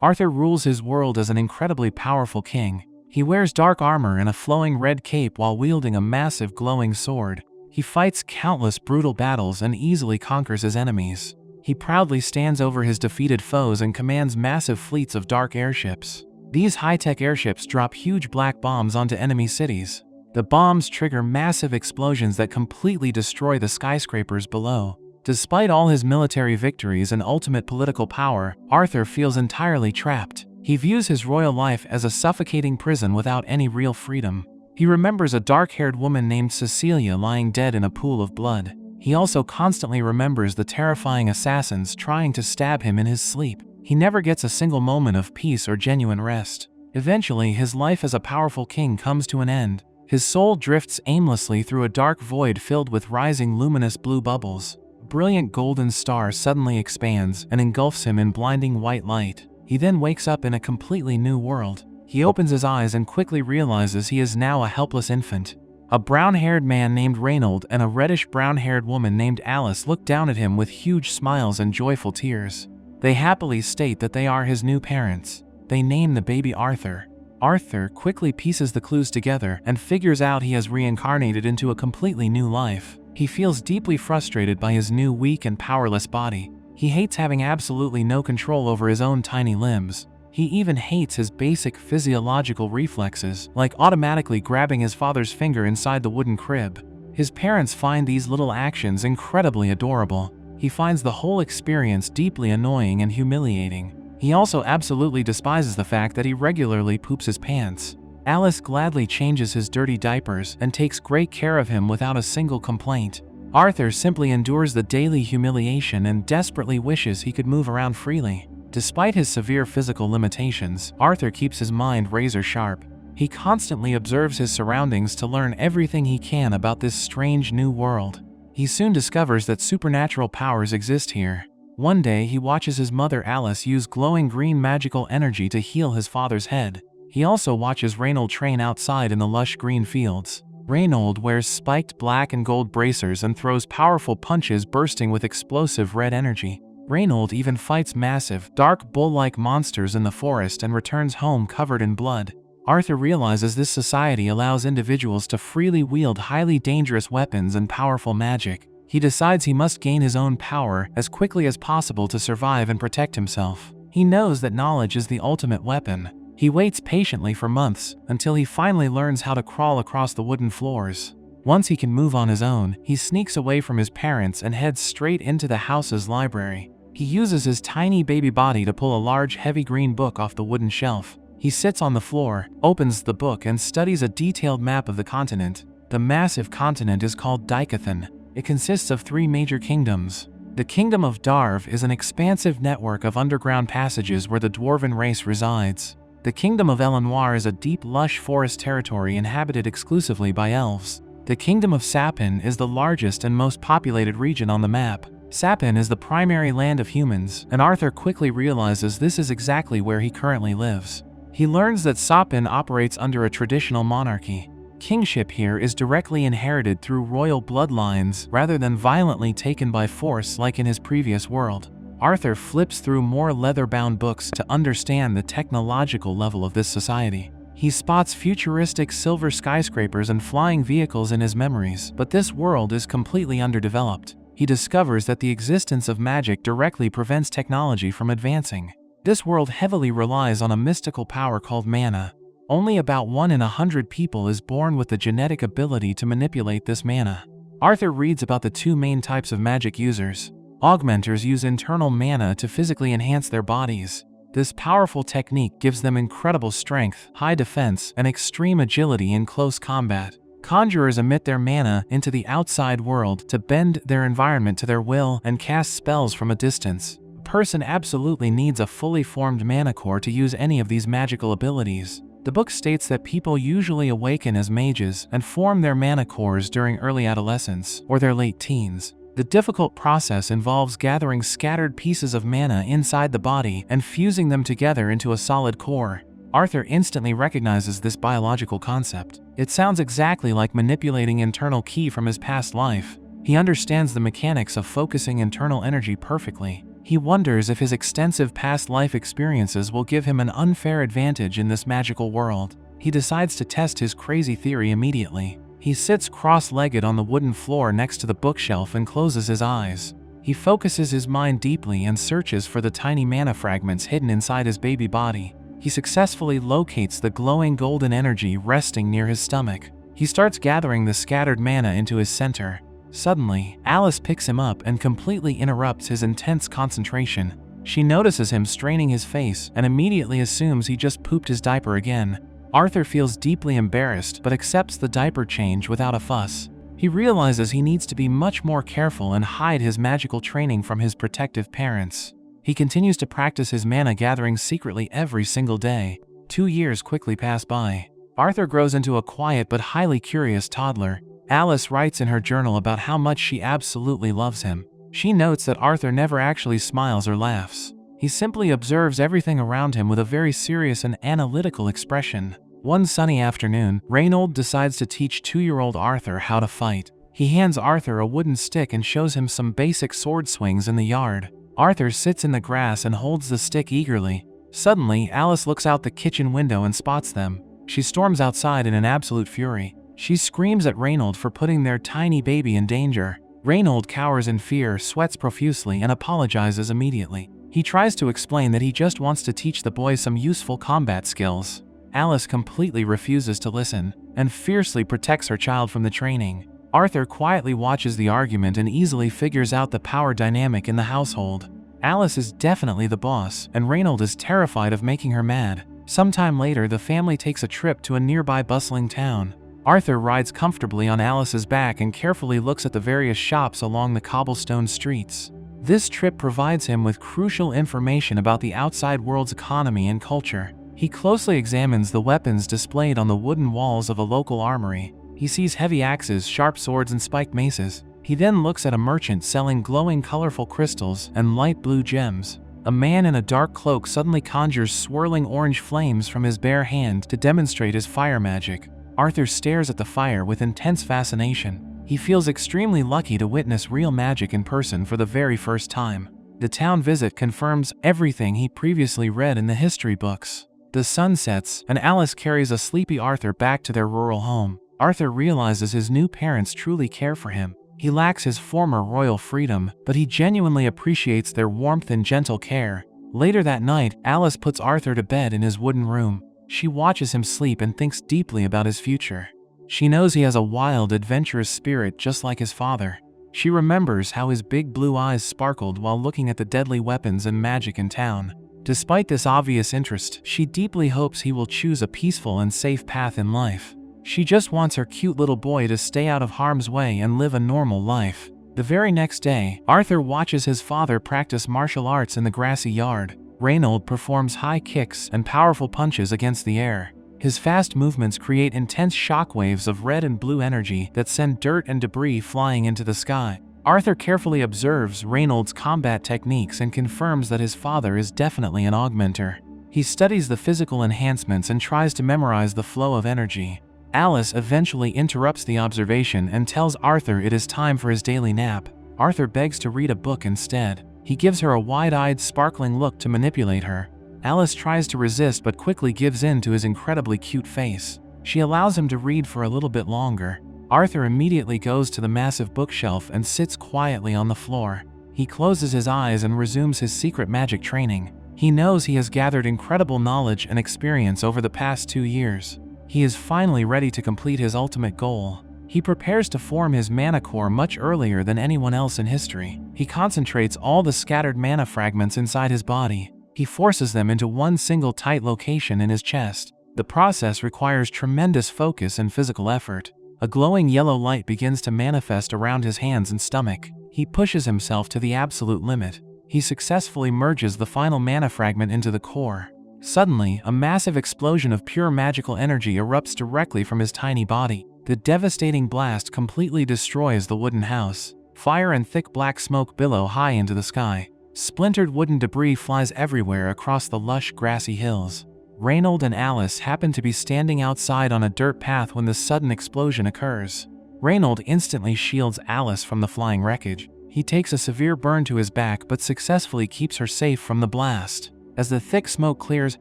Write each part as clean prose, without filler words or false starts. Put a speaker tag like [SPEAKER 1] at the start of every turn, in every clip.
[SPEAKER 1] Arthur rules his world as an incredibly powerful king. He wears dark armor and a flowing red cape while wielding a massive glowing sword. He fights countless brutal battles and easily conquers his enemies. He proudly stands over his defeated foes and commands massive fleets of dark airships. These high-tech airships drop huge black bombs onto enemy cities. The bombs trigger massive explosions that completely destroy the skyscrapers below. Despite all his military victories and ultimate political power, Arthur feels entirely trapped. He views his royal life as a suffocating prison without any real freedom. He remembers a dark-haired woman named Cecilia lying dead in a pool of blood. He also constantly remembers the terrifying assassins trying to stab him in his sleep. He never gets a single moment of peace or genuine rest. Eventually, his life as a powerful king comes to an end. His soul drifts aimlessly through a dark void filled with rising luminous blue bubbles. A brilliant golden star suddenly expands and engulfs him in blinding white light. He then wakes up in a completely new world. He opens his eyes and quickly realizes he is now a helpless infant. A brown-haired man named Reynold and a reddish-brown-haired woman named Alice look down at him with huge smiles and joyful tears. They happily state that they are his new parents. They name the baby Arthur. Arthur quickly pieces the clues together and figures out he has reincarnated into a completely new life. He feels deeply frustrated by his new weak and powerless body. He hates having absolutely no control over his own tiny limbs. He even hates his basic physiological reflexes, like automatically grabbing his father's finger inside the wooden crib. His parents find these little actions incredibly adorable. He finds the whole experience deeply annoying and humiliating. He also absolutely despises the fact that he regularly poops his pants. Alice gladly changes his dirty diapers and takes great care of him without a single complaint. Arthur simply endures the daily humiliation and desperately wishes he could move around freely. Despite his severe physical limitations, Arthur keeps his mind razor sharp. He constantly observes his surroundings to learn everything he can about this strange new world. He soon discovers that supernatural powers exist here. One day, he watches his mother Alice use glowing green magical energy to heal his father's head. He also watches Reynold train outside in the lush green fields. Reynold wears spiked black and gold bracers and throws powerful punches bursting with explosive red energy. Reynold even fights massive, dark bull-like monsters in the forest and returns home covered in blood. Arthur realizes this society allows individuals to freely wield highly dangerous weapons and powerful magic. He decides he must gain his own power as quickly as possible to survive and protect himself. He knows that knowledge is the ultimate weapon. He waits patiently for months until he finally learns how to crawl across the wooden floors. Once he can move on his own, he sneaks away from his parents and heads straight into the house's library. He uses his tiny baby body to pull a large heavy green book off the wooden shelf. He sits on the floor, opens the book and studies a detailed map of the continent. The massive continent is called Dikathan. It consists of 3 major kingdoms. The Kingdom of Darv is an expansive network of underground passages where the dwarven race resides. The Kingdom of Elenoir is a deep, lush forest territory inhabited exclusively by elves. The Kingdom of Sapin is the largest and most populated region on the map. Sapin is the primary land of humans, and Arthur quickly realizes this is exactly where he currently lives. He learns that Sapin operates under a traditional monarchy. Kingship here is directly inherited through royal bloodlines rather than violently taken by force like in his previous world. Arthur flips through more leather-bound books to understand the technological level of this society. He spots futuristic silver skyscrapers and flying vehicles in his memories, but this world is completely underdeveloped. He discovers that the existence of magic directly prevents technology from advancing. This world heavily relies on a mystical power called mana. Only about 1 in 100 people is born with the genetic ability to manipulate this mana. Arthur reads about the 2 main types of magic users. Augmenters use internal mana to physically enhance their bodies. This powerful technique gives them incredible strength, high defense, and extreme agility in close combat. Conjurers emit their mana into the outside world to bend their environment to their will and cast spells from a distance. A person absolutely needs a fully formed mana core to use any of these magical abilities. The book states that people usually awaken as mages and form their mana cores during early adolescence or their late teens. The difficult process involves gathering scattered pieces of mana inside the body and fusing them together into a solid core. Arthur instantly recognizes this biological concept. It sounds exactly like manipulating internal ki from his past life. He understands the mechanics of focusing internal energy perfectly. He He wonders if his extensive past life experiences will give him an unfair advantage in this magical world. He decides to test his crazy theory immediately. He sits cross-legged on the wooden floor next to the bookshelf and closes his eyes. He focuses his mind deeply and searches for the tiny mana fragments hidden inside his baby body. He successfully locates the glowing golden energy resting near his stomach. He starts gathering the scattered mana into his center. Suddenly, Alice picks him up and completely interrupts his intense concentration. She notices him straining his face and immediately assumes he just pooped his diaper again. Arthur feels deeply embarrassed but accepts the diaper change without a fuss. He realizes he needs to be much more careful and hide his magical training from his protective parents. He continues to practice his mana gathering secretly every single day. 2 years quickly pass by. Arthur grows into a quiet but highly curious toddler. Alice writes in her journal about how much she absolutely loves him. She notes that Arthur never actually smiles or laughs. He simply observes everything around him with a very serious and analytical expression. One sunny afternoon, Reinhold decides to teach 2-year-old Arthur how to fight. He hands Arthur a wooden stick and shows him some basic sword swings in the yard. Arthur sits in the grass and holds the stick eagerly. Suddenly, Alice looks out the kitchen window and spots them. She storms outside in an absolute fury. She screams at Reinhold for putting their tiny baby in danger. Reinhold cowers in fear, sweats profusely, and apologizes immediately. He tries to explain that he just wants to teach the boys some useful combat skills. Alice completely refuses to listen, and fiercely protects her child from the training. Arthur quietly watches the argument and easily figures out the power dynamic in the household. Alice is definitely the boss, and Reinhold is terrified of making her mad. Sometime later, the family takes a trip to a nearby bustling town. Arthur rides comfortably on Alice's back and carefully looks at the various shops along the cobblestone streets. This trip provides him with crucial information about the outside world's economy and culture. He closely examines the weapons displayed on the wooden walls of a local armory. He sees heavy axes, sharp swords, and spiked maces. He then looks at a merchant selling glowing colorful crystals and light blue gems. A man in a dark cloak suddenly conjures swirling orange flames from his bare hand to demonstrate his fire magic. Arthur stares at the fire with intense fascination. He feels extremely lucky to witness real magic in person for the very first time. The town visit confirms everything he previously read in the history books. The sun sets, and Alice carries a sleepy Arthur back to their rural home. Arthur realizes his new parents truly care for him. He lacks his former royal freedom, but he genuinely appreciates their warmth and gentle care. Later that night, Alice puts Arthur to bed in his wooden room. She watches him sleep and thinks deeply about his future. She knows he has a wild, adventurous spirit just like his father. She remembers how his big blue eyes sparkled while looking at the deadly weapons and magic in town. Despite this obvious interest, she deeply hopes he will choose a peaceful and safe path in life. She just wants her cute little boy to stay out of harm's way and live a normal life. The very next day, Arthur watches his father practice martial arts in the grassy yard. Reinhold performs high kicks and powerful punches against the air. His fast movements create intense shockwaves of red and blue energy that send dirt and debris flying into the sky. Arthur carefully observes Reinhold's combat techniques and confirms that his father is definitely an augmenter. He studies the physical enhancements and tries to memorize the flow of energy. Alice eventually interrupts the observation and tells Arthur it is time for his daily nap. Arthur begs to read a book instead. He gives her a wide-eyed, sparkling look to manipulate her. Alice tries to resist but quickly gives in to his incredibly cute face. She allows him to read for a little bit longer. Arthur immediately goes to the massive bookshelf and sits quietly on the floor. He closes his eyes and resumes his secret magic training. He knows he has gathered incredible knowledge and experience over the past 2 years. He is finally ready to complete his ultimate goal. He prepares to form his mana core much earlier than anyone else in history. He concentrates all the scattered mana fragments inside his body. He forces them into one single tight location in his chest. The process requires tremendous focus and physical effort. A glowing yellow light begins to manifest around his hands and stomach. He pushes himself to the absolute limit. He successfully merges the final mana fragment into the core. Suddenly, a massive explosion of pure magical energy erupts directly from his tiny body. The devastating blast completely destroys the wooden house. Fire and thick black smoke billow high into the sky. Splintered wooden debris flies everywhere across the lush, grassy hills. Reinhold and Alice happen to be standing outside on a dirt path when the sudden explosion occurs. Reinhold instantly shields Alice from the flying wreckage. He takes a severe burn to his back but successfully keeps her safe from the blast. As the thick smoke clears,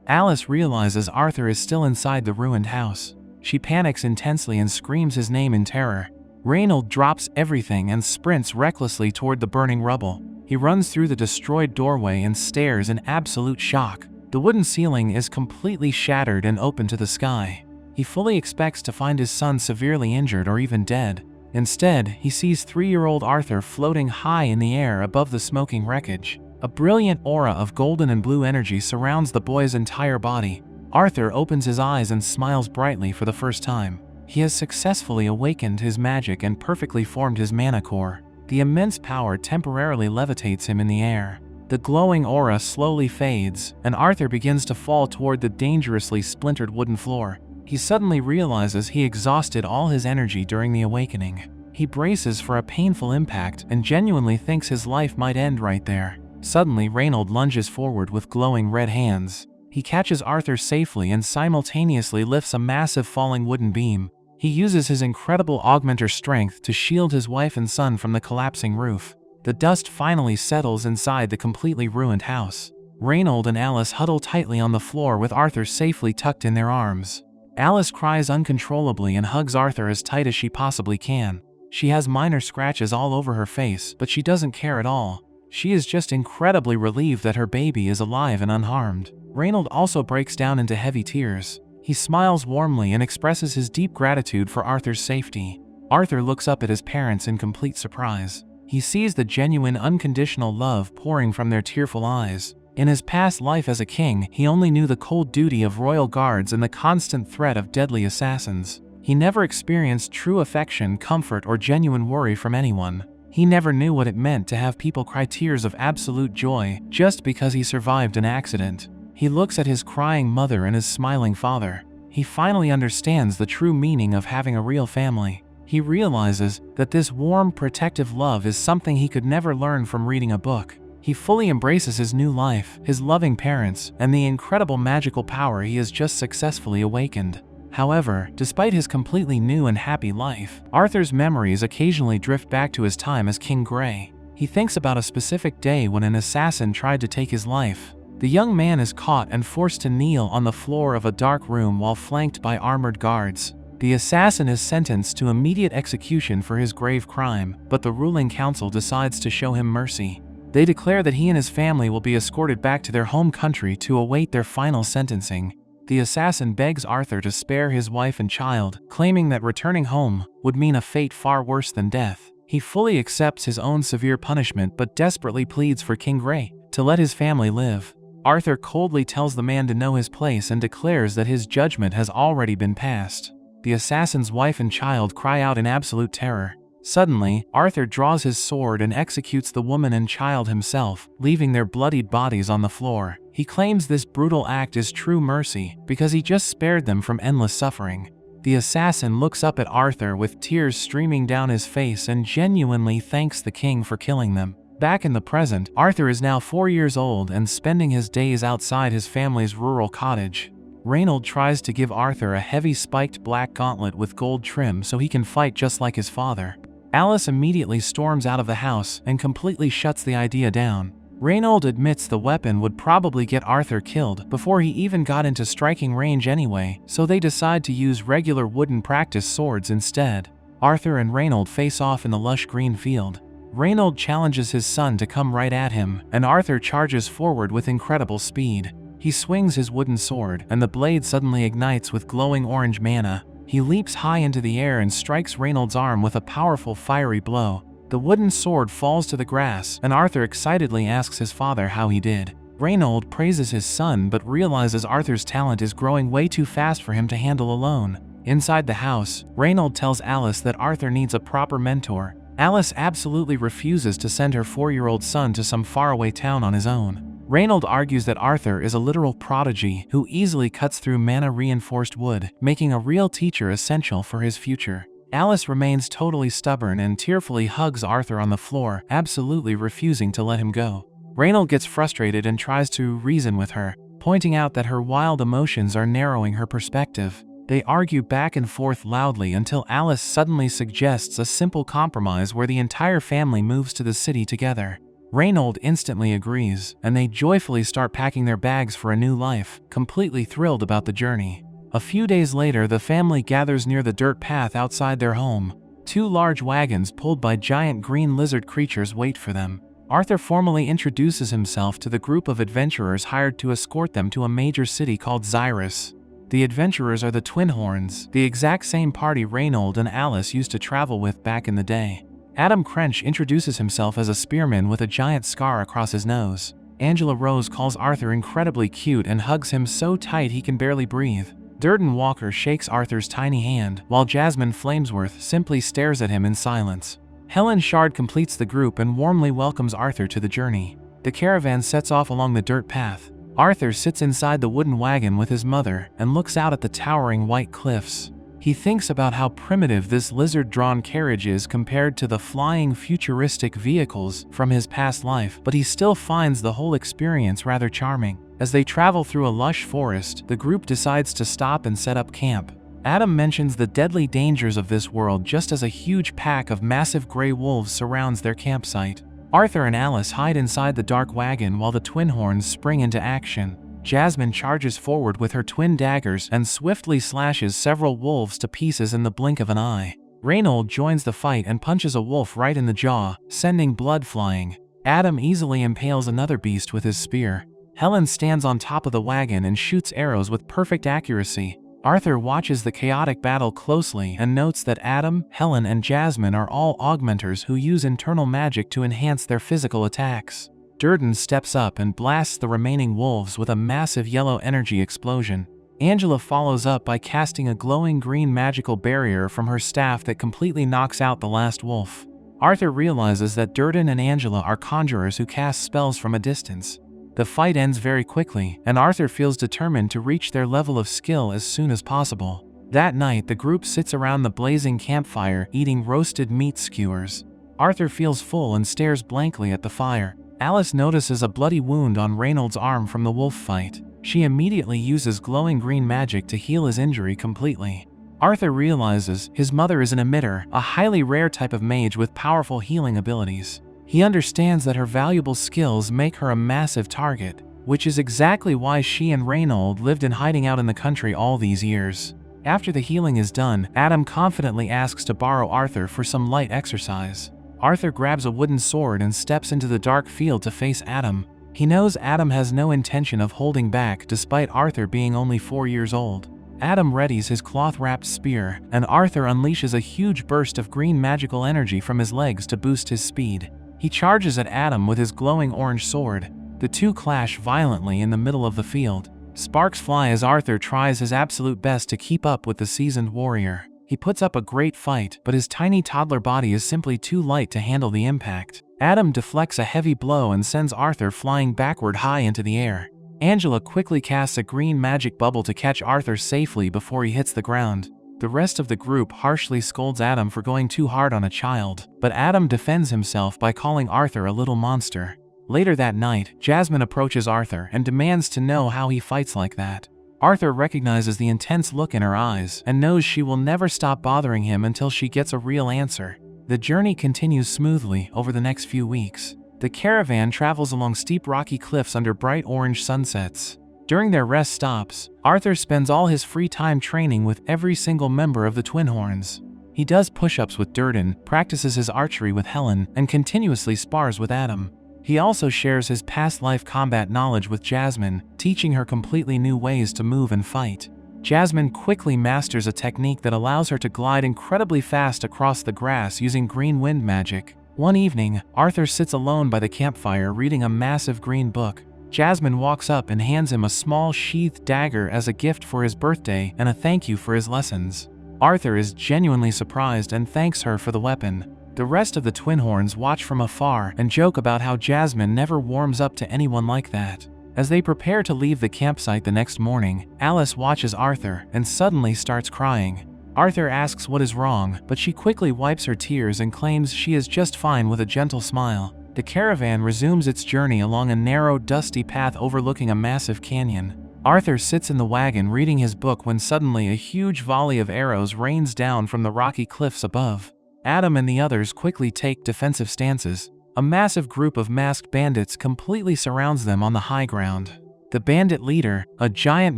[SPEAKER 1] Alice realizes Arthur is still inside the ruined house. She panics intensely and screams his name in terror. Reinald drops everything and sprints recklessly toward the burning rubble. He runs through the destroyed doorway and stares in absolute shock. The wooden ceiling is completely shattered and open to the sky. He fully expects to find his son severely injured or even dead. Instead, he sees 3-year-old Arthur floating high in the air above the smoking wreckage. A brilliant aura of golden and blue energy surrounds the boy's entire body. Arthur opens his eyes and smiles brightly for the first time. He has successfully awakened his magic and perfectly formed his mana core. The immense power temporarily levitates him in the air. The glowing aura slowly fades, and Arthur begins to fall toward the dangerously splintered wooden floor. He suddenly realizes he exhausted all his energy during the awakening. He braces for a painful impact and genuinely thinks his life might end right there. Suddenly, Reinald lunges forward with glowing red hands. He catches Arthur safely and simultaneously lifts a massive falling wooden beam. He uses his incredible augmenter strength to shield his wife and son from the collapsing roof. The dust finally settles inside the completely ruined house. Reinald and Alice huddle tightly on the floor with Arthur safely tucked in their arms. Alice cries uncontrollably and hugs Arthur as tight as she possibly can. She has minor scratches all over her face, but she doesn't care at all. She is just incredibly relieved that her baby is alive and unharmed. Reinald also breaks down into heavy tears. He smiles warmly and expresses his deep gratitude for Arthur's safety. Arthur looks up at his parents in complete surprise. He sees the genuine, unconditional love pouring from their tearful eyes. In his past life as a king, he only knew the cold duty of royal guards and the constant threat of deadly assassins. He never experienced true affection, comfort, or genuine worry from anyone. He never knew what it meant to have people cry tears of absolute joy just because he survived an accident. He looks at his crying mother and his smiling father. He finally understands the true meaning of having a real family. He realizes that this warm, protective love is something he could never learn from reading a book. He fully embraces his new life, his loving parents, and the incredible magical power he has just successfully awakened. However, despite his completely new and happy life, Arthur's memories occasionally drift back to his time as King Grey. He thinks about a specific day when an assassin tried to take his life. The young man is caught and forced to kneel on the floor of a dark room while flanked by armored guards. The assassin is sentenced to immediate execution for his grave crime, but the ruling council decides to show him mercy. They declare that he and his family will be escorted back to their home country to await their final sentencing. The assassin begs Arthur to spare his wife and child, claiming that returning home would mean a fate far worse than death. He fully accepts his own severe punishment but desperately pleads for King Grey to let his family live. Arthur coldly tells the man to know his place and declares that his judgment has already been passed. The assassin's wife and child cry out in absolute terror. Suddenly, Arthur draws his sword and executes the woman and child himself, leaving their bloodied bodies on the floor. He claims this brutal act is true mercy because he just spared them from endless suffering. The assassin looks up at Arthur with tears streaming down his face and genuinely thanks the king for killing them. Back in the present, Arthur is now 4 years old and spending his days outside his family's rural cottage. Reinald tries to give Arthur a heavy spiked black gauntlet with gold trim so he can fight just like his father. Alice immediately storms out of the house and completely shuts the idea down. Reinald admits the weapon would probably get Arthur killed before he even got into striking range anyway, so they decide to use regular wooden practice swords instead. Arthur and Reinald face off in the lush green field. Reinald challenges his son to come right at him, and Arthur charges forward with incredible speed. He swings his wooden sword, and the blade suddenly ignites with glowing orange mana. He leaps high into the air and strikes Reinald's arm with a powerful fiery blow. The wooden sword falls to the grass, and Arthur excitedly asks his father how he did. Reinald praises his son but realizes Arthur's talent is growing way too fast for him to handle alone. Inside the house, Reinald tells Alice that Arthur needs a proper mentor. Alice absolutely refuses to send her 4-year-old son to some faraway town on his own. Reinald argues that Arthur is a literal prodigy who easily cuts through mana-reinforced wood, making a real teacher essential for his future. Alice remains totally stubborn and tearfully hugs Arthur on the floor, absolutely refusing to let him go. Reinald gets frustrated and tries to reason with her, pointing out that her wild emotions are narrowing her perspective. They argue back and forth loudly until Alice suddenly suggests a simple compromise where the entire family moves to the city together. Reinhold instantly agrees, and they joyfully start packing their bags for a new life, completely thrilled about the journey. A few days later, the family gathers near the dirt path outside their home. 2 large wagons pulled by giant green lizard creatures wait for them. Arthur formally introduces himself to the group of adventurers hired to escort them to a major city called Xyrus. The adventurers are the Twin Horns, the exact same party Reinhold and Alice used to travel with back in the day. Adam Crench introduces himself as a spearman with a giant scar across his nose. Angela Rose calls Arthur incredibly cute and hugs him so tight he can barely breathe. Durden Walker shakes Arthur's tiny hand, while Jasmine Flamesworth simply stares at him in silence. Helen Shard completes the group and warmly welcomes Arthur to the journey. The caravan sets off along the dirt path. Arthur sits inside the wooden wagon with his mother and looks out at the towering white cliffs. He thinks about how primitive this lizard-drawn carriage is compared to the flying futuristic vehicles from his past life, but he still finds the whole experience rather charming. As they travel through a lush forest, the group decides to stop and set up camp. Adam mentions the deadly dangers of this world just as a huge pack of massive gray wolves surrounds their campsite. Arthur and Alice hide inside the dark wagon while the Twin Horns spring into action. Jasmine charges forward with her twin daggers and swiftly slashes several wolves to pieces in the blink of an eye. Reinhold joins the fight and punches a wolf right in the jaw, sending blood flying. Adam easily impales another beast with his spear. Helen stands on top of the wagon and shoots arrows with perfect accuracy. Arthur watches the chaotic battle closely and notes that Adam, Helen, and Jasmine are all augmenters who use internal magic to enhance their physical attacks. Durden steps up and blasts the remaining wolves with a massive yellow energy explosion. Angela follows up by casting a glowing green magical barrier from her staff that completely knocks out the last wolf. Arthur realizes that Durden and Angela are conjurers who cast spells from a distance. The fight ends very quickly, and Arthur feels determined to reach their level of skill as soon as possible. That night, the group sits around the blazing campfire eating roasted meat skewers. Arthur feels full and stares blankly at the fire. Alice notices a bloody wound on Reinhold's arm from the wolf fight. She immediately uses glowing green magic to heal his injury completely. Arthur realizes his mother is an emitter, a highly rare type of mage with powerful healing abilities. He understands that her valuable skills make her a massive target, which is exactly why she and Reinhold lived in hiding out in the country all these years. After the healing is done, Adam confidently asks to borrow Arthur for some light exercise. Arthur grabs a wooden sword and steps into the dark field to face Adam. He knows Adam has no intention of holding back despite Arthur being only 4 years old. Adam readies his cloth-wrapped spear, and Arthur unleashes a huge burst of green magical energy from his legs to boost his speed. He charges at Adam with his glowing orange sword. The two clash violently in the middle of the field. Sparks fly as Arthur tries his absolute best to keep up with the seasoned warrior. He puts up a great fight, but his tiny toddler body is simply too light to handle the impact. Adam deflects a heavy blow and sends Arthur flying backward high into the air. Angela quickly casts a green magic bubble to catch Arthur safely before he hits the ground. The rest of the group harshly scolds Adam for going too hard on a child, but Adam defends himself by calling Arthur a little monster. Later that night, Jasmine approaches Arthur and demands to know how he fights like that. Arthur recognizes the intense look in her eyes and knows she will never stop bothering him until she gets a real answer. The journey continues smoothly over the next few weeks. The caravan travels along steep rocky cliffs under bright orange sunsets. During their rest stops, Arthur spends all his free time training with every single member of the Twin Horns. He does push-ups with Durden, practices his archery with Helen, and continuously spars with Adam. He also shares his past life combat knowledge with Jasmine, teaching her completely new ways to move and fight. Jasmine quickly masters a technique that allows her to glide incredibly fast across the grass using green wind magic. One evening, Arthur sits alone by the campfire reading a massive green book. Jasmine walks up and hands him a small sheathed dagger as a gift for his birthday and a thank you for his lessons. Arthur is genuinely surprised and thanks her for the weapon. The rest of the Twin Horns watch from afar and joke about how Jasmine never warms up to anyone like that. As they prepare to leave the campsite the next morning, Alice watches Arthur and suddenly starts crying. Arthur asks what is wrong, but she quickly wipes her tears and claims she is just fine with a gentle smile. The caravan resumes its journey along a narrow, dusty path overlooking a massive canyon. Arthur sits in the wagon reading his book when suddenly a huge volley of arrows rains down from the rocky cliffs above. Adam and the others quickly take defensive stances. A massive group of masked bandits completely surrounds them on the high ground. The bandit leader, a giant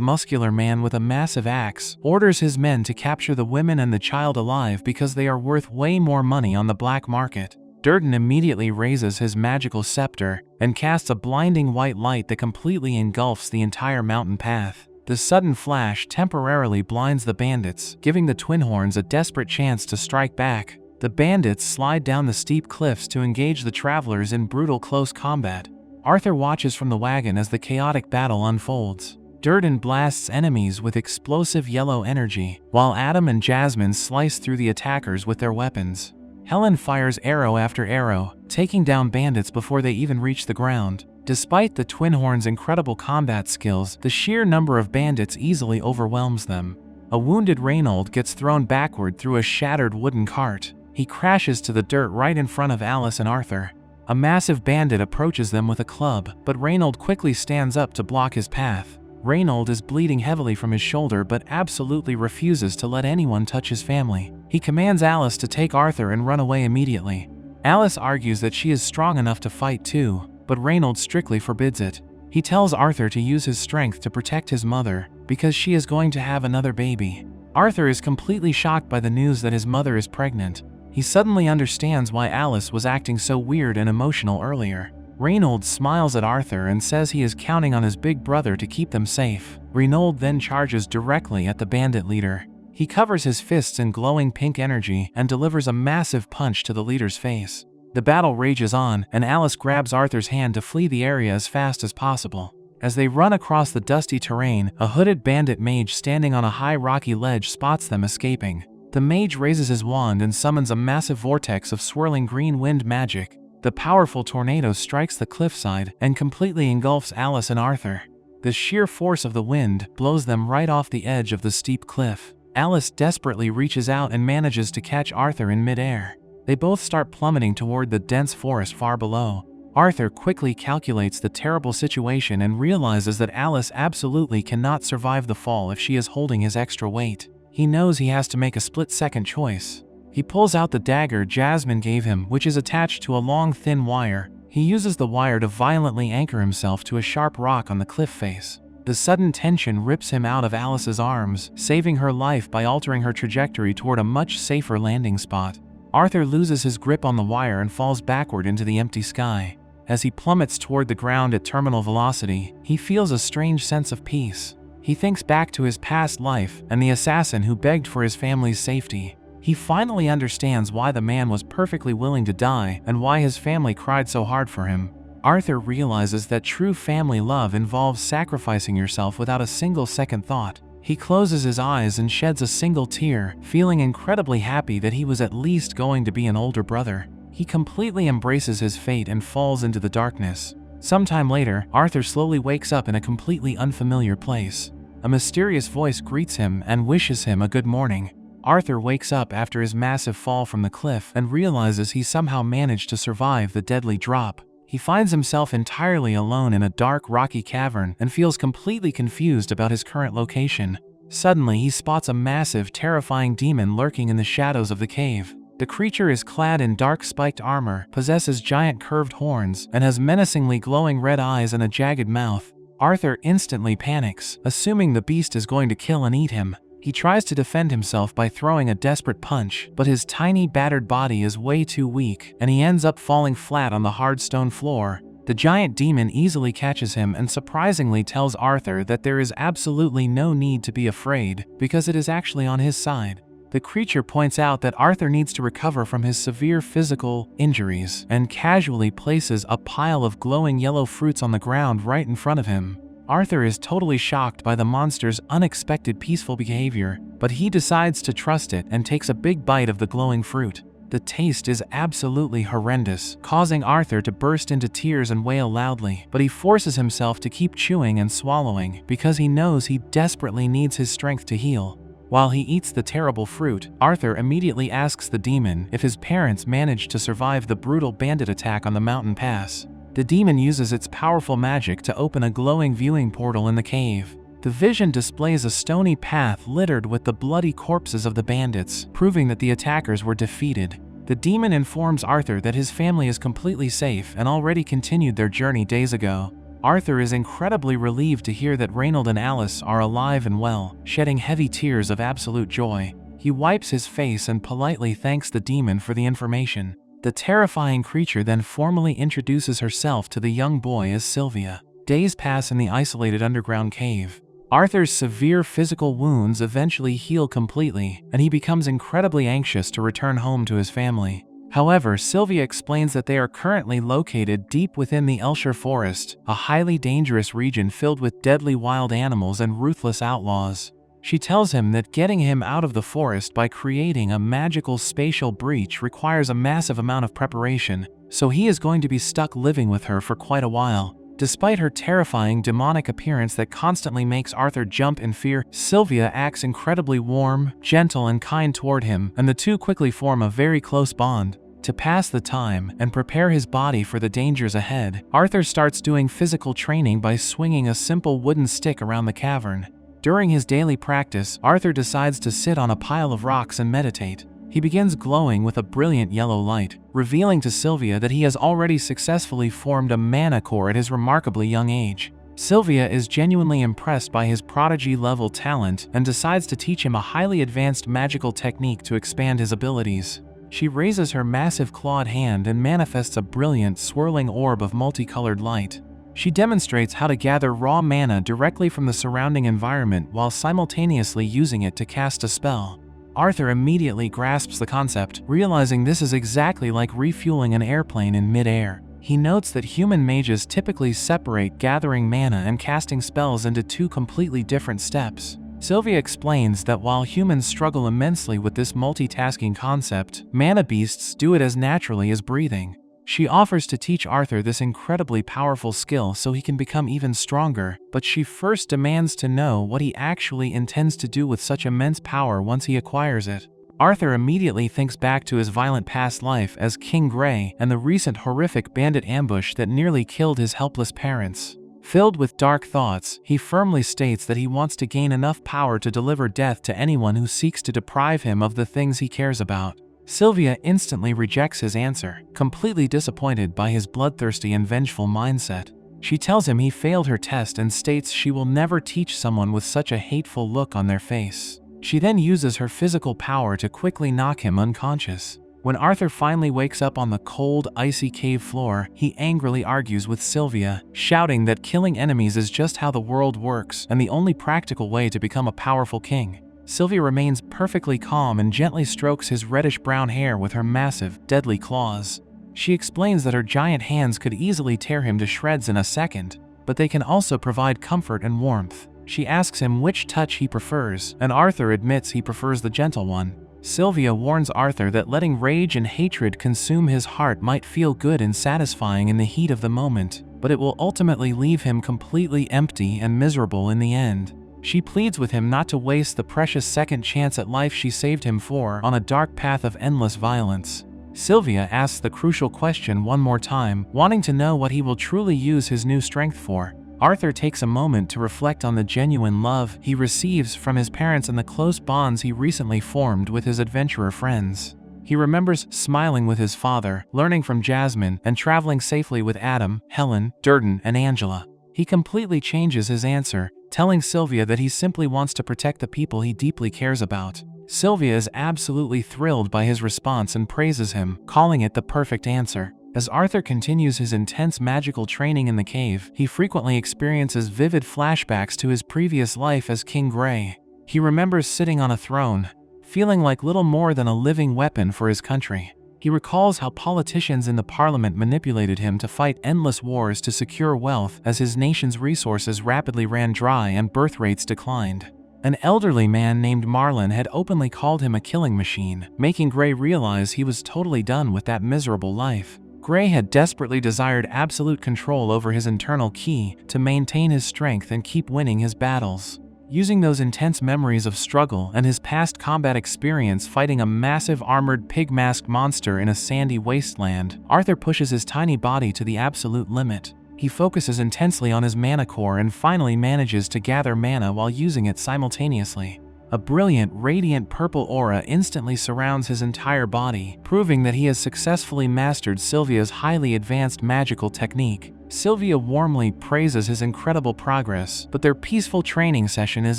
[SPEAKER 1] muscular man with a massive axe, orders his men to capture the women and the child alive because they are worth way more money on the black market. Durden immediately raises his magical scepter and casts a blinding white light that completely engulfs the entire mountain path. The sudden flash temporarily blinds the bandits, giving the Twin Horns a desperate chance to strike back. The bandits slide down the steep cliffs to engage the travelers in brutal close combat. Arthur watches from the wagon as the chaotic battle unfolds. Durden blasts enemies with explosive yellow energy, while Adam and Jasmine slice through the attackers with their weapons. Helen fires arrow after arrow, taking down bandits before they even reach the ground. Despite the Twin Horns' incredible combat skills, the sheer number of bandits easily overwhelms them. A wounded Reynold gets thrown backward through a shattered wooden cart. He crashes to the dirt right in front of Alice and Arthur. A massive bandit approaches them with a club, but Reynold quickly stands up to block his path. Reynold is bleeding heavily from his shoulder but absolutely refuses to let anyone touch his family. He commands Alice to take Arthur and run away immediately. Alice argues that she is strong enough to fight too, but Reynold strictly forbids it. He tells Arthur to use his strength to protect his mother, because she is going to have another baby. Arthur is completely shocked by the news that his mother is pregnant. He suddenly understands why Alice was acting so weird and emotional earlier. Reynold smiles at Arthur and says he is counting on his big brother to keep them safe. Reynold then charges directly at the bandit leader. He covers his fists in glowing pink energy and delivers a massive punch to the leader's face. The battle rages on, and Alice grabs Arthur's hand to flee the area as fast as possible. As they run across the dusty terrain, a hooded bandit mage standing on a high rocky ledge spots them escaping. The mage raises his wand and summons a massive vortex of swirling green wind magic. The powerful tornado strikes the cliffside and completely engulfs Alice and Arthur. The sheer force of the wind blows them right off the edge of the steep cliff. Alice desperately reaches out and manages to catch Arthur in midair. They both start plummeting toward the dense forest far below. Arthur quickly calculates the terrible situation and realizes that Alice absolutely cannot survive the fall if she is holding his extra weight. He knows he has to make a split-second choice. He pulls out the dagger Jasmine gave him, which is attached to a long thin wire. He uses the wire to violently anchor himself to a sharp rock on the cliff face. The sudden tension rips him out of Alice's arms, saving her life by altering her trajectory toward a much safer landing spot. Arthur loses his grip on the wire and falls backward into the empty sky. As he plummets toward the ground at terminal velocity, he feels a strange sense of peace. He thinks back to his past life and the assassin who begged for his family's safety. He finally understands why the man was perfectly willing to die and why his family cried so hard for him. Arthur realizes that true family love involves sacrificing yourself without a single second thought. He closes his eyes and sheds a single tear, feeling incredibly happy that he was at least going to be an older brother. He completely embraces his fate and falls into the darkness. Sometime later, Arthur slowly wakes up in a completely unfamiliar place. A mysterious voice greets him and wishes him a good morning. Arthur wakes up after his massive fall from the cliff and realizes he somehow managed to survive the deadly drop. He finds himself entirely alone in a dark, rocky cavern and feels completely confused about his current location. Suddenly, he spots a massive, terrifying demon lurking in the shadows of the cave. The creature is clad in dark spiked armor, possesses giant curved horns, and has menacingly glowing red eyes and a jagged mouth. Arthur instantly panics, assuming the beast is going to kill and eat him. He tries to defend himself by throwing a desperate punch, but his tiny, battered body is way too weak, and he ends up falling flat on the hard stone floor. The giant demon easily catches him and surprisingly tells Arthur that there is absolutely no need to be afraid, because it is actually on his side. The creature points out that Arthur needs to recover from his severe physical injuries and casually places a pile of glowing yellow fruits on the ground right in front of him. Arthur is totally shocked by the monster's unexpected peaceful behavior, but he decides to trust it and takes a big bite of the glowing fruit. The taste is absolutely horrendous, causing Arthur to burst into tears and wail loudly, but he forces himself to keep chewing and swallowing because he knows he desperately needs his strength to heal. While he eats the terrible fruit, Arthur immediately asks the demon if his parents managed to survive the brutal bandit attack on the mountain pass. The demon uses its powerful magic to open a glowing viewing portal in the cave. The vision displays a stony path littered with the bloody corpses of the bandits, proving that the attackers were defeated. The demon informs Arthur that his family is completely safe and already continued their journey days ago. Arthur is incredibly relieved to hear that Reynold and Alice are alive and well, shedding heavy tears of absolute joy. He wipes his face and politely thanks the demon for the information. The terrifying creature then formally introduces herself to the young boy as Sylvia. Days pass in the isolated underground cave. Arthur's severe physical wounds eventually heal completely, and he becomes incredibly anxious to return home to his family. However, Sylvia explains that they are currently located deep within the Elshire Forest, a highly dangerous region filled with deadly wild animals and ruthless outlaws. She tells him that getting him out of the forest by creating a magical spatial breach requires a massive amount of preparation, so he is going to be stuck living with her for quite a while. Despite her terrifying demonic appearance that constantly makes Arthur jump in fear, Sylvia acts incredibly warm, gentle, and kind toward him, and the two quickly form a very close bond. To pass the time and prepare his body for the dangers ahead, Arthur starts doing physical training by swinging a simple wooden stick around the cavern. During his daily practice, Arthur decides to sit on a pile of rocks and meditate. He begins glowing with a brilliant yellow light, revealing to Sylvia that he has already successfully formed a mana core at his remarkably young age. Sylvia is genuinely impressed by his prodigy-level talent and decides to teach him a highly advanced magical technique to expand his abilities. She raises her massive clawed hand and manifests a brilliant, swirling orb of multicolored light. She demonstrates how to gather raw mana directly from the surrounding environment while simultaneously using it to cast a spell. Arthur immediately grasps the concept, realizing this is exactly like refueling an airplane in mid-air. He notes that human mages typically separate gathering mana and casting spells into two completely different steps. Sylvia explains that while humans struggle immensely with this multitasking concept, mana beasts do it as naturally as breathing. She offers to teach Arthur this incredibly powerful skill so he can become even stronger, but she first demands to know what he actually intends to do with such immense power once he acquires it. Arthur immediately thinks back to his violent past life as King Grey and the recent horrific bandit ambush that nearly killed his helpless parents. Filled with dark thoughts, he firmly states that he wants to gain enough power to deliver death to anyone who seeks to deprive him of the things he cares about. Sylvia instantly rejects his answer, completely disappointed by his bloodthirsty and vengeful mindset. She tells him he failed her test and states she will never teach someone with such a hateful look on their face. She then uses her physical power to quickly knock him unconscious. When Arthur finally wakes up on the cold, icy cave floor, he angrily argues with Sylvia, shouting that killing enemies is just how the world works and the only practical way to become a powerful king. Sylvia remains perfectly calm and gently strokes his reddish-brown hair with her massive, deadly claws. She explains that her giant hands could easily tear him to shreds in a second, but they can also provide comfort and warmth. She asks him which touch he prefers, and Arthur admits he prefers the gentle one. Sylvia warns Arthur that letting rage and hatred consume his heart might feel good and satisfying in the heat of the moment, but it will ultimately leave him completely empty and miserable in the end. She pleads with him not to waste the precious second chance at life she saved him for on a dark path of endless violence. Sylvia asks the crucial question one more time, wanting to know what he will truly use his new strength for. Arthur takes a moment to reflect on the genuine love he receives from his parents and the close bonds he recently formed with his adventurer friends. He remembers smiling with his father, learning from Jasmine, and traveling safely with Adam, Helen, Durden, and Angela. He completely changes his answer, telling Sylvia that he simply wants to protect the people he deeply cares about. Sylvia is absolutely thrilled by his response and praises him, calling it the perfect answer. As Arthur continues his intense magical training in the cave, he frequently experiences vivid flashbacks to his previous life as King Grey. He remembers sitting on a throne, feeling like little more than a living weapon for his country. He recalls how politicians in the parliament manipulated him to fight endless wars to secure wealth as his nation's resources rapidly ran dry and birth rates declined. An elderly man named Marlin had openly called him a killing machine, making Grey realize he was totally done with that miserable life. Grey had desperately desired absolute control over his internal ki to maintain his strength and keep winning his battles. Using those intense memories of struggle and his past combat experience fighting a massive armored pig-masked monster in a sandy wasteland, Arthur pushes his tiny body to the absolute limit. He focuses intensely on his mana core and finally manages to gather mana while using it simultaneously. A brilliant, radiant purple aura instantly surrounds his entire body, proving that he has successfully mastered Sylvia's highly advanced magical technique. Sylvia warmly praises his incredible progress, but their peaceful training session is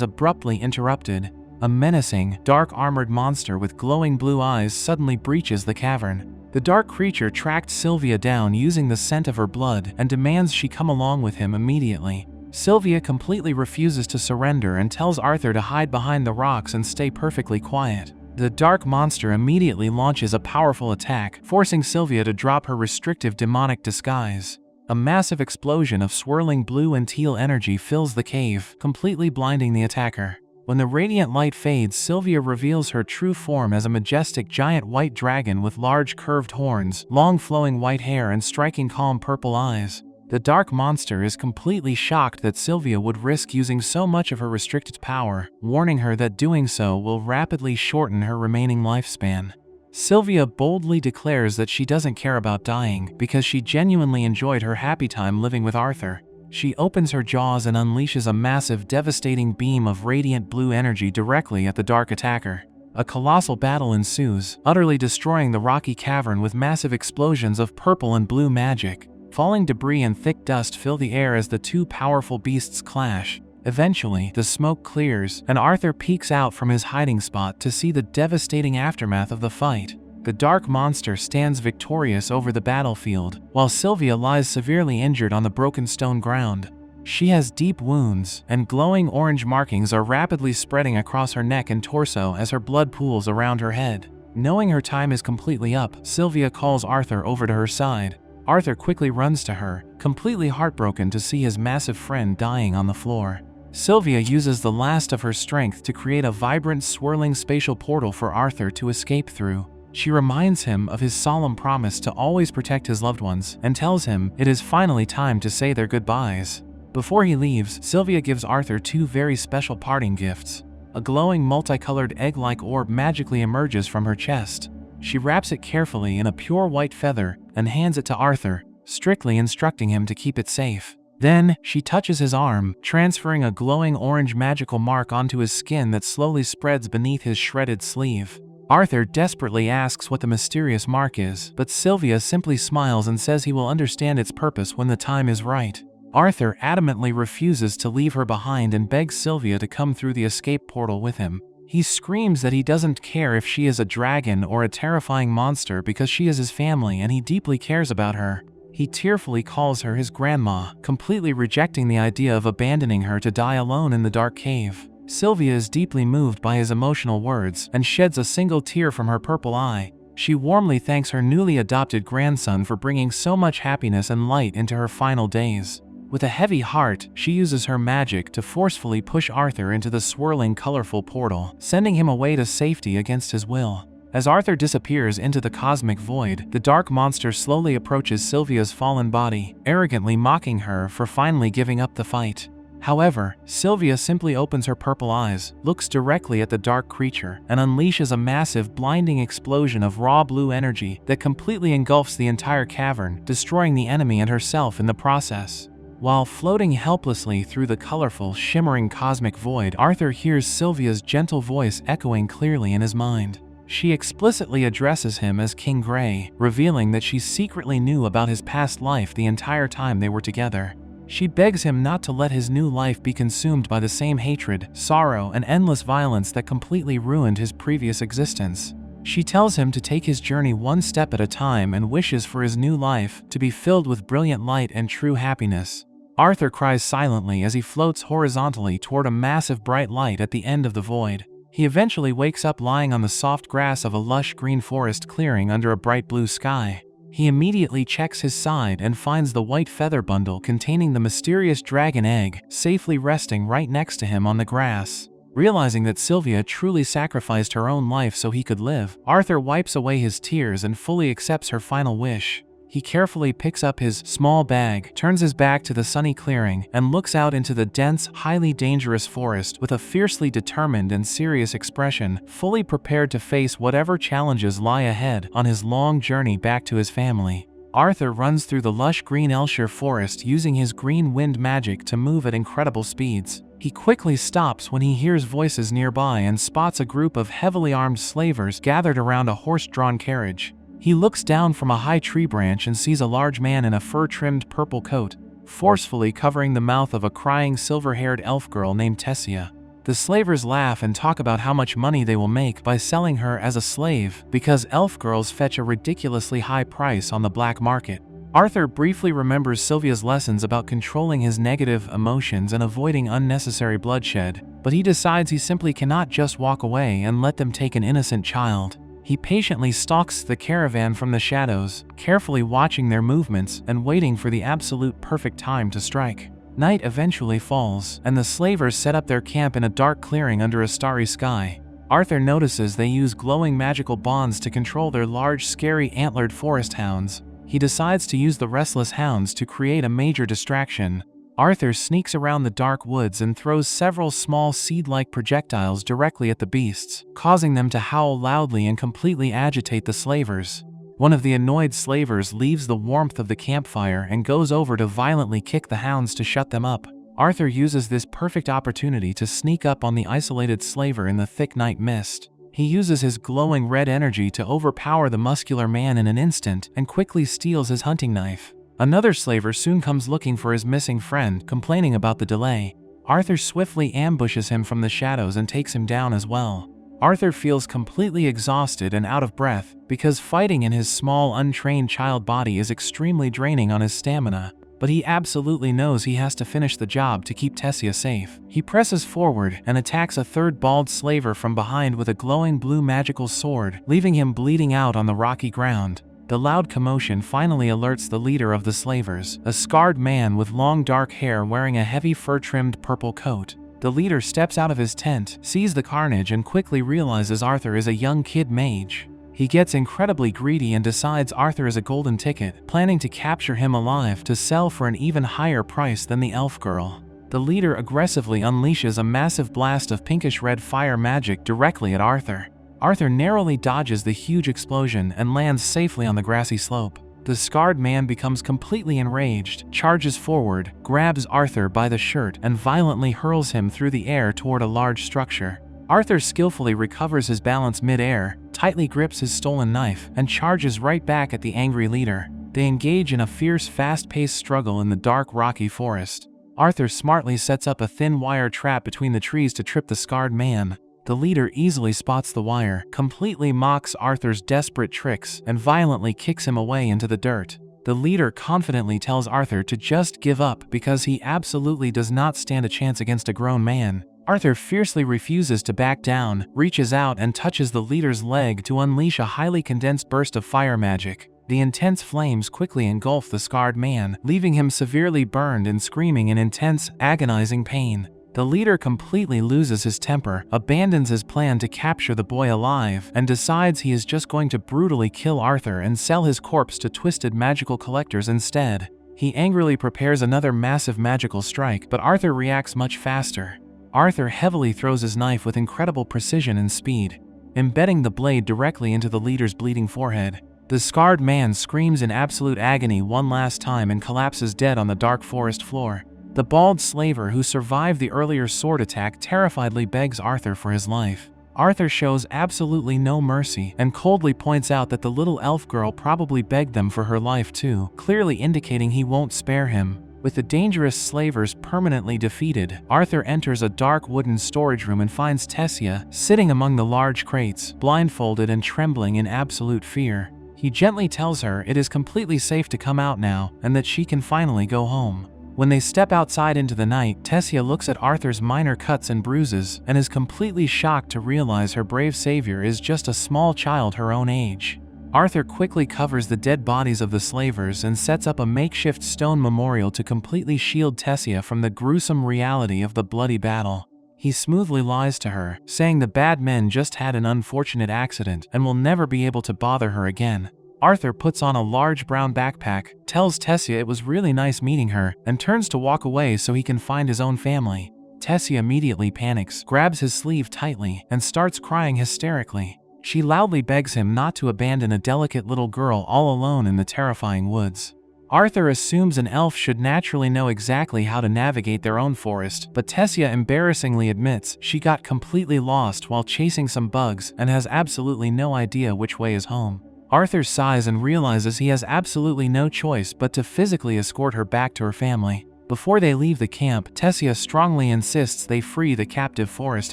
[SPEAKER 1] abruptly interrupted. A menacing, dark-armored monster with glowing blue eyes suddenly breaches the cavern. The dark creature tracked Sylvia down using the scent of her blood and demands she come along with him immediately. Sylvia completely refuses to surrender and tells Arthur to hide behind the rocks and stay perfectly quiet. The dark monster immediately launches a powerful attack, forcing Sylvia to drop her restrictive demonic disguise. A massive explosion of swirling blue and teal energy fills the cave, completely blinding the attacker. When the radiant light fades, Sylvia reveals her true form as a majestic giant white dragon with large curved horns, long flowing white hair and striking calm purple eyes. The dark monster is completely shocked that Sylvia would risk using so much of her restricted power, warning her that doing so will rapidly shorten her remaining lifespan. Sylvia boldly declares that she doesn't care about dying because she genuinely enjoyed her happy time living with Arthur. She opens her jaws and unleashes a massive, devastating beam of radiant blue energy directly at the dark attacker. A colossal battle ensues, utterly destroying the rocky cavern with massive explosions of purple and blue magic. Falling debris and thick dust fill the air as the two powerful beasts clash. Eventually, the smoke clears, and Arthur peeks out from his hiding spot to see the devastating aftermath of the fight. The dark monster stands victorious over the battlefield, while Sylvia lies severely injured on the broken stone ground. She has deep wounds, and glowing orange markings are rapidly spreading across her neck and torso as her blood pools around her head. Knowing her time is completely up, Sylvia calls Arthur over to her side. Arthur quickly runs to her, completely heartbroken to see his massive friend dying on the floor. Sylvia uses the last of her strength to create a vibrant, swirling spatial portal for Arthur to escape through. She reminds him of his solemn promise to always protect his loved ones and tells him it is finally time to say their goodbyes. Before he leaves, Sylvia gives Arthur two very special parting gifts. A glowing multicolored egg-like orb magically emerges from her chest. She wraps it carefully in a pure white feather and hands it to Arthur, strictly instructing him to keep it safe. Then, she touches his arm, transferring a glowing orange magical mark onto his skin that slowly spreads beneath his shredded sleeve. Arthur desperately asks what the mysterious mark is, but Sylvia simply smiles and says he will understand its purpose when the time is right. Arthur adamantly refuses to leave her behind and begs Sylvia to come through the escape portal with him. He screams that he doesn't care if she is a dragon or a terrifying monster because she is his family and he deeply cares about her. He tearfully calls her his grandma, completely rejecting the idea of abandoning her to die alone in the dark cave. Sylvia is deeply moved by his emotional words and sheds a single tear from her purple eye. She warmly thanks her newly adopted grandson for bringing so much happiness and light into her final days. With a heavy heart, she uses her magic to forcefully push Arthur into the swirling, colorful portal, sending him away to safety against his will. As Arthur disappears into the cosmic void, the dark monster slowly approaches Sylvia's fallen body, arrogantly mocking her for finally giving up the fight. However, Sylvia simply opens her purple eyes, looks directly at the dark creature, and unleashes a massive, blinding explosion of raw blue energy that completely engulfs the entire cavern, destroying the enemy and herself in the process. While floating helplessly through the colorful, shimmering cosmic void, Arthur hears Sylvia's gentle voice echoing clearly in his mind. She explicitly addresses him as King Grey, revealing that she secretly knew about his past life the entire time they were together. She begs him not to let his new life be consumed by the same hatred, sorrow, and endless violence that completely ruined his previous existence. She tells him to take his journey one step at a time and wishes for his new life to be filled with brilliant light and true happiness. Arthur cries silently as he floats horizontally toward a massive bright light at the end of the void. He eventually wakes up lying on the soft grass of a lush green forest clearing under a bright blue sky. He immediately checks his side and finds the white feather bundle containing the mysterious dragon egg safely resting right next to him on the grass. Realizing that Sylvia truly sacrificed her own life so he could live, Arthur wipes away his tears and fully accepts her final wish. He carefully picks up his small bag, turns his back to the sunny clearing, and looks out into the dense, highly dangerous forest with a fiercely determined and serious expression, fully prepared to face whatever challenges lie ahead on his long journey back to his family. Arthur runs through the lush green Elshire forest using his green wind magic to move at incredible speeds. He quickly stops when he hears voices nearby and spots a group of heavily armed slavers gathered around a horse-drawn carriage. He looks down from a high tree branch and sees a large man in a fur-trimmed purple coat, forcefully covering the mouth of a crying silver-haired elf girl named Tessia. The slavers laugh and talk about how much money they will make by selling her as a slave, because elf girls fetch a ridiculously high price on the black market. Arthur briefly remembers Sylvia's lessons about controlling his negative emotions and avoiding unnecessary bloodshed, but he decides he simply cannot just walk away and let them take an innocent child. He patiently stalks the caravan from the shadows, carefully watching their movements and waiting for the absolute perfect time to strike. Night eventually falls, and the slavers set up their camp in a dark clearing under a starry sky. Arthur notices they use glowing magical bonds to control their large, scary antlered forest hounds. He decides to use the restless hounds to create a major distraction. Arthur sneaks around the dark woods and throws several small seed-like projectiles directly at the beasts, causing them to howl loudly and completely agitate the slavers. One of the annoyed slavers leaves the warmth of the campfire and goes over to violently kick the hounds to shut them up. Arthur uses this perfect opportunity to sneak up on the isolated slaver in the thick night mist. He uses his glowing red energy to overpower the muscular man in an instant and quickly steals his hunting knife. Another slaver soon comes looking for his missing friend, complaining about the delay. Arthur swiftly ambushes him from the shadows and takes him down as well. Arthur feels completely exhausted and out of breath, because fighting in his small, untrained child body is extremely draining on his stamina, but he absolutely knows he has to finish the job to keep Tessia safe. He presses forward and attacks a third bald slaver from behind with a glowing blue magical sword, leaving him bleeding out on the rocky ground. The loud commotion finally alerts the leader of the slavers, a scarred man with long dark hair wearing a heavy fur-trimmed purple coat. The leader steps out of his tent, sees the carnage and quickly realizes Arthur is a young kid mage. He gets incredibly greedy and decides Arthur is a golden ticket, planning to capture him alive to sell for an even higher price than the elf girl. The leader aggressively unleashes a massive blast of pinkish-red fire magic directly at Arthur. Arthur narrowly dodges the huge explosion and lands safely on the grassy slope. The scarred man becomes completely enraged, charges forward, grabs Arthur by the shirt and violently hurls him through the air toward a large structure. Arthur skillfully recovers his balance mid-air, tightly grips his stolen knife, and charges right back at the angry leader. They engage in a fierce, fast-paced struggle in the dark, rocky forest. Arthur smartly sets up a thin wire trap between the trees to trip the scarred man. The leader easily spots the wire, completely mocks Arthur's desperate tricks, and violently kicks him away into the dirt. The leader confidently tells Arthur to just give up because he absolutely does not stand a chance against a grown man. Arthur fiercely refuses to back down, reaches out and touches the leader's leg to unleash a highly condensed burst of fire magic. The intense flames quickly engulf the scarred man, leaving him severely burned and screaming in intense, agonizing pain. The leader completely loses his temper, abandons his plan to capture the boy alive, and decides he is just going to brutally kill Arthur and sell his corpse to twisted magical collectors instead. He angrily prepares another massive magical strike, but Arthur reacts much faster. Arthur heavily throws his knife with incredible precision and speed, embedding the blade directly into the leader's bleeding forehead. The scarred man screams in absolute agony one last time and collapses dead on the dark forest floor. The bald slaver who survived the earlier sword attack terrifiedly begs Arthur for his life. Arthur shows absolutely no mercy and coldly points out that the little elf girl probably begged them for her life too, clearly indicating he won't spare him. With the dangerous slavers permanently defeated, Arthur enters a dark wooden storage room and finds Tessia sitting among the large crates, blindfolded and trembling in absolute fear. He gently tells her it is completely safe to come out now and that she can finally go home. When they step outside into the night, Tessia looks at Arthur's minor cuts and bruises and is completely shocked to realize her brave savior is just a small child her own age. Arthur quickly covers the dead bodies of the slavers and sets up a makeshift stone memorial to completely shield Tessia from the gruesome reality of the bloody battle. He smoothly lies to her, saying the bad men just had an unfortunate accident and will never be able to bother her again. Arthur puts on a large brown backpack, tells Tessia it was really nice meeting her, and turns to walk away so he can find his own family. Tessia immediately panics, grabs his sleeve tightly, and starts crying hysterically. She loudly begs him not to abandon a delicate little girl all alone in the terrifying woods. Arthur assumes an elf should naturally know exactly how to navigate their own forest, but Tessia embarrassingly admits she got completely lost while chasing some bugs and has absolutely no idea which way is home. Arthur sighs and realizes he has absolutely no choice but to physically escort her back to her family. Before they leave the camp, Tessia strongly insists they free the captive forest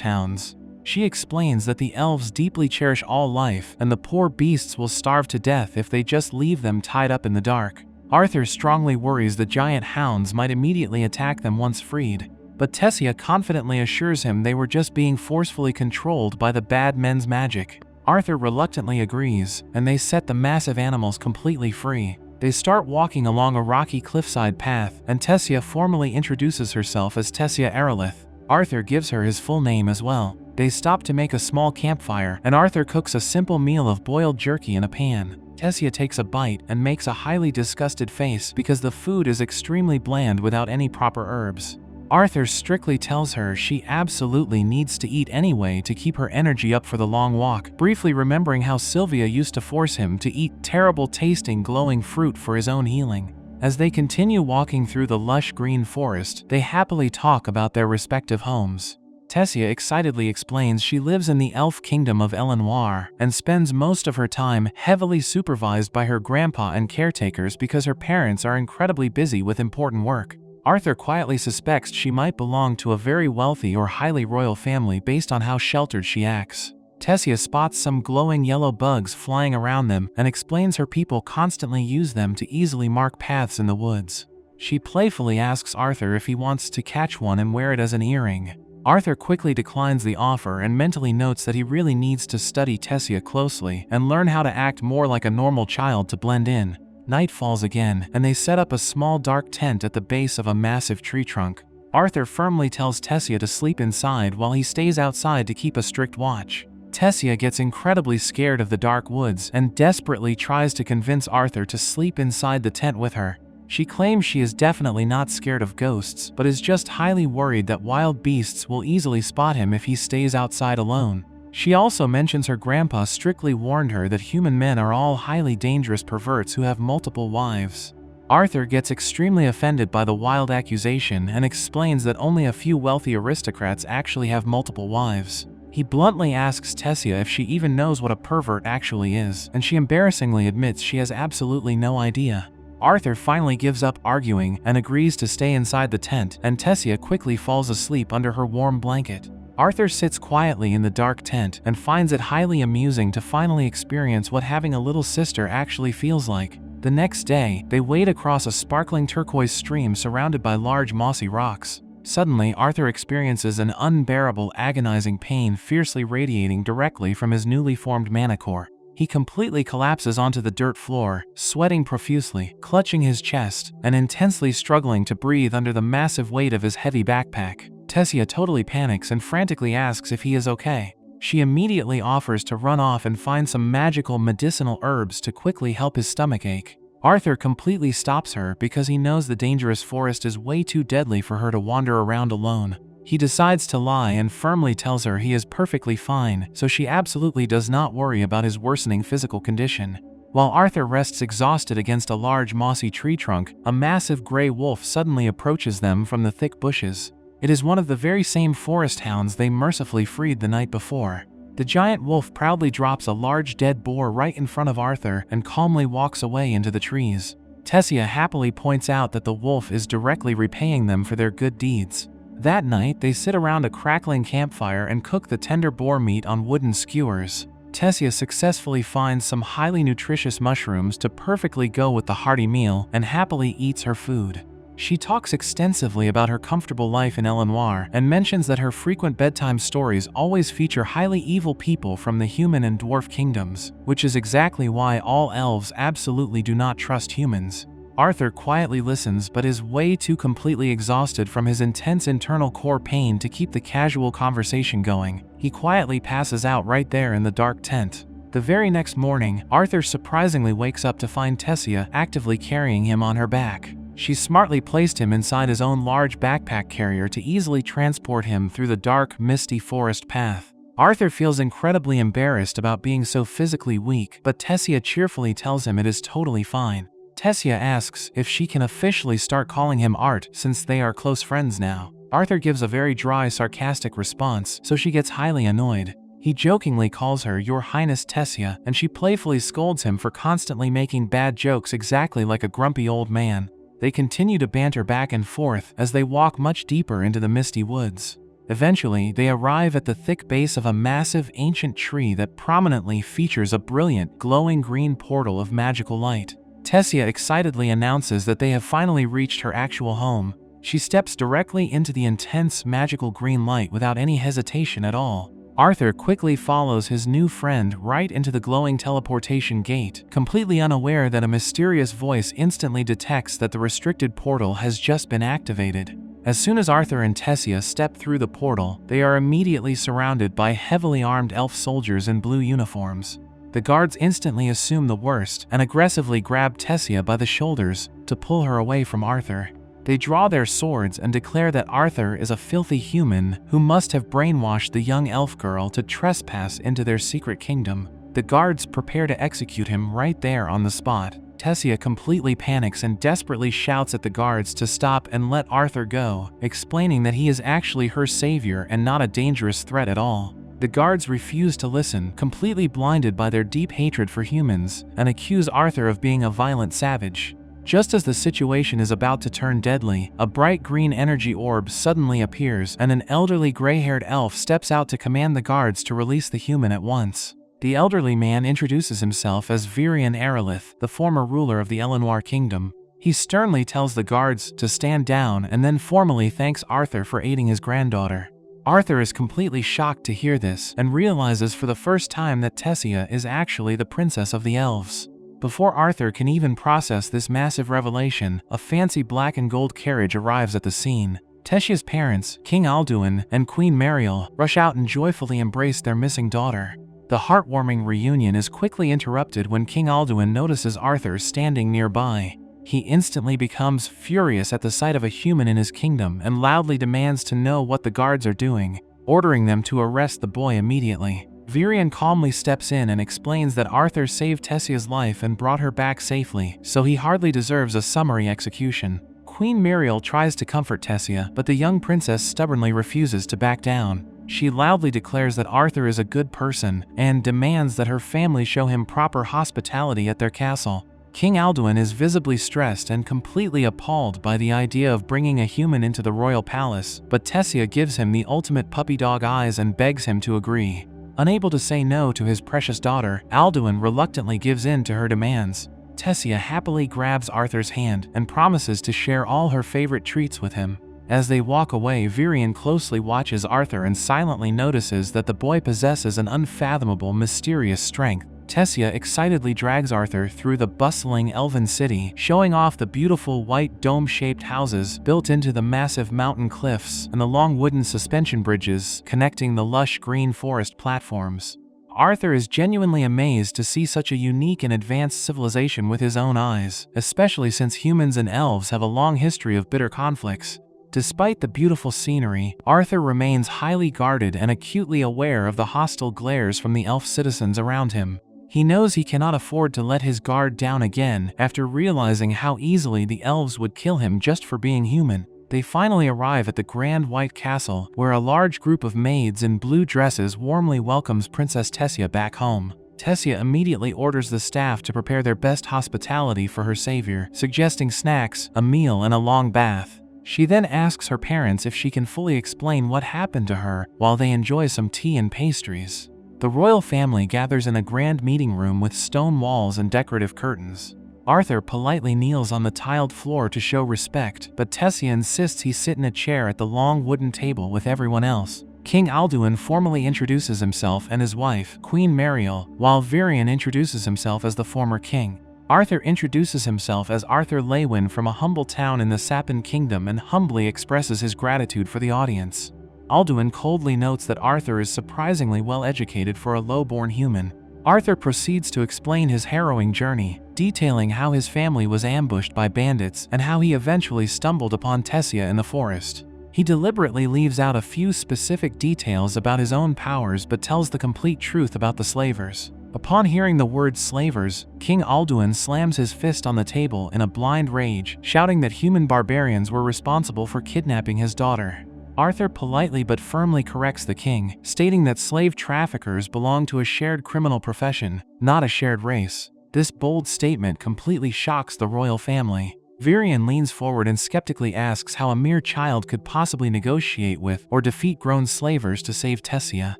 [SPEAKER 1] hounds. She explains that the elves deeply cherish all life and the poor beasts will starve to death if they just leave them tied up in the dark. Arthur strongly worries the giant hounds might immediately attack them once freed, but Tessia confidently assures him they were just being forcefully controlled by the bad men's magic. Arthur reluctantly agrees, and they set the massive animals completely free. They start walking along a rocky cliffside path, and Tessia formally introduces herself as Tessia Aerolith. Arthur gives her his full name as well. They stop to make a small campfire, and Arthur cooks a simple meal of boiled jerky in a pan. Tessia takes a bite and makes a highly disgusted face because the food is extremely bland without any proper herbs. Arthur strictly tells her she absolutely needs to eat anyway to keep her energy up for the long walk, briefly remembering how Sylvia used to force him to eat terrible tasting glowing fruit for his own healing. As they continue walking through the lush green forest, they happily talk about their respective homes. Tessia excitedly explains she lives in the elf kingdom of Elenoir and spends most of her time heavily supervised by her grandpa and caretakers because her parents are incredibly busy with important work. Arthur quietly suspects she might belong to a very wealthy or highly royal family based on how sheltered she acts. Tessia spots some glowing yellow bugs flying around them and explains her people constantly use them to easily mark paths in the woods. She playfully asks Arthur if he wants to catch one and wear it as an earring. Arthur quickly declines the offer and mentally notes that he really needs to study Tessia closely and learn how to act more like a normal child to blend in. Night falls again, and they set up a small dark tent at the base of a massive tree trunk. Arthur firmly tells Tessia to sleep inside while he stays outside to keep a strict watch. Tessia gets incredibly scared of the dark woods and desperately tries to convince Arthur to sleep inside the tent with her. She claims she is definitely not scared of ghosts, but is just highly worried that wild beasts will easily spot him if he stays outside alone. She also mentions her grandpa strictly warned her that human men are all highly dangerous perverts who have multiple wives. Arthur gets extremely offended by the wild accusation and explains that only a few wealthy aristocrats actually have multiple wives. He bluntly asks Tessia if she even knows what a pervert actually is, and she embarrassingly admits she has absolutely no idea. Arthur finally gives up arguing and agrees to stay inside the tent, and Tessia quickly falls asleep under her warm blanket. Arthur sits quietly in the dark tent and finds it highly amusing to finally experience what having a little sister actually feels like. The next day, they wade across a sparkling turquoise stream surrounded by large mossy rocks. Suddenly, Arthur experiences an unbearable, agonizing pain fiercely radiating directly from his newly formed manicore. He completely collapses onto the dirt floor, sweating profusely, clutching his chest, and intensely struggling to breathe under the massive weight of his heavy backpack. Tessia totally panics and frantically asks if he is okay. She immediately offers to run off and find some magical medicinal herbs to quickly help his stomach ache. Arthur completely stops her because he knows the dangerous forest is way too deadly for her to wander around alone. He decides to lie and firmly tells her he is perfectly fine, so she absolutely does not worry about his worsening physical condition. While Arthur rests exhausted against a large mossy tree trunk, a massive gray wolf suddenly approaches them from the thick bushes. It is one of the very same forest hounds they mercifully freed the night before. The giant wolf proudly drops a large dead boar right in front of Arthur and calmly walks away into the trees. Tessia happily points out that the wolf is directly repaying them for their good deeds. That night, they sit around a crackling campfire and cook the tender boar meat on wooden skewers. Tessia successfully finds some highly nutritious mushrooms to perfectly go with the hearty meal and happily eats her food. She talks extensively about her comfortable life in Elenoir and mentions that her frequent bedtime stories always feature highly evil people from the human and dwarf kingdoms, which is exactly why all elves absolutely do not trust humans. Arthur quietly listens but is way too completely exhausted from his intense internal core pain to keep the casual conversation going. He quietly passes out right there in the dark tent. The very next morning, Arthur surprisingly wakes up to find Tessia actively carrying him on her back. She smartly placed him inside his own large backpack carrier to easily transport him through the dark, misty forest path. Arthur feels incredibly embarrassed about being so physically weak, but Tessia cheerfully tells him it is totally fine. Tessia asks if she can officially start calling him Art since they are close friends now. Arthur gives a very dry, sarcastic response, so she gets highly annoyed. He jokingly calls her Your Highness Tessia, and she playfully scolds him for constantly making bad jokes exactly like a grumpy old man. They continue to banter back and forth as they walk much deeper into the misty woods. Eventually, they arrive at the thick base of a massive ancient tree that prominently features a brilliant, glowing green portal of magical light. Tessia excitedly announces that they have finally reached her actual home. She steps directly into the intense, magical green light without any hesitation at all. Arthur quickly follows his new friend right into the glowing teleportation gate, completely unaware that a mysterious voice instantly detects that the restricted portal has just been activated. As soon as Arthur and Tessia step through the portal, they are immediately surrounded by heavily armed elf soldiers in blue uniforms. The guards instantly assume the worst and aggressively grab Tessia by the shoulders to pull her away from Arthur. They draw their swords and declare that Arthur is a filthy human who must have brainwashed the young elf girl to trespass into their secret kingdom. The guards prepare to execute him right there on the spot. Tessia completely panics and desperately shouts at the guards to stop and let Arthur go, explaining that he is actually her savior and not a dangerous threat at all. The guards refuse to listen, completely blinded by their deep hatred for humans, and accuse Arthur of being a violent savage. Just as the situation is about to turn deadly, a bright green energy orb suddenly appears and an elderly gray-haired elf steps out to command the guards to release the human at once. The elderly man introduces himself as Virian Aerolith, the former ruler of the Eleanor Kingdom. He sternly tells the guards to stand down and then formally thanks Arthur for aiding his granddaughter. Arthur is completely shocked to hear this and realizes for the first time that Tessia is actually the princess of the elves. Before Arthur can even process this massive revelation, a fancy black and gold carriage arrives at the scene. Tessia's parents, King Alduin and Queen Mariel, rush out and joyfully embrace their missing daughter. The heartwarming reunion is quickly interrupted when King Alduin notices Arthur standing nearby. He instantly becomes furious at the sight of a human in his kingdom and loudly demands to know what the guards are doing, ordering them to arrest the boy immediately. Virian calmly steps in and explains that Arthur saved Tessia's life and brought her back safely, so he hardly deserves a summary execution. Queen Mariel tries to comfort Tessia, but the young princess stubbornly refuses to back down. She loudly declares that Arthur is a good person and demands that her family show him proper hospitality at their castle. King Alduin is visibly stressed and completely appalled by the idea of bringing a human into the royal palace, but Tessia gives him the ultimate puppy dog eyes and begs him to agree. Unable to say no to his precious daughter, Alduin reluctantly gives in to her demands. Tessia happily grabs Arthur's hand and promises to share all her favorite treats with him. As they walk away, Virian closely watches Arthur and silently notices that the boy possesses an unfathomable, mysterious strength. Tessia excitedly drags Arthur through the bustling elven city, showing off the beautiful white dome-shaped houses built into the massive mountain cliffs and the long wooden suspension bridges connecting the lush green forest platforms. Arthur is genuinely amazed to see such a unique and advanced civilization with his own eyes, especially since humans and elves have a long history of bitter conflicts. Despite the beautiful scenery, Arthur remains highly guarded and acutely aware of the hostile glares from the elf citizens around him. He knows he cannot afford to let his guard down again after realizing how easily the elves would kill him just for being human. They finally arrive at the Grand White Castle, where a large group of maids in blue dresses warmly welcomes Princess Tessia back home. Tessia immediately orders the staff to prepare their best hospitality for her savior, suggesting snacks, a meal, and a long bath. She then asks her parents if she can fully explain what happened to her while they enjoy some tea and pastries. The royal family gathers in a grand meeting room with stone walls and decorative curtains. Arthur politely kneels on the tiled floor to show respect, but Tessia insists he sit in a chair at the long wooden table with everyone else. King Alduin formally introduces himself and his wife, Queen Mariel, while Virian introduces himself as the former king. Arthur introduces himself as Arthur Lewin from a humble town in the Sapin Kingdom and humbly expresses his gratitude for the audience. Alduin coldly notes that Arthur is surprisingly well educated for a low-born human. Arthur proceeds to explain his harrowing journey, detailing how his family was ambushed by bandits and how he eventually stumbled upon Tessia in the forest. He deliberately leaves out a few specific details about his own powers but tells the complete truth about the slavers. Upon hearing the word slavers, King Alduin slams his fist on the table in a blind rage, shouting that human barbarians were responsible for kidnapping his daughter. Arthur politely but firmly corrects the king, stating that slave traffickers belong to a shared criminal profession, not a shared race. This bold statement completely shocks the royal family. Virion leans forward and skeptically asks how a mere child could possibly negotiate with or defeat grown slavers to save Tessia.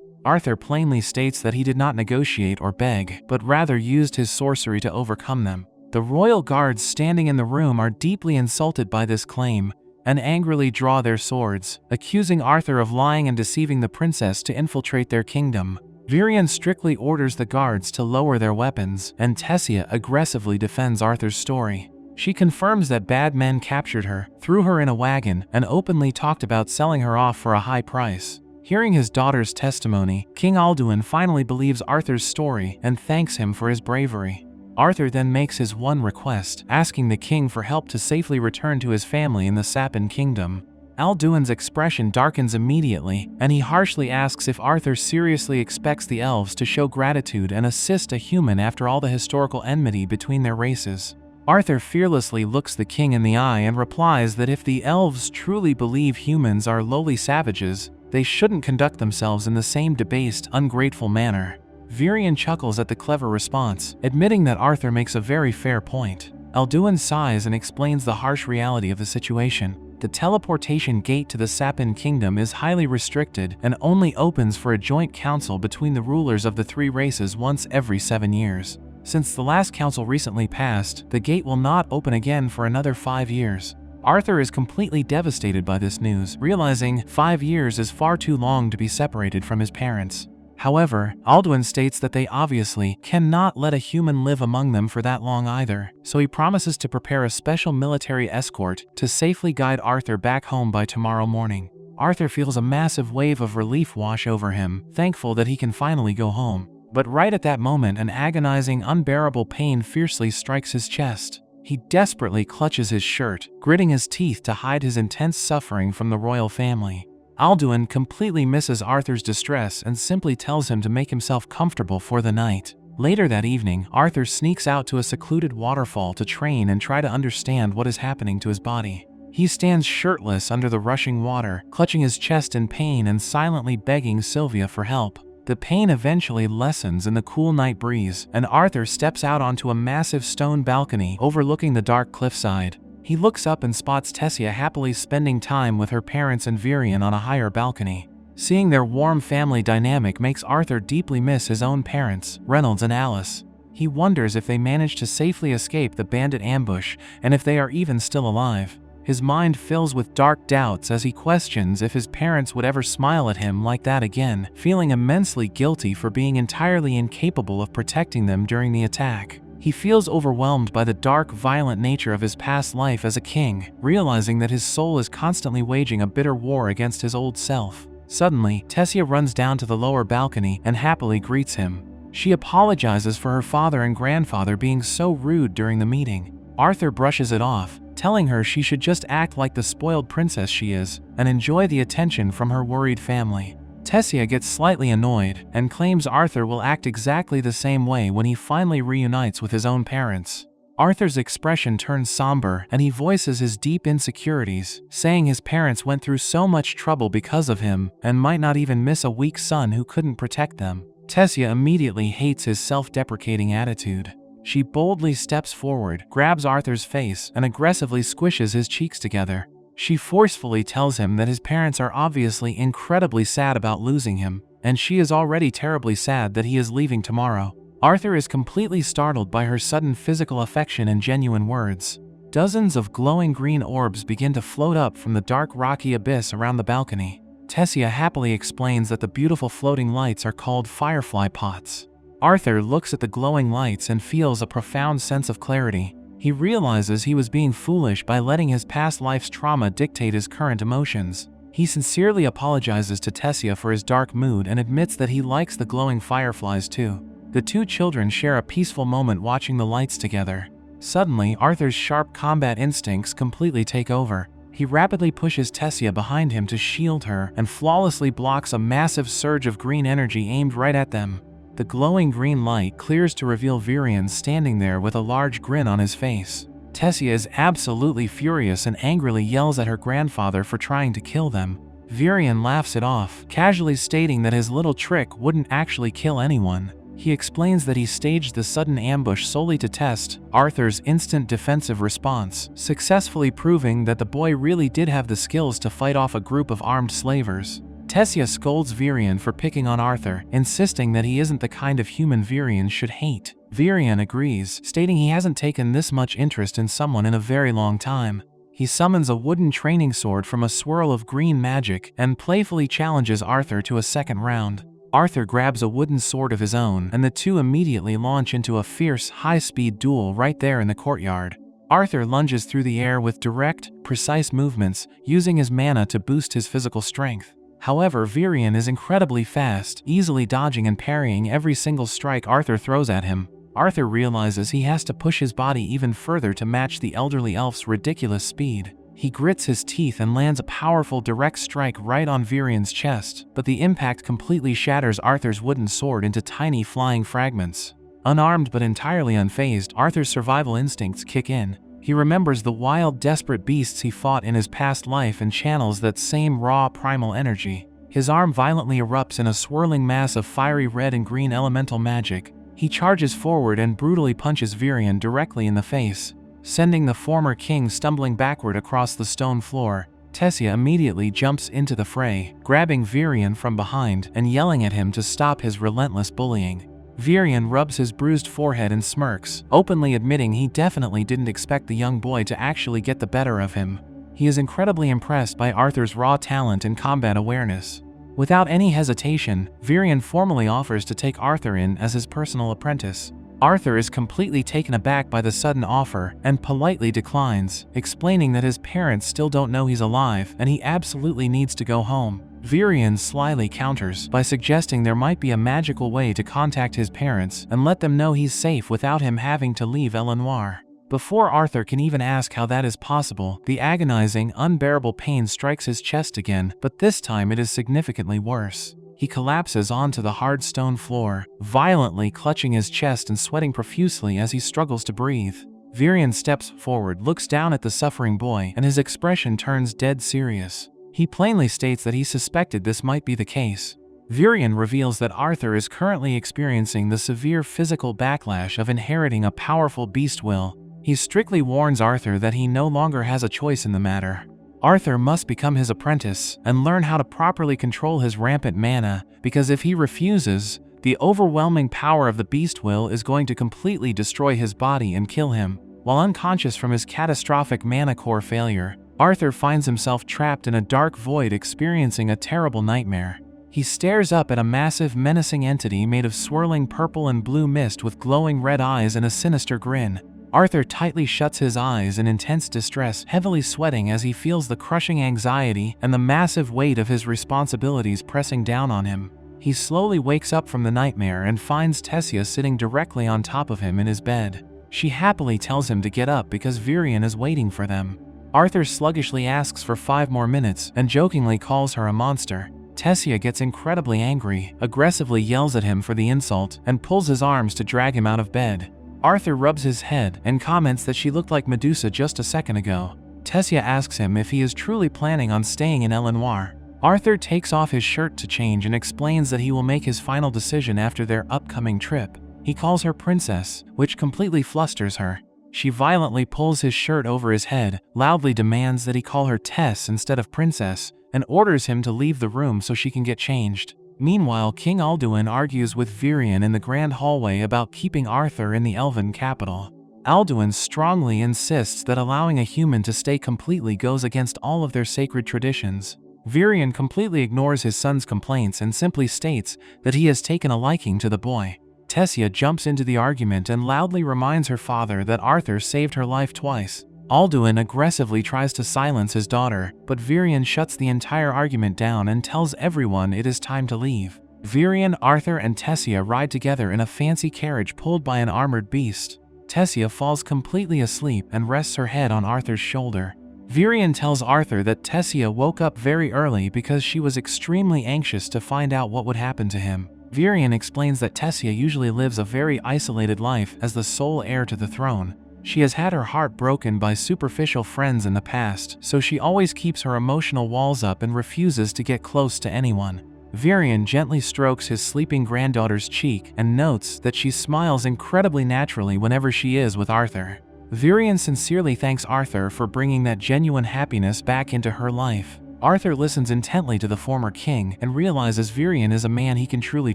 [SPEAKER 1] Arthur plainly states that he did not negotiate or beg, but rather used his sorcery to overcome them. The royal guards standing in the room are deeply insulted by this claim, and angrily draw their swords, accusing Arthur of lying and deceiving the princess to infiltrate their kingdom. Virion strictly orders the guards to lower their weapons, and Tessia aggressively defends Arthur's story. She confirms that bad men captured her, threw her in a wagon, and openly talked about selling her off for a high price. Hearing his daughter's testimony, King Alduin finally believes Arthur's story and thanks him for his bravery. Arthur then makes his one request, asking the king for help to safely return to his family in the Sapin Kingdom. Alduin's expression darkens immediately, and he harshly asks if Arthur seriously expects the elves to show gratitude and assist a human after all the historical enmity between their races. Arthur fearlessly looks the king in the eye and replies that if the elves truly believe humans are lowly savages, they shouldn't conduct themselves in the same debased, ungrateful manner. Virion chuckles at the clever response, admitting that Arthur makes a very fair point. Alduin sighs and explains the harsh reality of the situation. The teleportation gate to the Sapin Kingdom is highly restricted and only opens for a joint council between the rulers of the three races once every 7 years. Since the last council recently passed, the gate will not open again for another 5 years. Arthur is completely devastated by this news, realizing 5 years is far too long to be separated from his parents. However, Alduin states that they obviously cannot let a human live among them for that long either, so he promises to prepare a special military escort to safely guide Arthur back home by tomorrow morning. Arthur feels a massive wave of relief wash over him, thankful that he can finally go home. But right at that moment, an agonizing, unbearable pain fiercely strikes his chest. He desperately clutches his shirt, gritting his teeth to hide his intense suffering from the royal family. Alduin completely misses Arthur's distress and simply tells him to make himself comfortable for the night. Later that evening, Arthur sneaks out to a secluded waterfall to train and try to understand what is happening to his body. He stands shirtless under the rushing water, clutching his chest in pain and silently begging Sylvia for help. The pain eventually lessens in the cool night breeze, and Arthur steps out onto a massive stone balcony overlooking the dark cliffside. He looks up and spots Tessia happily spending time with her parents and Virion on a higher balcony. Seeing their warm family dynamic makes Arthur deeply miss his own parents, Reynolds and Alice. He wonders if they managed to safely escape the bandit ambush and if they are even still alive. His mind fills with dark doubts as he questions if his parents would ever smile at him like that again, feeling immensely guilty for being entirely incapable of protecting them during the attack. He feels overwhelmed by the dark, violent nature of his past life as a king, realizing that his soul is constantly waging a bitter war against his old self. Suddenly, Tessia runs down to the lower balcony and happily greets him. She apologizes for her father and grandfather being so rude during the meeting. Arthur brushes it off, telling her she should just act like the spoiled princess she is and enjoy the attention from her worried family. Tessia gets slightly annoyed and claims Arthur will act exactly the same way when he finally reunites with his own parents. Arthur's expression turns somber and he voices his deep insecurities, saying his parents went through so much trouble because of him and might not even miss a weak son who couldn't protect them. Tessia immediately hates his self-deprecating attitude. She boldly steps forward, grabs Arthur's face, and aggressively squishes his cheeks together. She forcefully tells him that his parents are obviously incredibly sad about losing him, and she is already terribly sad that he is leaving tomorrow. Arthur is completely startled by her sudden physical affection and genuine words. Dozens of glowing green orbs begin to float up from the dark rocky abyss around the balcony. Tessia happily explains that the beautiful floating lights are called firefly pots. Arthur looks at the glowing lights and feels a profound sense of clarity. He realizes he was being foolish by letting his past life's trauma dictate his current emotions. He sincerely apologizes to Tessia for his dark mood and admits that he likes the glowing fireflies too. The two children share a peaceful moment watching the lights together. Suddenly, Arthur's sharp combat instincts completely take over. He rapidly pushes Tessia behind him to shield her and flawlessly blocks a massive surge of green energy aimed right at them. The glowing green light clears to reveal Virion standing there with a large grin on his face. Tessia is absolutely furious and angrily yells at her grandfather for trying to kill them. Virion laughs it off, casually stating that his little trick wouldn't actually kill anyone. He explains that he staged the sudden ambush solely to test Arthur's instant defensive response, successfully proving that the boy really did have the skills to fight off a group of armed slavers. Tessia scolds Virion for picking on Arthur, insisting that he isn't the kind of human Virion should hate. Virion agrees, stating he hasn't taken this much interest in someone in a very long time. He summons a wooden training sword from a swirl of green magic and playfully challenges Arthur to a second round. Arthur grabs a wooden sword of his own, and the two immediately launch into a fierce, high-speed duel right there in the courtyard. Arthur lunges through the air with direct, precise movements, using his mana to boost his physical strength. However, Virion is incredibly fast, easily dodging and parrying every single strike Arthur throws at him. Arthur realizes he has to push his body even further to match the elderly elf's ridiculous speed. He grits his teeth and lands a powerful direct strike right on Virion's chest, but the impact completely shatters Arthur's wooden sword into tiny flying fragments. Unarmed but entirely unfazed, Arthur's survival instincts kick in. He remembers the wild, desperate beasts he fought in his past life and channels that same raw, primal energy. His arm violently erupts in a swirling mass of fiery red and green elemental magic. He charges forward and brutally punches Virion directly in the face, sending the former king stumbling backward across the stone floor. Tessia immediately jumps into the fray, grabbing Virion from behind and yelling at him to stop his relentless bullying. Virion rubs his bruised forehead and smirks, openly admitting he definitely didn't expect the young boy to actually get the better of him. He is incredibly impressed by Arthur's raw talent and combat awareness. Without any hesitation, Virion formally offers to take Arthur in as his personal apprentice. Arthur is completely taken aback by the sudden offer and politely declines, explaining that his parents still don't know he's alive and he absolutely needs to go home. Virion slyly counters by suggesting there might be a magical way to contact his parents and let them know he's safe without him having to leave Elenoir. Before Arthur can even ask how that is possible, the agonizing, unbearable pain strikes his chest again, but this time it is significantly worse. He collapses onto the hard stone floor, violently clutching his chest and sweating profusely as he struggles to breathe. Virion steps forward, looks down at the suffering boy, and his expression turns dead serious. He plainly states that he suspected this might be the case. Virion reveals that Arthur is currently experiencing the severe physical backlash of inheriting a powerful beast will. He strictly warns Arthur that he no longer has a choice in the matter. Arthur must become his apprentice and learn how to properly control his rampant mana, because if he refuses, the overwhelming power of the beast will is going to completely destroy his body and kill him. While unconscious from his catastrophic mana core failure, Arthur finds himself trapped in a dark void experiencing a terrible nightmare. He stares up at a massive, menacing entity made of swirling purple and blue mist with glowing red eyes and a sinister grin. Arthur tightly shuts his eyes in intense distress, heavily sweating as he feels the crushing anxiety and the massive weight of his responsibilities pressing down on him. He slowly wakes up from the nightmare and finds Tessia sitting directly on top of him in his bed. She happily tells him to get up because Virion is waiting for them. Arthur sluggishly asks for 5 more minutes and jokingly calls her a monster. Tessia gets incredibly angry, aggressively yells at him for the insult, and pulls his arms to drag him out of bed. Arthur rubs his head and comments that she looked like Medusa just a second ago. Tessia asks him if he is truly planning on staying in Elenoir. Arthur takes off his shirt to change and explains that he will make his final decision after their upcoming trip. He calls her princess, which completely flusters her. She violently pulls his shirt over his head, loudly demands that he call her Tess instead of princess, and orders him to leave the room so she can get changed. Meanwhile, King Alduin argues with Virion in the grand hallway about keeping Arthur in the elven capital. Alduin strongly insists that allowing a human to stay completely goes against all of their sacred traditions. Virion completely ignores his son's complaints and simply states that he has taken a liking to the boy. Tessia jumps into the argument and loudly reminds her father that Arthur saved her life twice. Alduin aggressively tries to silence his daughter, but Virion shuts the entire argument down and tells everyone it is time to leave. Virion, Arthur, and Tessia ride together in a fancy carriage pulled by an armored beast. Tessia falls completely asleep and rests her head on Arthur's shoulder. Virion tells Arthur that Tessia woke up very early because she was extremely anxious to find out what would happen to him. Virion explains that Tessia usually lives a very isolated life as the sole heir to the throne. She has had her heart broken by superficial friends in the past, so she always keeps her emotional walls up and refuses to get close to anyone. Virion gently strokes his sleeping granddaughter's cheek and notes that she smiles incredibly naturally whenever she is with Arthur. Virion sincerely thanks Arthur for bringing that genuine happiness back into her life. Arthur listens intently to the former king and realizes Virion is a man he can truly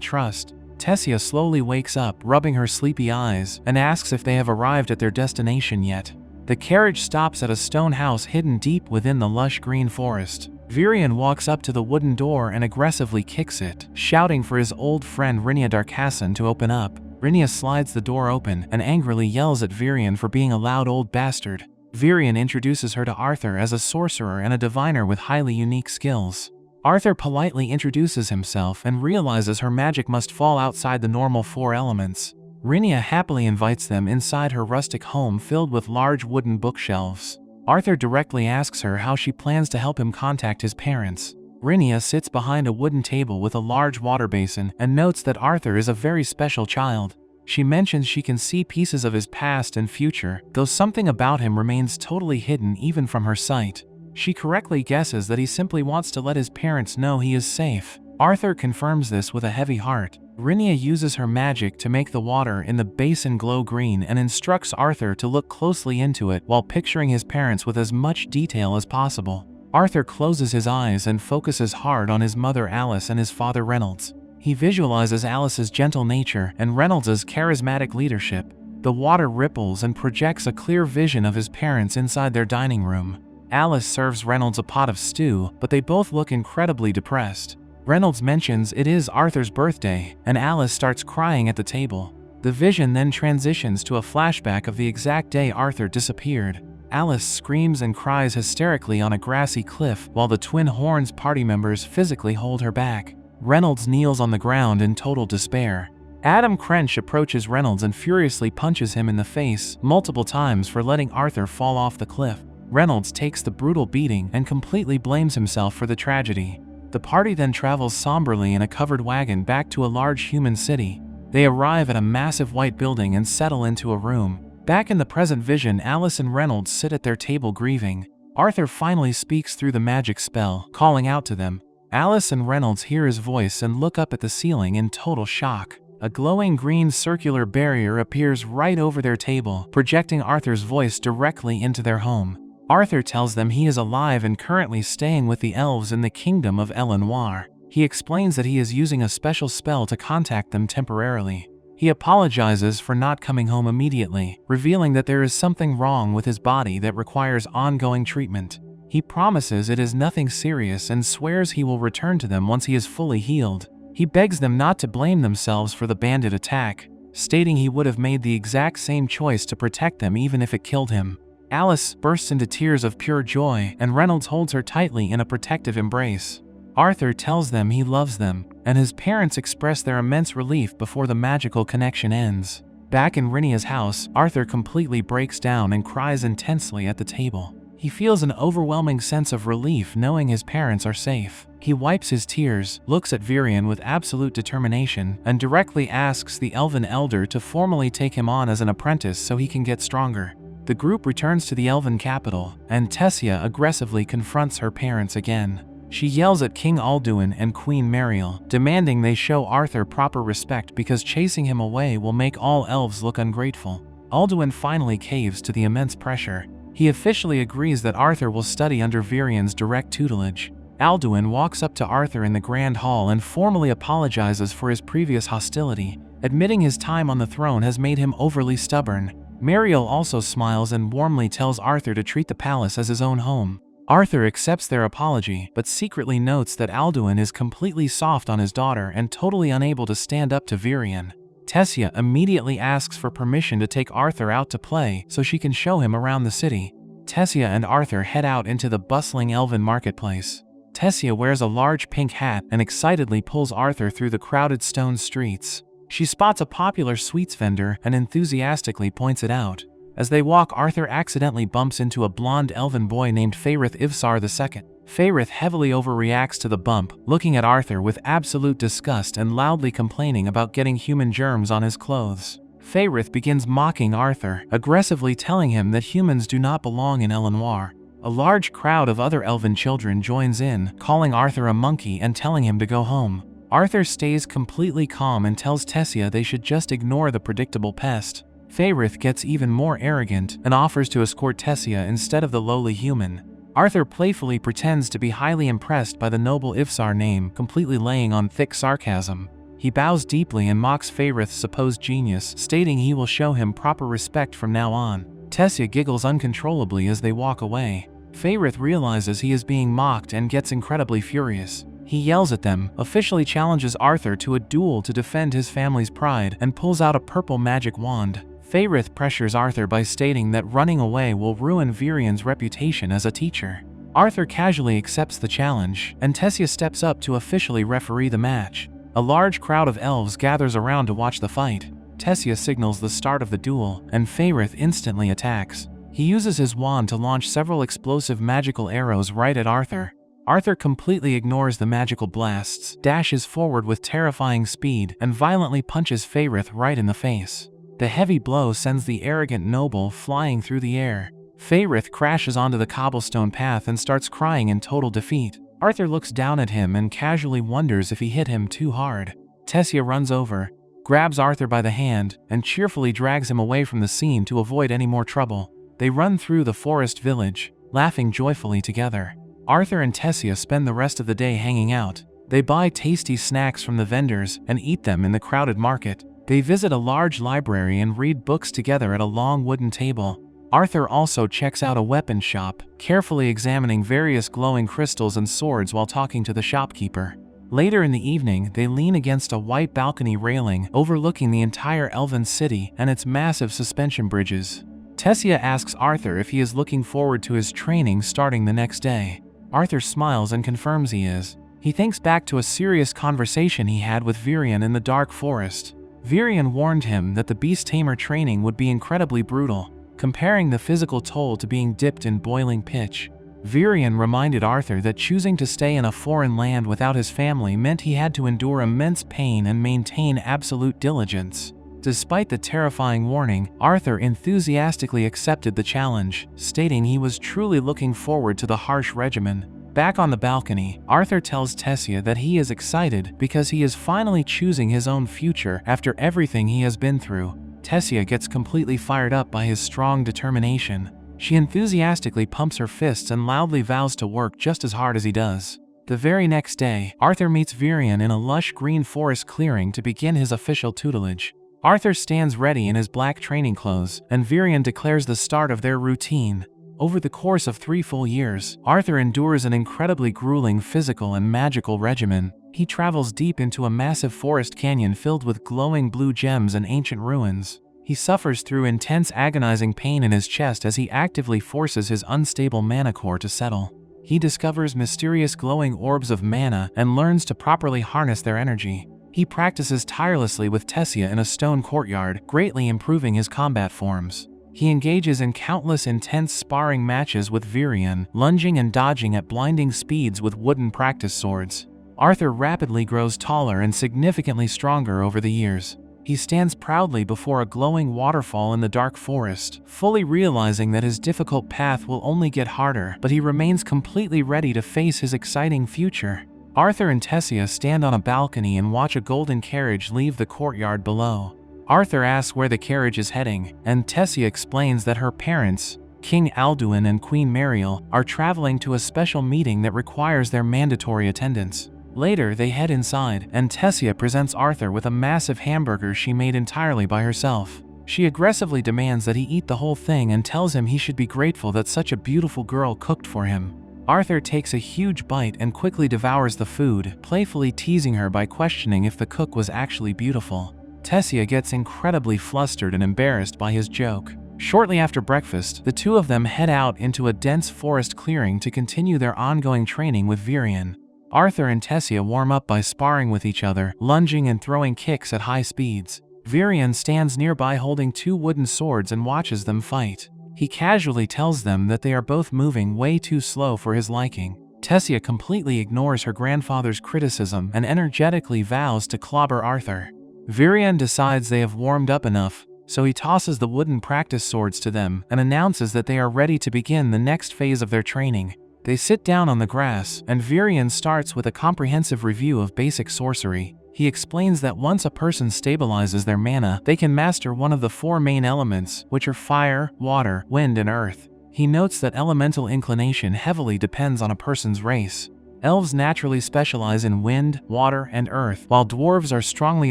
[SPEAKER 1] trust. Tessia slowly wakes up, rubbing her sleepy eyes, and asks if they have arrived at their destination yet. The carriage stops at a stone house hidden deep within the lush green forest. Virion walks up to the wooden door and aggressively kicks it, shouting for his old friend Rhenia Darkasson to open up. Rhenia slides the door open and angrily yells at Virion for being a loud old bastard. Virion introduces her to Arthur as a sorcerer and a diviner with highly unique skills. Arthur politely introduces himself and realizes her magic must fall outside the normal 4 elements. Rhenia happily invites them inside her rustic home filled with large wooden bookshelves. Arthur directly asks her how she plans to help him contact his parents. Rhenia sits behind a wooden table with a large water basin and notes that Arthur is a very special child. She mentions she can see pieces of his past and future, though something about him remains totally hidden even from her sight. She correctly guesses that he simply wants to let his parents know he is safe. Arthur confirms this with a heavy heart. Rhenia uses her magic to make the water in the basin glow green and instructs Arthur to look closely into it while picturing his parents with as much detail as possible. Arthur closes his eyes and focuses hard on his mother Alice and his father Reynolds. He visualizes Alice's gentle nature and Reynolds' charismatic leadership. The water ripples and projects a clear vision of his parents inside their dining room. Alice serves Reynolds a pot of stew, but they both look incredibly depressed. Reynolds mentions it is Arthur's birthday, and Alice starts crying at the table. The vision then transitions to a flashback of the exact day Arthur disappeared. Alice screams and cries hysterically on a grassy cliff while the Twin Horns party members physically hold her back. Reynolds kneels on the ground in total despair. Adam Crench approaches Reynolds and furiously punches him in the face multiple times for letting Arthur fall off the cliff. Reynolds takes the brutal beating and completely blames himself for the tragedy. The party then travels somberly in a covered wagon back to a large human city. They arrive at a massive white building and settle into a room. Back in the present vision, Alice and Reynolds sit at their table grieving. Arthur finally speaks through the magic spell, calling out to them. Alice and Reynolds hear his voice and look up at the ceiling in total shock. A glowing green circular barrier appears right over their table, projecting Arthur's voice directly into their home. Arthur tells them he is alive and currently staying with the elves in the kingdom of Elenoir. He explains that he is using a special spell to contact them temporarily. He apologizes for not coming home immediately, revealing that there is something wrong with his body that requires ongoing treatment. He promises it is nothing serious and swears he will return to them once he is fully healed. He begs them not to blame themselves for the bandit attack, stating he would have made the exact same choice to protect them even if it killed him. Alice bursts into tears of pure joy, and Reynolds holds her tightly in a protective embrace. Arthur tells them he loves them, and his parents express their immense relief before the magical connection ends. Back in Rhenia's house, Arthur completely breaks down and cries intensely at the table. He feels an overwhelming sense of relief knowing his parents are safe. He wipes his tears, looks at Virion with absolute determination, and directly asks the elven elder to formally take him on as an apprentice so he can get stronger. The group returns to the elven capital, and Tessia aggressively confronts her parents again. She yells at King Alduin and Queen Mariel, demanding they show Arthur proper respect because chasing him away will make all elves look ungrateful. Alduin finally caves to the immense pressure. He officially agrees that Arthur will study under Virion's direct tutelage. Alduin walks up to Arthur in the Grand Hall and formally apologizes for his previous hostility, admitting his time on the throne has made him overly stubborn. Mariel also smiles and warmly tells Arthur to treat the palace as his own home. Arthur accepts their apology, but secretly notes that Alduin is completely soft on his daughter and totally unable to stand up to Virion. Tessia immediately asks for permission to take Arthur out to play so she can show him around the city. Tessia and Arthur head out into the bustling elven marketplace. Tessia wears a large pink hat and excitedly pulls Arthur through the crowded stone streets. She spots a popular sweets vendor and enthusiastically points it out. As they walk, Arthur accidentally bumps into a blonde elven boy named Faerith Ivsar II. Faerith heavily overreacts to the bump, looking at Arthur with absolute disgust and loudly complaining about getting human germs on his clothes. Faerith begins mocking Arthur, aggressively telling him that humans do not belong in Elenoir. A large crowd of other elven children joins in, calling Arthur a monkey and telling him to go home. Arthur stays completely calm and tells Tessia they should just ignore the predictable pest. Faerith gets even more arrogant and offers to escort Tessia instead of the lowly human. Arthur playfully pretends to be highly impressed by the noble Ivsar name, completely laying on thick sarcasm. He bows deeply and mocks Faerith's supposed genius, stating he will show him proper respect from now on. Tessia giggles uncontrollably as they walk away. Faerith realizes he is being mocked and gets incredibly furious. He yells at them, officially challenges Arthur to a duel to defend his family's pride, and pulls out a purple magic wand. Faerith pressures Arthur by stating that running away will ruin Virian's reputation as a teacher. Arthur casually accepts the challenge, and Tessia steps up to officially referee the match. A large crowd of elves gathers around to watch the fight. Tessia signals the start of the duel, and Faerith instantly attacks. He uses his wand to launch several explosive magical arrows right at Arthur. Arthur completely ignores the magical blasts, dashes forward with terrifying speed, and violently punches Faerith right in the face. The heavy blow sends the arrogant noble flying through the air. Faerith crashes onto the cobblestone path and starts crying in total defeat. Arthur looks down at him and casually wonders if he hit him too hard. Tessia runs over, grabs Arthur by the hand, and cheerfully drags him away from the scene to avoid any more trouble. They run through the forest village, laughing joyfully together. Arthur and Tessia spend the rest of the day hanging out. They buy tasty snacks from the vendors and eat them in the crowded market. They visit a large library and read books together at a long wooden table. Arthur also checks out a weapon shop, carefully examining various glowing crystals and swords while talking to the shopkeeper. Later in the evening, they lean against a white balcony railing overlooking the entire elven city and its massive suspension bridges. Tessia asks Arthur if he is looking forward to his training starting the next day. Arthur smiles and confirms he is. He thinks back to a serious conversation he had with Virian in the dark forest. Virian warned him that the beast tamer training would be incredibly brutal, comparing the physical toll to being dipped in boiling pitch. Virian reminded Arthur that choosing to stay in a foreign land without his family meant he had to endure immense pain and maintain absolute diligence. Despite the terrifying warning, Arthur enthusiastically accepted the challenge, stating he was truly looking forward to the harsh regimen. Back on the balcony, Arthur tells Tessia that he is excited because he is finally choosing his own future after everything he has been through. Tessia gets completely fired up by his strong determination. She enthusiastically pumps her fists and loudly vows to work just as hard as he does. The very next day, Arthur meets Virian in a lush green forest clearing to begin his official tutelage. Arthur stands ready in his black training clothes, and Virian declares the start of their routine. Over the course of 3 full years, Arthur endures an incredibly grueling physical and magical regimen. He travels deep into a massive forest canyon filled with glowing blue gems and ancient ruins. He suffers through intense agonizing pain in his chest as he actively forces his unstable mana core to settle. He discovers mysterious glowing orbs of mana and learns to properly harness their energy. He practices tirelessly with Tessia in a stone courtyard, greatly improving his combat forms. He engages in countless intense sparring matches with Virian, lunging and dodging at blinding speeds with wooden practice swords. Arthur rapidly grows taller and significantly stronger over the years. He stands proudly before a glowing waterfall in the dark forest, fully realizing that his difficult path will only get harder, but he remains completely ready to face his exciting future. Arthur and Tessia stand on a balcony and watch a golden carriage leave the courtyard below. Arthur asks where the carriage is heading, and Tessia explains that her parents, King Alduin and Queen Mariel, are traveling to a special meeting that requires their mandatory attendance. Later, they head inside, and Tessia presents Arthur with a massive hamburger she made entirely by herself. She aggressively demands that he eat the whole thing and tells him he should be grateful that such a beautiful girl cooked for him. Arthur takes a huge bite and quickly devours the food, playfully teasing her by questioning if the cook was actually beautiful. Tessia gets incredibly flustered and embarrassed by his joke. Shortly after breakfast, the two of them head out into a dense forest clearing to continue their ongoing training with Virian. Arthur and Tessia warm up by sparring with each other, lunging and throwing kicks at high speeds. Virion stands nearby holding 2 wooden swords and watches them fight. He casually tells them that they are both moving way too slow for his liking. Tessia completely ignores her grandfather's criticism and energetically vows to clobber Arthur. Virion decides they have warmed up enough, so he tosses the wooden practice swords to them and announces that they are ready to begin the next phase of their training. They sit down on the grass, and Virion starts with a comprehensive review of basic sorcery. He explains that once a person stabilizes their mana, they can master one of the 4 main elements, which are fire, water, wind, and earth. He notes that elemental inclination heavily depends on a person's race. Elves naturally specialize in wind, water, and earth, while dwarves are strongly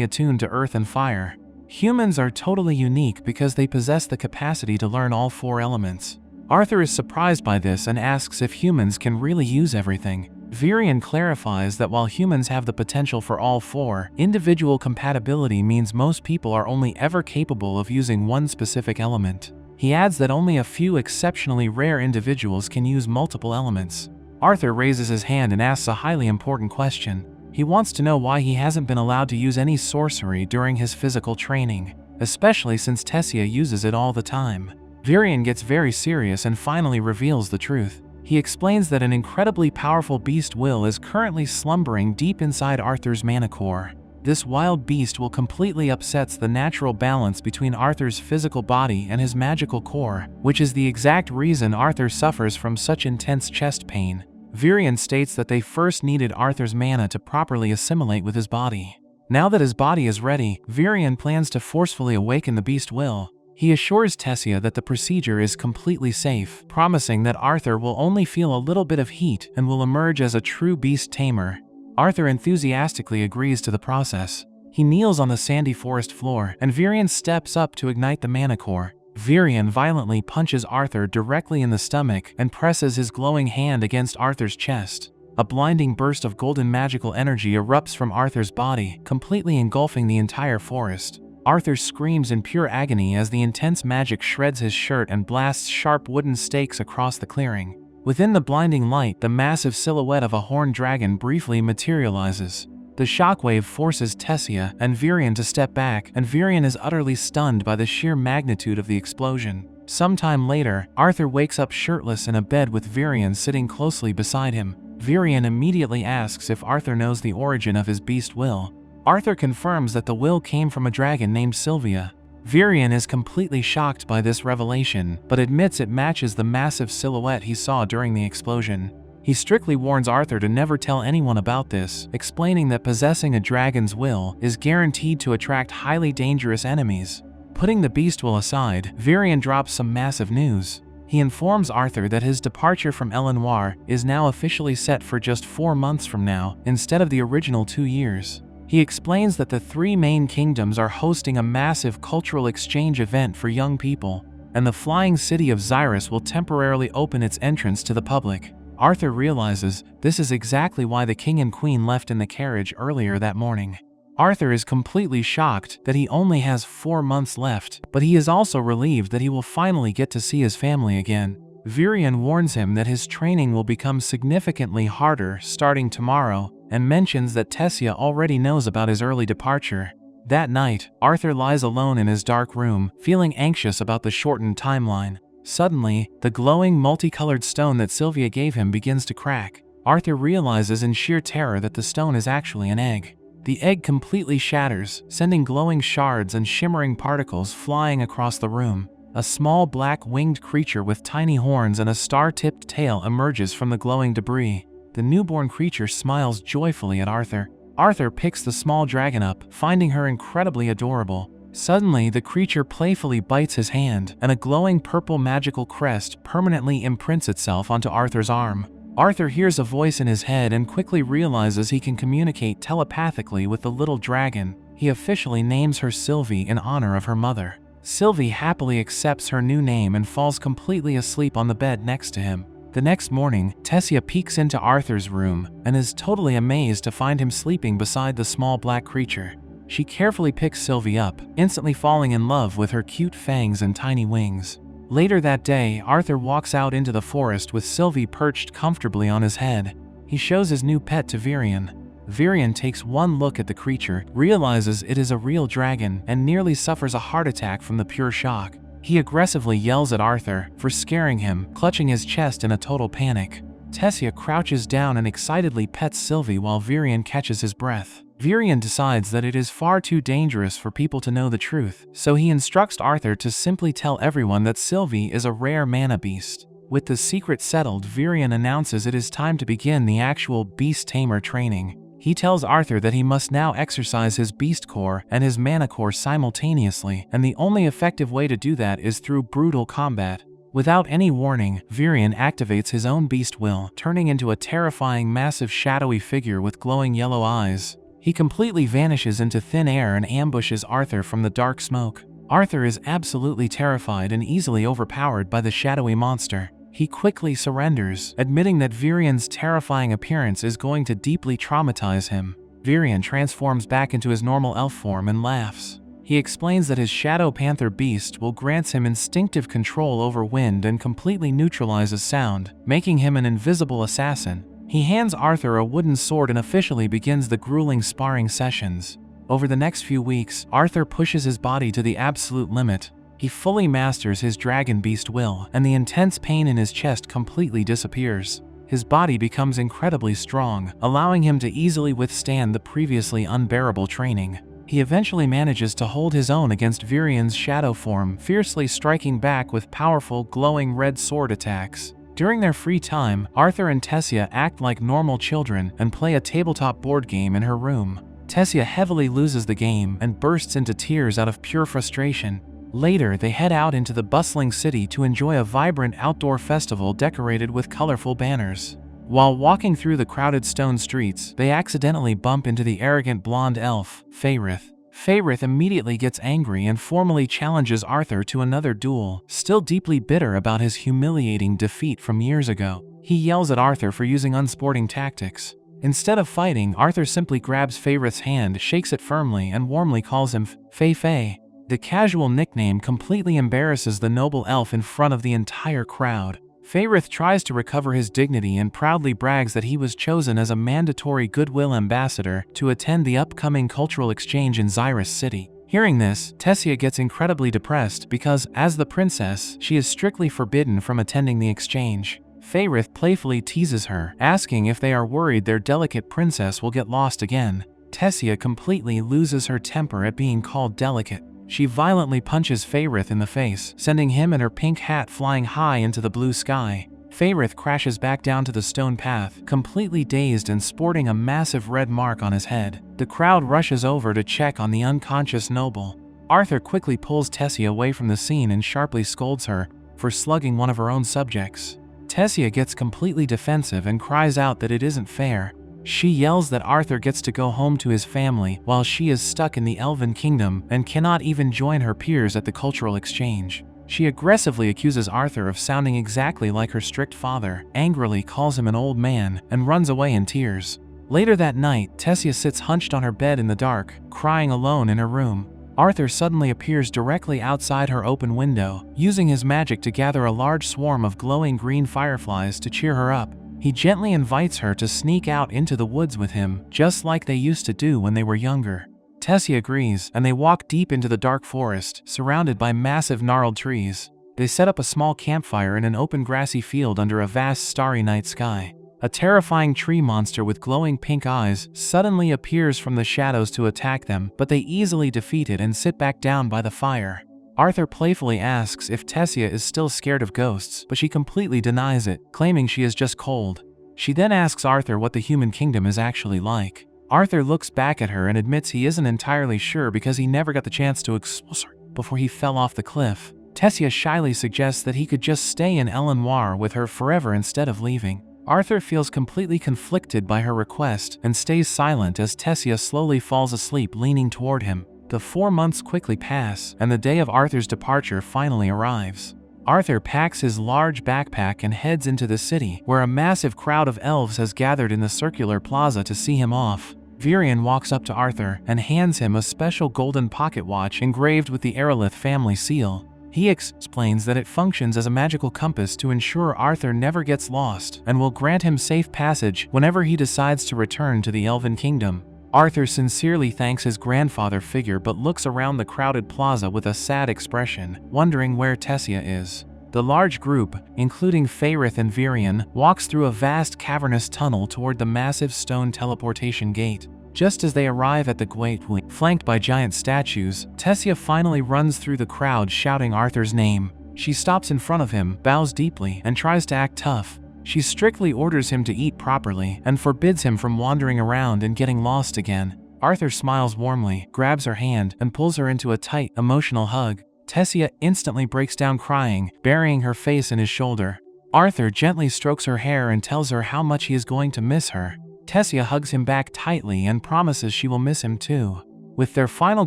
[SPEAKER 1] attuned to earth and fire. Humans are totally unique because they possess the capacity to learn all 4 elements. Arthur is surprised by this and asks if humans can really use everything. Virion clarifies that while humans have the potential for all 4, individual compatibility means most people are only ever capable of using one specific element. He adds that only a few exceptionally rare individuals can use multiple elements. Arthur raises his hand and asks a highly important question. He wants to know why he hasn't been allowed to use any sorcery during his physical training, especially since Tessia uses it all the time. Virion gets very serious and finally reveals the truth. He explains that an incredibly powerful beast will is currently slumbering deep inside Arthur's mana core. This wild beast will completely upsets the natural balance between Arthur's physical body and his magical core, which is the exact reason Arthur suffers from such intense chest pain. Virion states that they first needed Arthur's mana to properly assimilate with his body. Now that his body is ready, Virion plans to forcefully awaken the beast will. He assures Tessia that the procedure is completely safe, promising that Arthur will only feel a little bit of heat and will emerge as a true beast tamer. Arthur enthusiastically agrees to the process. He kneels on the sandy forest floor, and Virion steps up to ignite the mana core. Virion violently punches Arthur directly in the stomach and presses his glowing hand against Arthur's chest. A blinding burst of golden magical energy erupts from Arthur's body, completely engulfing the entire forest. Arthur screams in pure agony as the intense magic shreds his shirt and blasts sharp wooden stakes across the clearing. Within the blinding light, the massive silhouette of a horned dragon briefly materializes. The shockwave forces Tessia and Virion to step back, and Virion is utterly stunned by the sheer magnitude of the explosion. Sometime later, Arthur wakes up shirtless in a bed with Virion sitting closely beside him. Virion immediately asks if Arthur knows the origin of his beast will. Arthur confirms that the will came from a dragon named Sylvia. Virion is completely shocked by this revelation, but admits it matches the massive silhouette he saw during the explosion. He strictly warns Arthur to never tell anyone about this, explaining that possessing a dragon's will is guaranteed to attract highly dangerous enemies. Putting the beast will aside, Virion drops some massive news. He informs Arthur that his departure from Elenoir is now officially set for just 4 months from now, instead of the original 2 years. He explains that the 3 main kingdoms are hosting a massive cultural exchange event for young people, and the flying city of Xyrus will temporarily open its entrance to the public. Arthur realizes this is exactly why the king and queen left in the carriage earlier that morning. Arthur is completely shocked that he only has 4 months left, but he is also relieved that he will finally get to see his family again. Virion warns him that his training will become significantly harder starting tomorrow, and mentions that Tessia already knows about his early departure. That night, Arthur lies alone in his dark room, feeling anxious about the shortened timeline. Suddenly, the glowing multicolored stone that Sylvia gave him begins to crack. Arthur realizes in sheer terror that the stone is actually an egg. The egg completely shatters, sending glowing shards and shimmering particles flying across the room. A small black winged creature with tiny horns and a star-tipped tail emerges from the glowing debris. The newborn creature smiles joyfully at Arthur. Arthur picks the small dragon up, finding her incredibly adorable. Suddenly, the creature playfully bites his hand, and a glowing purple magical crest permanently imprints itself onto Arthur's arm. Arthur hears a voice in his head and quickly realizes he can communicate telepathically with the little dragon. He officially names her Sylvie in honor of her mother. Sylvie happily accepts her new name and falls completely asleep on the bed next to him. The next morning, Tessia peeks into Arthur's room and is totally amazed to find him sleeping beside the small black creature. She carefully picks Sylvie up, instantly falling in love with her cute fangs and tiny wings. Later that day, Arthur walks out into the forest with Sylvie perched comfortably on his head. He shows his new pet to Virion. Virion takes one look at the creature, realizes it is a real dragon, and nearly suffers a heart attack from the pure shock. He aggressively yells at Arthur for scaring him, clutching his chest in a total panic. Tessia crouches down and excitedly pets Sylvie while Virion catches his breath. Virion decides that it is far too dangerous for people to know the truth, so he instructs Arthur to simply tell everyone that Sylvie is a rare mana beast. With the secret settled, Virion announces it is time to begin the actual beast tamer training. He tells Arthur that he must now exercise his beast core and his mana core simultaneously, and the only effective way to do that is through brutal combat. Without any warning, Virion activates his own beast will, turning into a terrifying massive shadowy figure with glowing yellow eyes. He completely vanishes into thin air and ambushes Arthur from the dark smoke. Arthur is absolutely terrified and easily overpowered by the shadowy monster. He quickly surrenders, admitting that Virion's terrifying appearance is going to deeply traumatize him. Virion transforms back into his normal elf form and laughs. He explains that his Shadow Panther beast will grant him instinctive control over wind and completely neutralizes sound, making him an invisible assassin. He hands Arthur a wooden sword and officially begins the grueling sparring sessions. Over the next few weeks, Arthur pushes his body to the absolute limit. He fully masters his dragon beast will, and the intense pain in his chest completely disappears. His body becomes incredibly strong, allowing him to easily withstand the previously unbearable training. He eventually manages to hold his own against Virion's shadow form, fiercely striking back with powerful, glowing red sword attacks. During their free time, Arthur and Tessia act like normal children and play a tabletop board game in her room. Tessia heavily loses the game and bursts into tears out of pure frustration. Later, they head out into the bustling city to enjoy a vibrant outdoor festival decorated with colorful banners. While walking through the crowded stone streets, they accidentally bump into the arrogant blonde elf, Faerith. Faerith immediately gets angry and formally challenges Arthur to another duel, still deeply bitter about his humiliating defeat from years ago. He yells at Arthur for using unsporting tactics. Instead of fighting, Arthur simply grabs Faerith's hand, shakes it firmly, and warmly calls him Fei. The casual nickname completely embarrasses the noble elf in front of the entire crowd. Faerith tries to recover his dignity and proudly brags that he was chosen as a mandatory goodwill ambassador to attend the upcoming cultural exchange in Xyrus City. Hearing this, Tessia gets incredibly depressed because, as the princess, she is strictly forbidden from attending the exchange. Faerith playfully teases her, asking if they are worried their delicate princess will get lost again. Tessia completely loses her temper at being called delicate. She violently punches Faerith in the face, sending him and her pink hat flying high into the blue sky. Faerith crashes back down to the stone path, completely dazed and sporting a massive red mark on his head. The crowd rushes over to check on the unconscious noble. Arthur quickly pulls Tessia away from the scene and sharply scolds her for slugging one of her own subjects. Tessia gets completely defensive and cries out that it isn't fair. She yells that Arthur gets to go home to his family while she is stuck in the Elven Kingdom and cannot even join her peers at the cultural exchange. She aggressively accuses Arthur of sounding exactly like her strict father, angrily calls him an old man, and runs away in tears. Later that night, Tessia sits hunched on her bed in the dark, crying alone in her room. Arthur suddenly appears directly outside her open window, using his magic to gather a large swarm of glowing green fireflies to cheer her up. He gently invites her to sneak out into the woods with him, just like they used to do when they were younger. Tessia agrees, and they walk deep into the dark forest, surrounded by massive gnarled trees. They set up a small campfire in an open grassy field under a vast starry night sky. A terrifying tree monster with glowing pink eyes suddenly appears from the shadows to attack them, but they easily defeat it and sit back down by the fire. Arthur playfully asks if Tessia is still scared of ghosts, but she completely denies it, claiming she is just cold. She then asks Arthur what the human kingdom is actually like. Arthur looks back at her and admits he isn't entirely sure because he never got the chance to explore before he fell off the cliff. Tessia shyly suggests that he could just stay in Elenoir with her forever instead of leaving. Arthur feels completely conflicted by her request and stays silent as Tessia slowly falls asleep leaning toward him. The 4 months quickly pass, and the day of Arthur's departure finally arrives. Arthur packs his large backpack and heads into the city, where a massive crowd of elves has gathered in the circular plaza to see him off. Virion walks up to Arthur and hands him a special golden pocket watch engraved with the Aerolith family seal. He explains that it functions as a magical compass to ensure Arthur never gets lost and will grant him safe passage whenever he decides to return to the Elven Kingdom. Arthur sincerely thanks his grandfather figure but looks around the crowded plaza with a sad expression, wondering where Tessia is. The large group, including Faerith and Virion, walks through a vast cavernous tunnel toward the massive stone teleportation gate. Just as they arrive at the gateway, flanked by giant statues, Tessia finally runs through the crowd shouting Arthur's name. She stops in front of him, bows deeply, and tries to act tough. She strictly orders him to eat properly and forbids him from wandering around and getting lost again. Arthur smiles warmly, grabs her hand, and pulls her into a tight, emotional hug. Tessia instantly breaks down crying, burying her face in his shoulder. Arthur gently strokes her hair and tells her how much he is going to miss her. Tessia hugs him back tightly and promises she will miss him too. With their final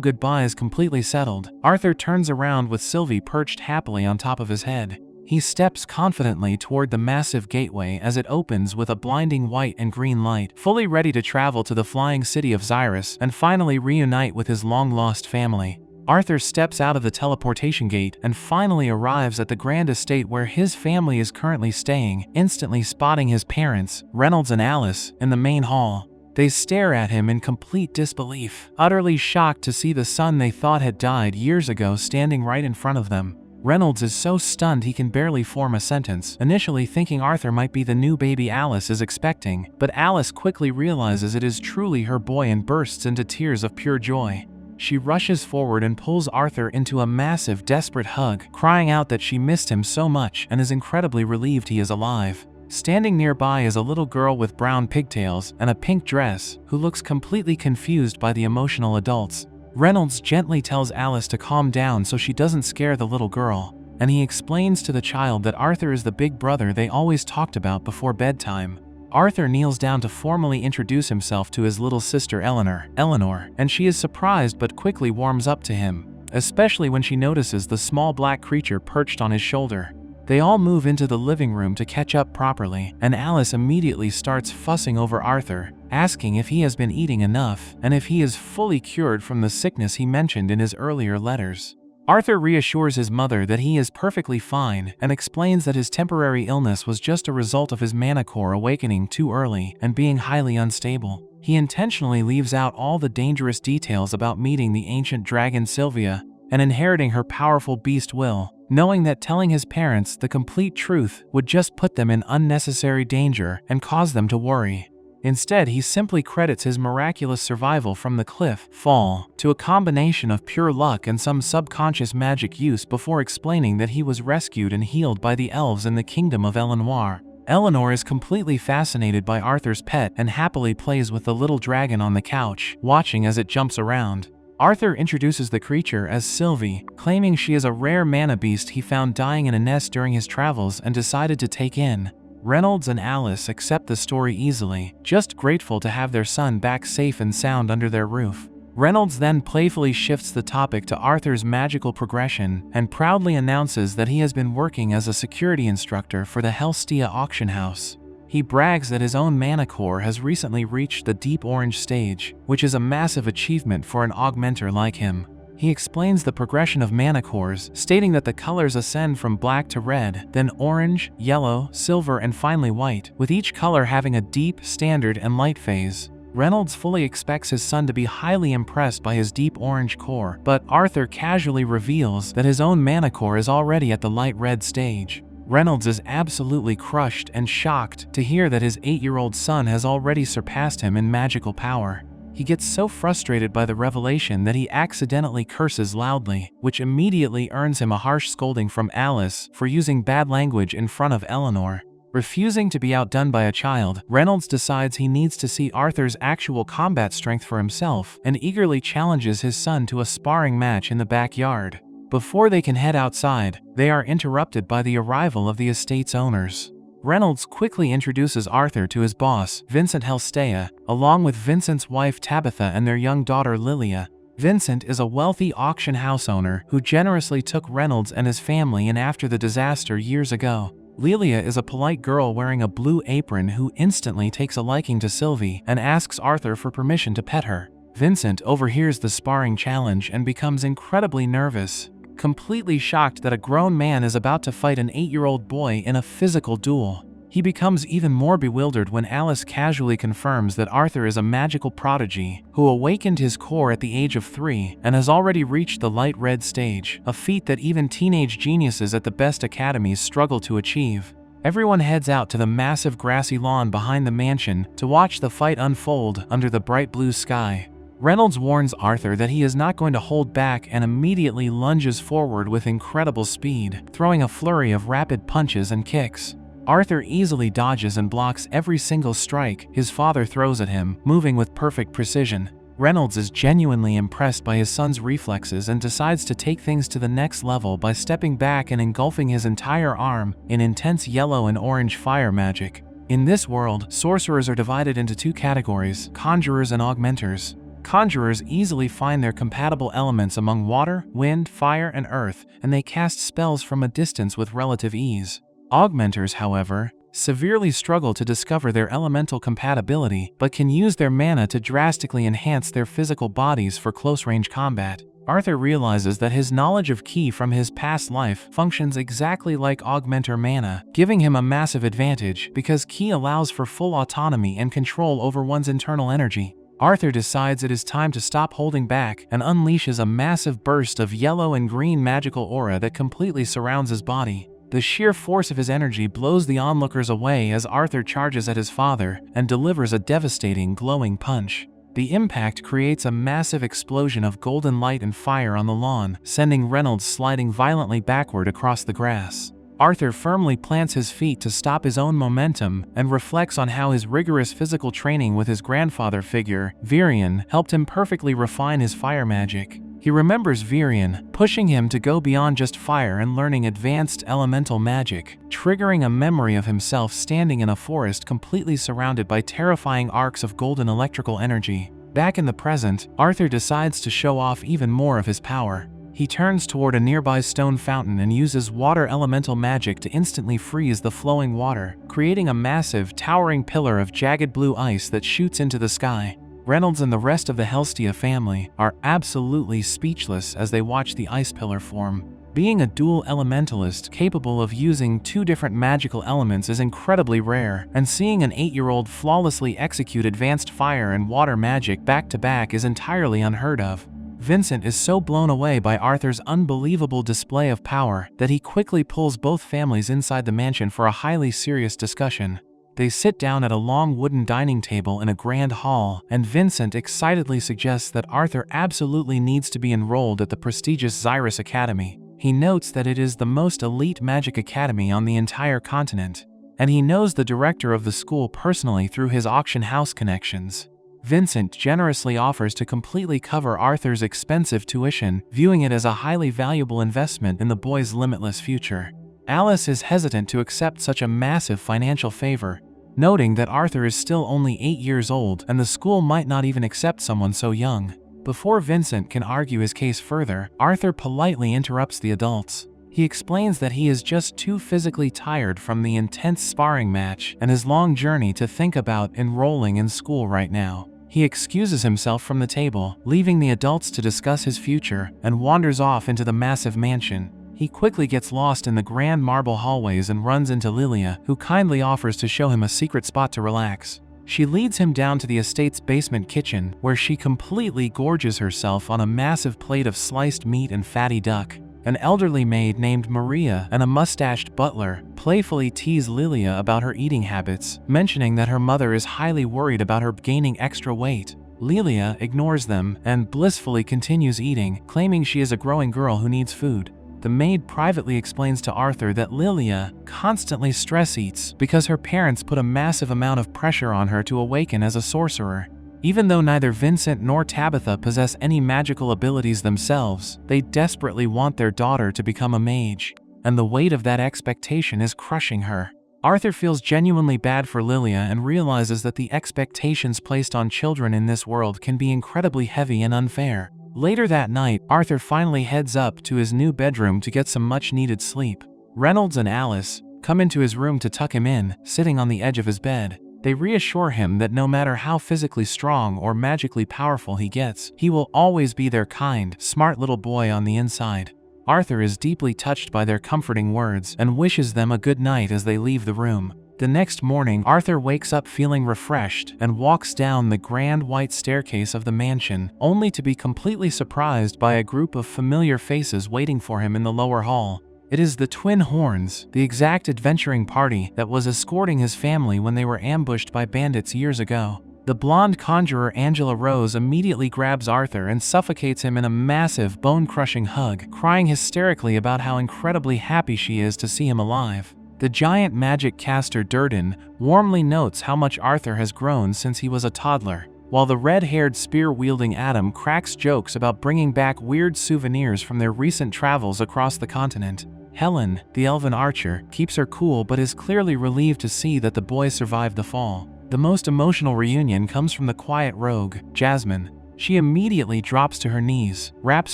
[SPEAKER 1] goodbyes completely settled, Arthur turns around with Sylvie perched happily on top of his head. He steps confidently toward the massive gateway as it opens with a blinding white and green light, fully ready to travel to the flying city of Xyrus and finally reunite with his long-lost family. Arthur steps out of the teleportation gate and finally arrives at the grand estate where his family is currently staying, instantly spotting his parents, Reynolds and Alice, in the main hall. They stare at him in complete disbelief, utterly shocked to see the son they thought had died years ago standing right in front of them. Reynolds is so stunned he can barely form a sentence, initially thinking Arthur might be the new baby Alice is expecting, but Alice quickly realizes it is truly her boy and bursts into tears of pure joy. She rushes forward and pulls Arthur into a massive, desperate hug, crying out that she missed him so much and is incredibly relieved he is alive. Standing nearby is a little girl with brown pigtails and a pink dress, who looks completely confused by the emotional adults. Reynolds gently tells Alice to calm down so she doesn't scare the little girl, and he explains to the child that Arthur is the big brother they always talked about before bedtime. Arthur kneels down to formally introduce himself to his little sister Eleanor, and she is surprised but quickly warms up to him, especially when she notices the small black creature perched on his shoulder. They all move into the living room to catch up properly, and Alice immediately starts fussing over Arthur, asking if he has been eating enough and if he is fully cured from the sickness he mentioned in his earlier letters. Arthur reassures his mother that he is perfectly fine and explains that his temporary illness was just a result of his mana core awakening too early and being highly unstable. He intentionally leaves out all the dangerous details about meeting the ancient dragon Sylvia and inheriting her powerful beast will, knowing that telling his parents the complete truth would just put them in unnecessary danger and cause them to worry. Instead, he simply credits his miraculous survival from the cliff fall to a combination of pure luck and some subconscious magic use before explaining that he was rescued and healed by the elves in the kingdom of Elenoir. Eleanor is completely fascinated by Arthur's pet and happily plays with the little dragon on the couch, watching as it jumps around. Arthur introduces the creature as Sylvie, claiming she is a rare mana beast he found dying in a nest during his travels and decided to take in. Reynolds and Alice accept the story easily, just grateful to have their son back safe and sound under their roof. Reynolds then playfully shifts the topic to Arthur's magical progression and proudly announces that he has been working as a security instructor for the Helstia auction house. He brags that his own mana core has recently reached the Deep Orange stage, which is a massive achievement for an augmenter like him. He explains the progression of mana cores, stating that the colors ascend from black to red, then orange, yellow, silver, and finally white, with each color having a deep, standard, and light phase. Reynolds fully expects his son to be highly impressed by his deep orange core, but Arthur casually reveals that his own mana core is already at the light red stage. Reynolds is absolutely crushed and shocked to hear that his 8-year-old son has already surpassed him in magical power. He gets so frustrated by the revelation that he accidentally curses loudly, which immediately earns him a harsh scolding from Alice for using bad language in front of Eleanor. Refusing to be outdone by a child, Reynolds decides he needs to see Arthur's actual combat strength for himself and eagerly challenges his son to a sparring match in the backyard. Before they can head outside, they are interrupted by the arrival of the estate's owners. Reynolds quickly introduces Arthur to his boss, Vincent Helstea, along with Vincent's wife Tabitha and their young daughter Lilia. Vincent is a wealthy auction house owner who generously took Reynolds and his family in after the disaster years ago. Lilia is a polite girl wearing a blue apron who instantly takes a liking to Sylvie and asks Arthur for permission to pet her. Vincent overhears the sparring challenge and becomes incredibly nervous. completely shocked that a grown man is about to fight an 8-year-old boy in a physical duel. He becomes even more bewildered when Alice casually confirms that Arthur is a magical prodigy who awakened his core at the age of 3 and has already reached the light red stage, a feat that even teenage geniuses at the best academies struggle to achieve. Everyone heads out to the massive grassy lawn behind the mansion to watch the fight unfold under the bright blue sky. Reynolds warns Arthur that he is not going to hold back and immediately lunges forward with incredible speed, throwing a flurry of rapid punches and kicks. Arthur easily dodges and blocks every single strike his father throws at him, moving with perfect precision. Reynolds is genuinely impressed by his son's reflexes and decides to take things to the next level by stepping back and engulfing his entire arm in intense yellow and orange fire magic. In this world, sorcerers are divided into 2 categories: conjurers and augmenters. Conjurers easily find their compatible elements among water, wind, fire, and earth, and they cast spells from a distance with relative ease. Augmenters, however, severely struggle to discover their elemental compatibility, but can use their mana to drastically enhance their physical bodies for close-range combat. Arthur realizes that his knowledge of Ki from his past life functions exactly like augmenter mana, giving him a massive advantage because Ki allows for full autonomy and control over one's internal energy. Arthur decides it is time to stop holding back and unleashes a massive burst of yellow and green magical aura that completely surrounds his body. The sheer force of his energy blows the onlookers away as Arthur charges at his father and delivers a devastating, glowing punch. The impact creates a massive explosion of golden light and fire on the lawn, sending Reynolds sliding violently backward across the grass. Arthur firmly plants his feet to stop his own momentum and reflects on how his rigorous physical training with his grandfather figure, Virion, helped him perfectly refine his fire magic. He remembers Virion, pushing him to go beyond just fire and learning advanced elemental magic, triggering a memory of himself standing in a forest completely surrounded by terrifying arcs of golden electrical energy. Back in the present, Arthur decides to show off even more of his power. He turns toward a nearby stone fountain and uses water elemental magic to instantly freeze the flowing water, creating a massive, towering pillar of jagged blue ice that shoots into the sky. Reynolds and the rest of the Helstia family are absolutely speechless as they watch the ice pillar form. Being a dual elementalist capable of using 2 different magical elements is incredibly rare, and seeing an 8-year-old flawlessly execute advanced fire and water magic back-to-back is entirely unheard of. Vincent is so blown away by Arthur's unbelievable display of power that he quickly pulls both families inside the mansion for a highly serious discussion. They sit down at a long wooden dining table in a grand hall, and Vincent excitedly suggests that Arthur absolutely needs to be enrolled at the prestigious Xyrus Academy. He notes that it is the most elite magic academy on the entire continent, and he knows the director of the school personally through his auction house connections. Vincent generously offers to completely cover Arthur's expensive tuition, viewing it as a highly valuable investment in the boy's limitless future. Alice is hesitant to accept such a massive financial favor, noting that Arthur is still only 8 years old and the school might not even accept someone so young. Before Vincent can argue his case further, Arthur politely interrupts the adults. He explains that he is just too physically tired from the intense sparring match and his long journey to think about enrolling in school right now. He excuses himself from the table, leaving the adults to discuss his future, and wanders off into the massive mansion. He quickly gets lost in the grand marble hallways and runs into Lilia, who kindly offers to show him a secret spot to relax. She leads him down to the estate's basement kitchen, where she completely gorges herself on a massive plate of sliced meat and fatty duck. An elderly maid named Maria and a mustached butler playfully tease Lilia about her eating habits, mentioning that her mother is highly worried about her gaining extra weight. Lilia ignores them and blissfully continues eating, claiming she is a growing girl who needs food. The maid privately explains to Arthur that Lilia constantly stress eats because her parents put a massive amount of pressure on her to awaken as a sorcerer. Even though neither Vincent nor Tabitha possess any magical abilities themselves, they desperately want their daughter to become a mage, and the weight of that expectation is crushing her. Arthur feels genuinely bad for Lilia and realizes that the expectations placed on children in this world can be incredibly heavy and unfair. Later that night, Arthur finally heads up to his new bedroom to get some much-needed sleep. Reynolds and Alice come into his room to tuck him in, sitting on the edge of his bed. They reassure him that no matter how physically strong or magically powerful he gets, he will always be their kind, smart little boy on the inside. Arthur is deeply touched by their comforting words and wishes them a good night as they leave the room. The next morning, Arthur wakes up feeling refreshed and walks down the grand white staircase of the mansion, only to be completely surprised by a group of familiar faces waiting for him in the lower hall. It is the Twin Horns, the exact adventuring party that was escorting his family when they were ambushed by bandits years ago. The blonde conjurer Angela Rose immediately grabs Arthur and suffocates him in a massive, bone-crushing hug, crying hysterically about how incredibly happy she is to see him alive. The giant magic caster Durden warmly notes how much Arthur has grown since he was a toddler, while the red-haired spear-wielding Adam cracks jokes about bringing back weird souvenirs from their recent travels across the continent. Helen, the elven archer, keeps her cool but is clearly relieved to see that the boys survived the fall. The most emotional reunion comes from the quiet rogue, Jasmine. She immediately drops to her knees, wraps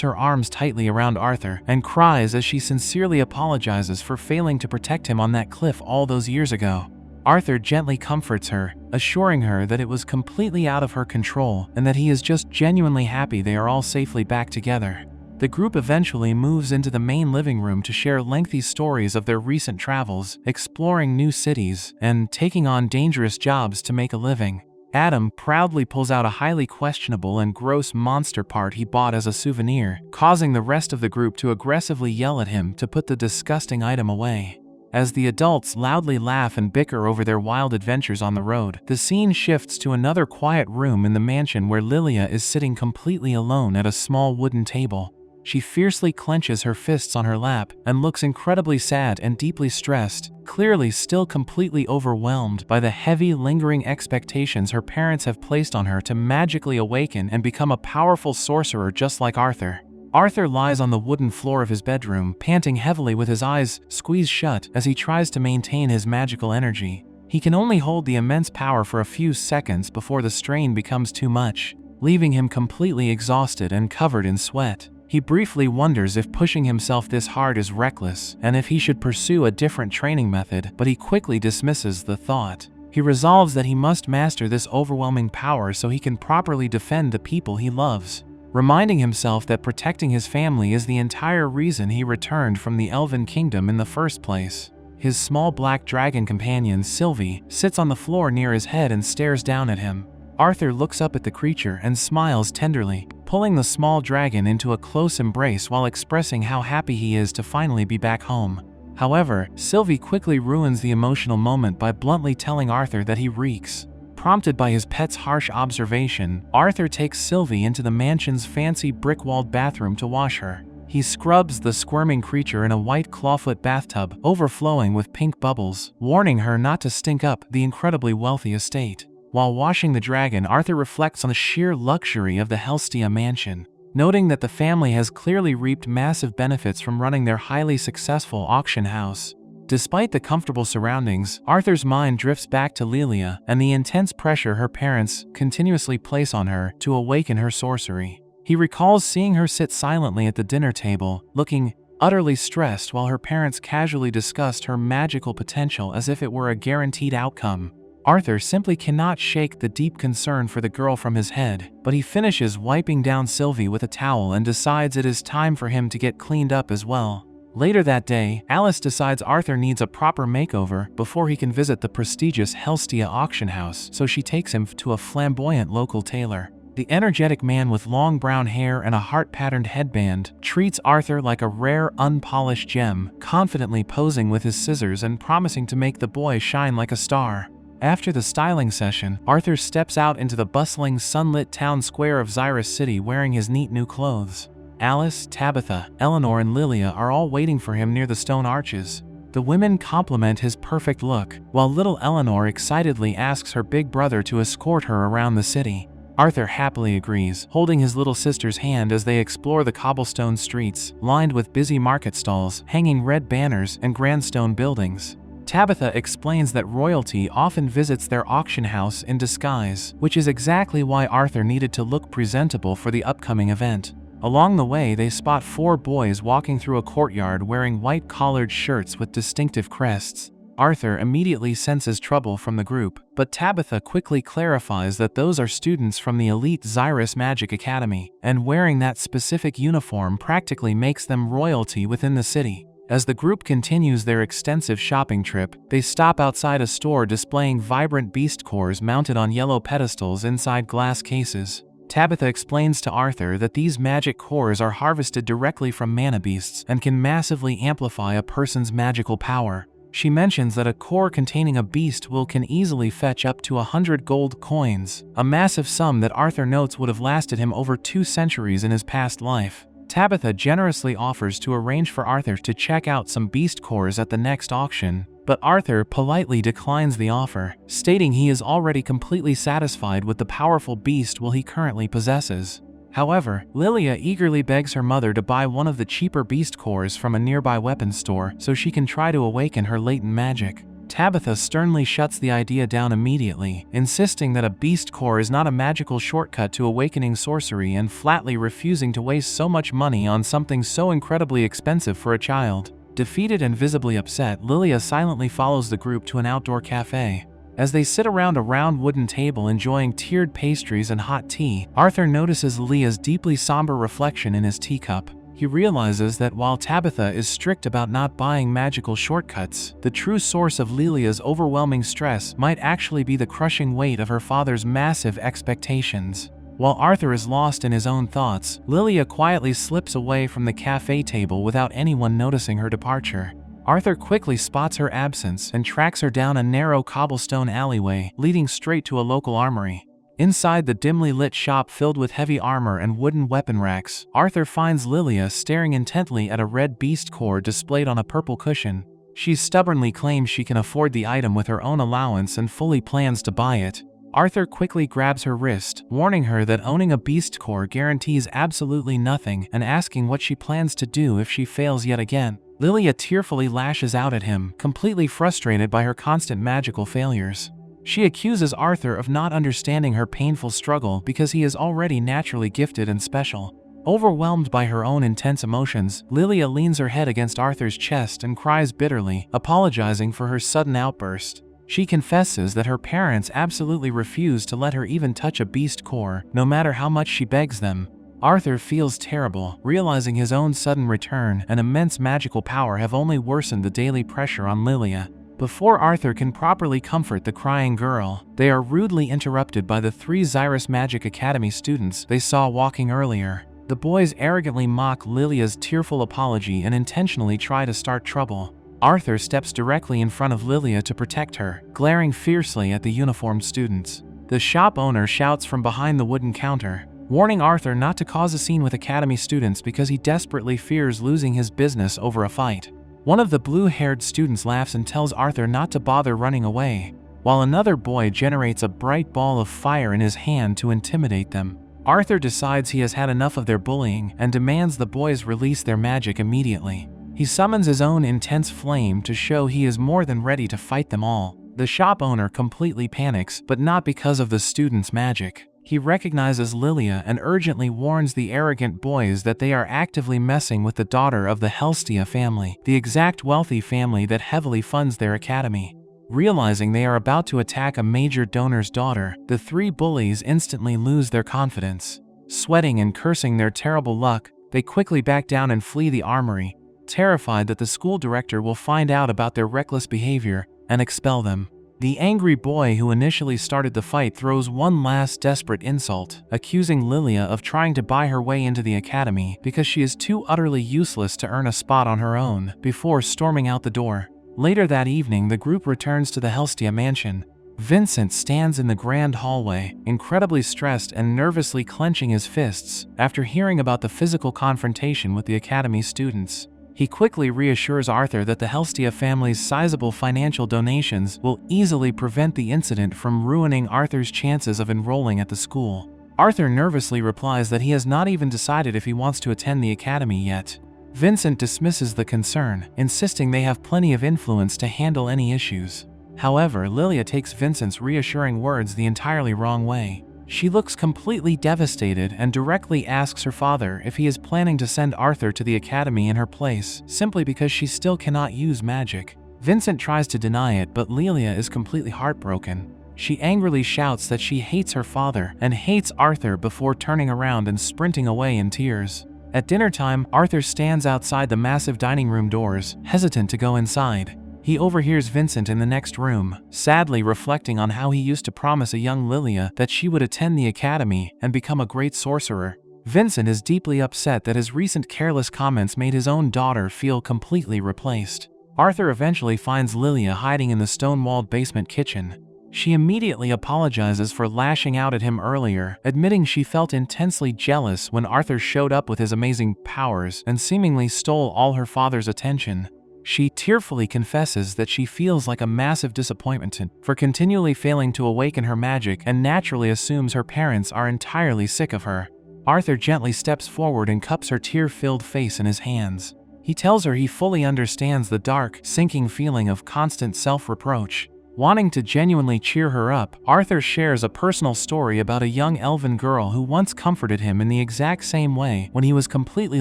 [SPEAKER 1] her arms tightly around Arthur, and cries as she sincerely apologizes for failing to protect him on that cliff all those years ago. Arthur gently comforts her, assuring her that it was completely out of her control and that he is just genuinely happy they are all safely back together. The group eventually moves into the main living room to share lengthy stories of their recent travels, exploring new cities, and taking on dangerous jobs to make a living. Adam proudly pulls out a highly questionable and gross monster part he bought as a souvenir, causing the rest of the group to aggressively yell at him to put the disgusting item away. As the adults loudly laugh and bicker over their wild adventures on the road, the scene shifts to another quiet room in the mansion where Lilia is sitting completely alone at a small wooden table. She fiercely clenches her fists on her lap and looks incredibly sad and deeply stressed, clearly still completely overwhelmed by the heavy, lingering expectations her parents have placed on her to magically awaken and become a powerful sorcerer just like Arthur. Arthur lies on the wooden floor of his bedroom, panting heavily with his eyes squeezed shut as he tries to maintain his magical energy. He can only hold the immense power for a few seconds before the strain becomes too much, leaving him completely exhausted and covered in sweat. He briefly wonders if pushing himself this hard is reckless and if he should pursue a different training method, but he quickly dismisses the thought. He resolves that he must master this overwhelming power so he can properly defend the people he loves, reminding himself that protecting his family is the entire reason he returned from the Elven Kingdom in the first place. His small black dragon companion, Sylvie, sits on the floor near his head and stares down at him. Arthur looks up at the creature and smiles tenderly, pulling the small dragon into a close embrace while expressing how happy he is to finally be back home. However, Sylvie quickly ruins the emotional moment by bluntly telling Arthur that he reeks. Prompted by his pet's harsh observation, Arthur takes Sylvie into the mansion's fancy brick-walled bathroom to wash her. He scrubs the squirming creature in a white clawfoot bathtub overflowing with pink bubbles, warning her not to stink up the incredibly wealthy estate. While washing the dragon, Arthur reflects on the sheer luxury of the Helstia mansion, noting that the family has clearly reaped massive benefits from running their highly successful auction house. Despite the comfortable surroundings, Arthur's mind drifts back to Lilia and the intense pressure her parents continuously place on her to awaken her sorcery. He recalls seeing her sit silently at the dinner table, looking utterly stressed while her parents casually discussed her magical potential as if it were a guaranteed outcome. Arthur simply cannot shake the deep concern for the girl from his head, but he finishes wiping down Sylvie with a towel and decides it is time for him to get cleaned up as well. Later that day, Alice decides Arthur needs a proper makeover before he can visit the prestigious Helstia auction house, so she takes him to a flamboyant local tailor. The energetic man with long brown hair and a heart-patterned headband treats Arthur like a rare, unpolished gem, confidently posing with his scissors and promising to make the boy shine like a star. After the styling session, Arthur steps out into the bustling, sunlit town square of Xyrus City wearing his neat new clothes. Alice, Tabitha, Eleanor, and Lilia are all waiting for him near the stone arches. The women compliment his perfect look, while little Eleanor excitedly asks her big brother to escort her around the city. Arthur happily agrees, holding his little sister's hand as they explore the cobblestone streets, lined with busy market stalls, hanging red banners, and grand stone buildings. Tabitha explains that royalty often visits their auction house in disguise, which is exactly why Arthur needed to look presentable for the upcoming event. Along the way, they spot 4 boys walking through a courtyard wearing white collared shirts with distinctive crests. Arthur immediately senses trouble from the group, but Tabitha quickly clarifies that those are students from the elite Xyrus Magic Academy, and wearing that specific uniform practically makes them royalty within the city. As the group continues their extensive shopping trip, they stop outside a store displaying vibrant beast cores mounted on yellow pedestals inside glass cases. Tabitha explains to Arthur that these magic cores are harvested directly from mana beasts and can massively amplify a person's magical power. She mentions that a core containing a beast can easily fetch up to 100 gold coins, a massive sum that Arthur notes would have lasted him over 2 centuries in his past life. Tabitha generously offers to arrange for Arthur to check out some beast cores at the next auction, but Arthur politely declines the offer, stating he is already completely satisfied with the powerful beast he currently possesses. However, Lilia eagerly begs her mother to buy one of the cheaper beast cores from a nearby weapons store so she can try to awaken her latent magic. Tabitha sternly shuts the idea down immediately, insisting that a beast core is not a magical shortcut to awakening sorcery and flatly refusing to waste so much money on something so incredibly expensive for a child. Defeated and visibly upset, Lilia silently follows the group to an outdoor cafe. As they sit around a round wooden table enjoying tiered pastries and hot tea, Arthur notices Lilia's deeply somber reflection in his teacup. He realizes that while Tabitha is strict about not buying magical shortcuts, the true source of Lilia's overwhelming stress might actually be the crushing weight of her father's massive expectations. While Arthur is lost in his own thoughts, Lilia quietly slips away from the cafe table without anyone noticing her departure. Arthur quickly spots her absence and tracks her down a narrow cobblestone alleyway leading straight to a local armory. Inside the dimly lit shop filled with heavy armor and wooden weapon racks, Arthur finds Lilia staring intently at a red beast core displayed on a purple cushion. She stubbornly claims she can afford the item with her own allowance and fully plans to buy it. Arthur quickly grabs her wrist, warning her that owning a beast core guarantees absolutely nothing and asking what she plans to do if she fails yet again. Lilia tearfully lashes out at him, completely frustrated by her constant magical failures. She accuses Arthur of not understanding her painful struggle because he is already naturally gifted and special. Overwhelmed by her own intense emotions, Lilia leans her head against Arthur's chest and cries bitterly, apologizing for her sudden outburst. She confesses that her parents absolutely refuse to let her even touch a beast core, no matter how much she begs them. Arthur feels terrible, realizing his own sudden return and immense magical power have only worsened the daily pressure on Lilia. Before Arthur can properly comfort the crying girl, they are rudely interrupted by the 3 Xyrus Magic Academy students they saw walking earlier. The boys arrogantly mock Lilia's tearful apology and intentionally try to start trouble. Arthur steps directly in front of Lilia to protect her, glaring fiercely at the uniformed students. The shop owner shouts from behind the wooden counter, warning Arthur not to cause a scene with Academy students because he desperately fears losing his business over a fight. One of the blue-haired students laughs and tells Arthur not to bother running away, while another boy generates a bright ball of fire in his hand to intimidate them. Arthur decides he has had enough of their bullying and demands the boys release their magic immediately. He summons his own intense flame to show he is more than ready to fight them all. The shop owner completely panics, but not because of the students' magic. He recognizes Lilia and urgently warns the arrogant boys that they are actively messing with the daughter of the Helstia family, the exact wealthy family that heavily funds their academy. Realizing they are about to attack a major donor's daughter, the 3 bullies instantly lose their confidence. Sweating and cursing their terrible luck, they quickly back down and flee the armory, terrified that the school director will find out about their reckless behavior and expel them. The angry boy who initially started the fight throws one last desperate insult, accusing Lilia of trying to buy her way into the academy because she is too utterly useless to earn a spot on her own, before storming out the door. Later that evening, the group returns to the Helstia mansion. Vincent stands in the grand hallway, incredibly stressed and nervously clenching his fists after hearing about the physical confrontation with the academy students. He quickly reassures Arthur that the Helstia family's sizable financial donations will easily prevent the incident from ruining Arthur's chances of enrolling at the school. Arthur nervously replies that he has not even decided if he wants to attend the academy yet. Vincent dismisses the concern, insisting they have plenty of influence to handle any issues. However, Lilia takes Vincent's reassuring words the entirely wrong way. She looks completely devastated and directly asks her father if he is planning to send Arthur to the academy in her place, simply because she still cannot use magic. Vincent tries to deny it, but Lelia is completely heartbroken. She angrily shouts that she hates her father and hates Arthur before turning around and sprinting away in tears. At dinner time, Arthur stands outside the massive dining room doors, hesitant to go inside. He overhears Vincent in the next room, sadly reflecting on how he used to promise a young Lelia that she would attend the academy and become a great sorcerer. Vincent is deeply upset that his recent careless comments made his own daughter feel completely replaced. Arthur eventually finds Lelia hiding in the stone-walled basement kitchen. She immediately apologizes for lashing out at him earlier, admitting she felt intensely jealous when Arthur showed up with his amazing powers and seemingly stole all her father's attention. She tearfully confesses that she feels like a massive disappointment for continually failing to awaken her magic and naturally assumes her parents are entirely sick of her. Arthur gently steps forward and cups her tear-filled face in his hands. He tells her he fully understands the dark, sinking feeling of constant self-reproach. Wanting to genuinely cheer her up, Arthur shares a personal story about a young elven girl who once comforted him in the exact same way when he was completely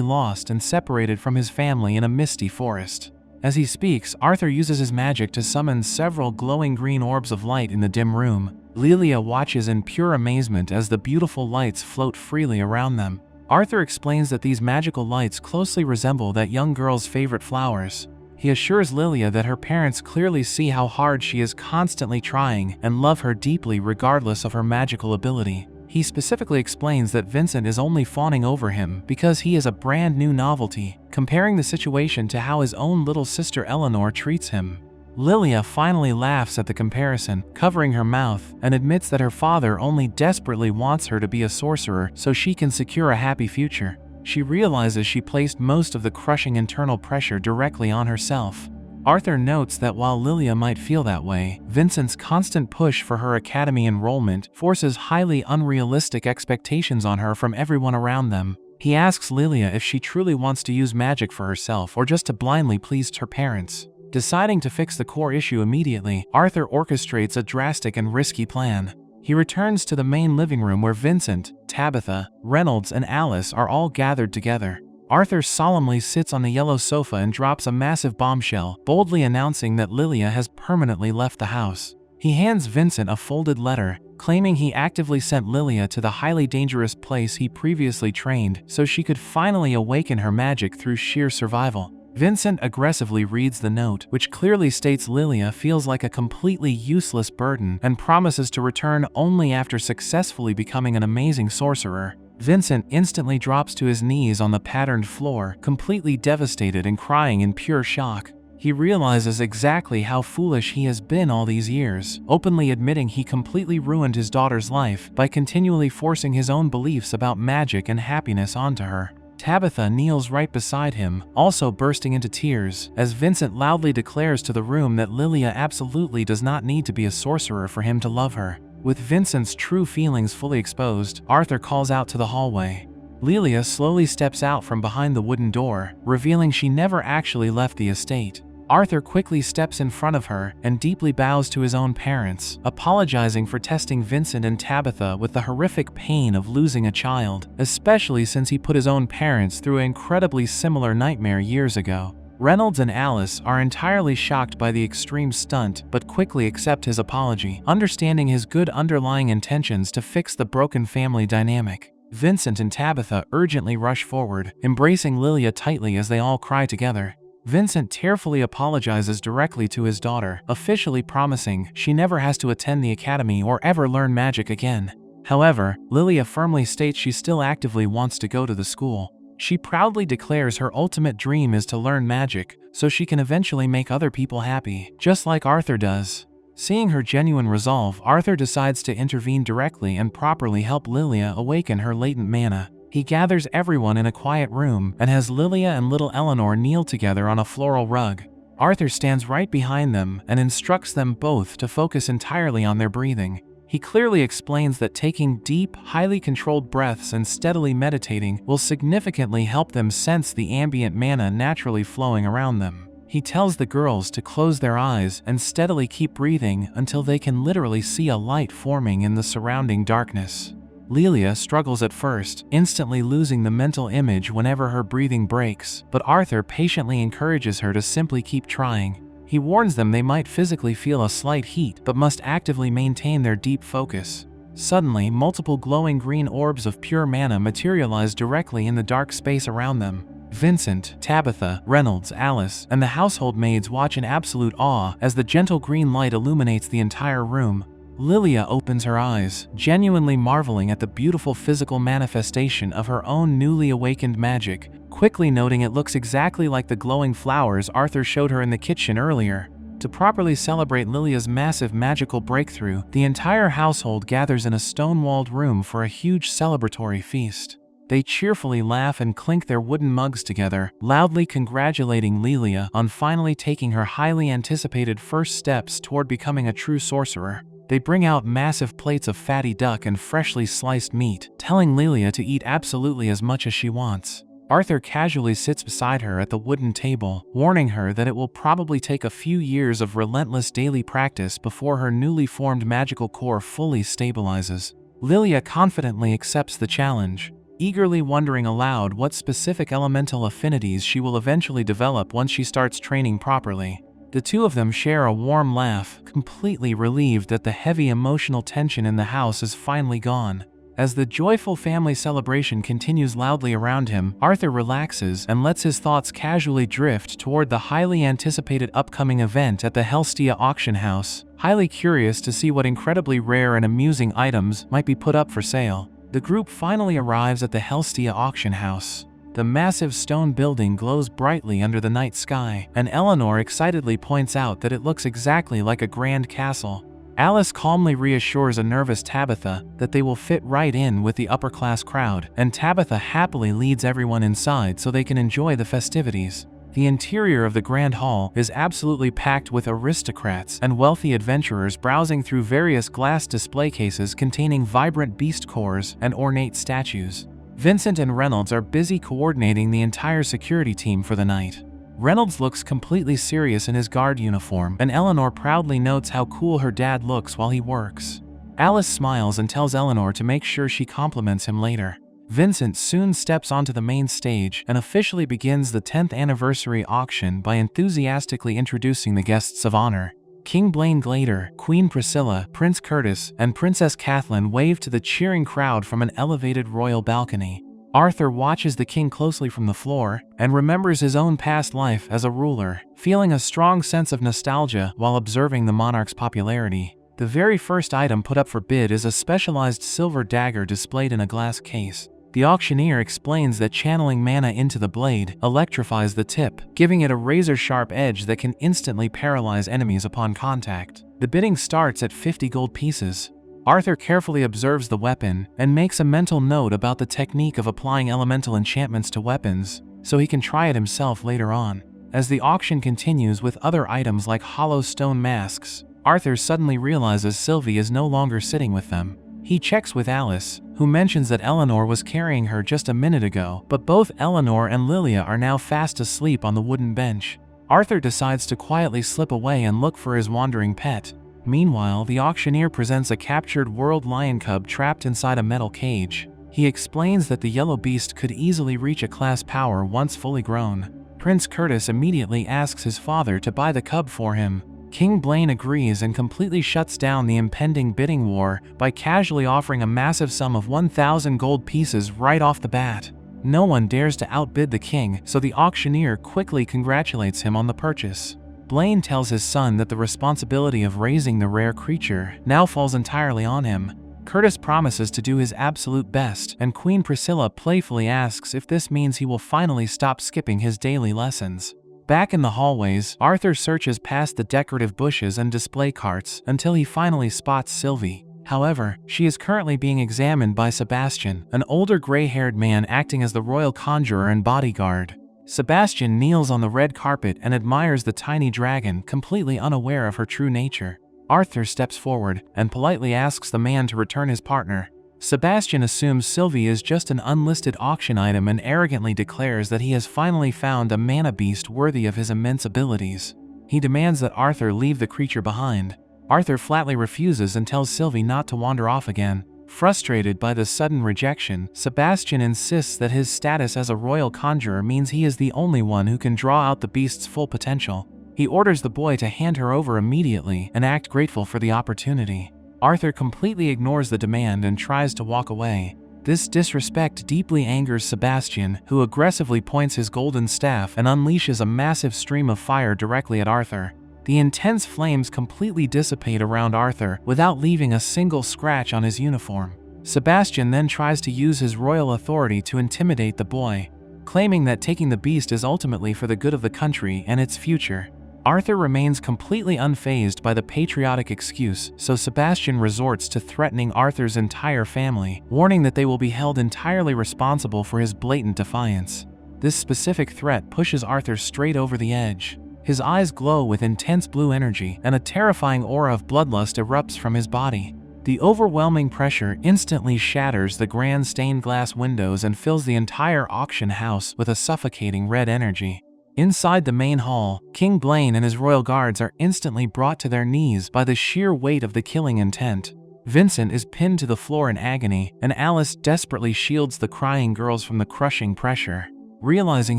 [SPEAKER 1] lost and separated from his family in a misty forest. As he speaks, Arthur uses his magic to summon several glowing green orbs of light in the dim room. Lelia watches in pure amazement as the beautiful lights float freely around them. Arthur explains that these magical lights closely resemble that young girl's favorite flowers. He assures Lelia that her parents clearly see how hard she is constantly trying and love her deeply regardless of her magical ability. He specifically explains that Vincent is only fawning over him because he is a brand new novelty, comparing the situation to how his own little sister Eleanor treats him. Lelia finally laughs at the comparison, covering her mouth, and admits that her father only desperately wants her to be a sorcerer so she can secure a happy future. She realizes she placed most of the crushing internal pressure directly on herself. Arthur notes that while Lelia might feel that way, Vincent's constant push for her academy enrollment forces highly unrealistic expectations on her from everyone around them. He asks Lelia if she truly wants to use magic for herself or just to blindly please her parents. Deciding to fix the core issue immediately, Arthur orchestrates a drastic and risky plan. He returns to the main living room where Vincent, Tabitha, Reynolds, and Alice are all gathered together. Arthur solemnly sits on the yellow sofa and drops a massive bombshell, boldly announcing that Lelia has permanently left the house. He hands Vincent a folded letter, claiming he actively sent Lelia to the highly dangerous place he previously trained so she could finally awaken her magic through sheer survival. Vincent aggressively reads the note, which clearly states Lelia feels like a completely useless burden and promises to return only after successfully becoming an amazing sorcerer. Vincent instantly drops to his knees on the patterned floor, completely devastated and crying in pure shock. He realizes exactly how foolish he has been all these years, openly admitting he completely ruined his daughter's life by continually forcing his own beliefs about magic and happiness onto her. Tabitha kneels right beside him, also bursting into tears, as Vincent loudly declares to the room that Lelia absolutely does not need to be a sorcerer for him to love her. With Vincent's true feelings fully exposed, Arthur calls out to the hallway. Lelia slowly steps out from behind the wooden door, revealing she never actually left the estate. Arthur quickly steps in front of her and deeply bows to his own parents, apologizing for testing Vincent and Tabitha with the horrific pain of losing a child, especially since he put his own parents through an incredibly similar nightmare years ago. Reynolds and Alice are entirely shocked by the extreme stunt but quickly accept his apology, understanding his good underlying intentions to fix the broken family dynamic. Vincent and Tabitha urgently rush forward, embracing Lelia tightly as they all cry together. Vincent tearfully apologizes directly to his daughter, officially promising she never has to attend the academy or ever learn magic again. However, Lelia firmly states she still actively wants to go to the school. She proudly declares her ultimate dream is to learn magic, so she can eventually make other people happy, just like Arthur does. Seeing her genuine resolve, Arthur decides to intervene directly and properly help Lelia awaken her latent mana. He gathers everyone in a quiet room and has Lelia and little Eleanor kneel together on a floral rug. Arthur stands right behind them and instructs them both to focus entirely on their breathing. He clearly explains that taking deep, highly controlled breaths and steadily meditating will significantly help them sense the ambient mana naturally flowing around them. He tells the girls to close their eyes and steadily keep breathing until they can literally see a light forming in the surrounding darkness. Lelia struggles at first, instantly losing the mental image whenever her breathing breaks, but Arthur patiently encourages her to simply keep trying. He warns them they might physically feel a slight heat but must actively maintain their deep focus. Suddenly, multiple glowing green orbs of pure mana materialize directly in the dark space around them. Vincent, Tabitha, Reynolds, Alice, and the household maids watch in absolute awe as the gentle green light illuminates the entire room. Lilia opens her eyes, genuinely marveling at the beautiful physical manifestation of her own newly awakened magic, quickly noting it looks exactly like the glowing flowers Arthur showed her in the kitchen earlier. To properly celebrate Lilia's massive magical breakthrough, the entire household gathers in a stone-walled room for a huge celebratory feast. They cheerfully laugh and clink their wooden mugs together, loudly congratulating Lilia on finally taking her highly anticipated first steps toward becoming a true sorcerer. They bring out massive plates of fatty duck and freshly sliced meat, telling Lilia to eat absolutely as much as she wants. Arthur casually sits beside her at the wooden table, warning her that it will probably take a few years of relentless daily practice before her newly formed magical core fully stabilizes. Lilia confidently accepts the challenge, eagerly wondering aloud what specific elemental affinities she will eventually develop once she starts training properly. The two of them share a warm laugh, completely relieved that the heavy emotional tension in the house is finally gone. As the joyful family celebration continues loudly around him, Arthur relaxes and lets his thoughts casually drift toward the highly anticipated upcoming event at the Helstia auction house, highly curious to see what incredibly rare and amusing items might be put up for sale. The group finally arrives at the Helstia auction house. The massive stone building glows brightly under the night sky, and Eleanor excitedly points out that it looks exactly like a grand castle. Alice calmly reassures a nervous Tabitha that they will fit right in with the upper-class crowd, and Tabitha happily leads everyone inside so they can enjoy the festivities. The interior of the Grand Hall is absolutely packed with aristocrats and wealthy adventurers browsing through various glass display cases containing vibrant beast cores and ornate statues. Vincent and Reynolds are busy coordinating the entire security team for the night. Reynolds looks completely serious in his guard uniform, and Eleanor proudly notes how cool her dad looks while he works. Alice smiles and tells Eleanor to make sure she compliments him later. Vincent soon steps onto the main stage and officially begins the 10th anniversary auction by enthusiastically introducing the guests of honor. King Blaine Glader, Queen Priscilla, Prince Curtis, and Princess Catelyn wave to the cheering crowd from an elevated royal balcony. Arthur watches the king closely from the floor and remembers his own past life as a ruler, feeling a strong sense of nostalgia while observing the monarch's popularity. The very first item put up for bid is a specialized silver dagger displayed in a glass case. The auctioneer explains that channeling mana into the blade electrifies the tip, giving it a razor-sharp edge that can instantly paralyze enemies upon contact. The bidding starts at 50 gold pieces. Arthur carefully observes the weapon and makes a mental note about the technique of applying elemental enchantments to weapons, so he can try it himself later on. As the auction continues with other items like hollow stone masks, Arthur suddenly realizes Sylvie is no longer sitting with them. He checks with Alice, who mentions that Eleanor was carrying her just a minute ago, but both Eleanor and Lilia are now fast asleep on the wooden bench. Arthur decides to quietly slip away and look for his wandering pet. Meanwhile, the auctioneer presents a captured world lion cub trapped inside a metal cage. He explains that the yellow beast could easily reach a class power once fully grown. Prince Curtis immediately asks his father to buy the cub for him. King Blaine agrees and completely shuts down the impending bidding war by casually offering a massive sum of 1,000 gold pieces right off the bat. No one dares to outbid the king, so the auctioneer quickly congratulates him on the purchase. Blaine tells his son that the responsibility of raising the rare creature now falls entirely on him. Curtis promises to do his absolute best, and Queen Priscilla playfully asks if this means he will finally stop skipping his daily lessons. Back in the hallways, Arthur searches past the decorative bushes and display carts until he finally spots Sylvie. However, she is currently being examined by Sebastian, an older gray-haired man acting as the royal conjurer and bodyguard. Sebastian kneels on the red carpet and admires the tiny dragon, completely unaware of her true nature. Arthur steps forward and politely asks the man to return his partner. Sebastian assumes Sylvie is just an unlisted auction item and arrogantly declares that he has finally found a mana beast worthy of his immense abilities. He demands that Arthur leave the creature behind. Arthur flatly refuses and tells Sylvie not to wander off again. Frustrated by the sudden rejection, Sebastian insists that his status as a royal conjurer means he is the only one who can draw out the beast's full potential. He orders the boy to hand her over immediately and act grateful for the opportunity. Arthur completely ignores the demand and tries to walk away. This disrespect deeply angers Sebastian, who aggressively points his golden staff and unleashes a massive stream of fire directly at Arthur. The intense flames completely dissipate around Arthur without leaving a single scratch on his uniform. Sebastian then tries to use his royal authority to intimidate the boy, claiming that taking the beast is ultimately for the good of the country and its future. Arthur remains completely unfazed by the patriotic excuse, so Sebastian resorts to threatening Arthur's entire family, warning that they will be held entirely responsible for his blatant defiance. This specific threat pushes Arthur straight over the edge. His eyes glow with intense blue energy, and a terrifying aura of bloodlust erupts from his body. The overwhelming pressure instantly shatters the grand stained glass windows and fills the entire auction house with a suffocating red energy. Inside the main hall, King Blaine and his royal guards are instantly brought to their knees by the sheer weight of the killing intent. Vincent is pinned to the floor in agony, and Alice desperately shields the crying girls from the crushing pressure. Realizing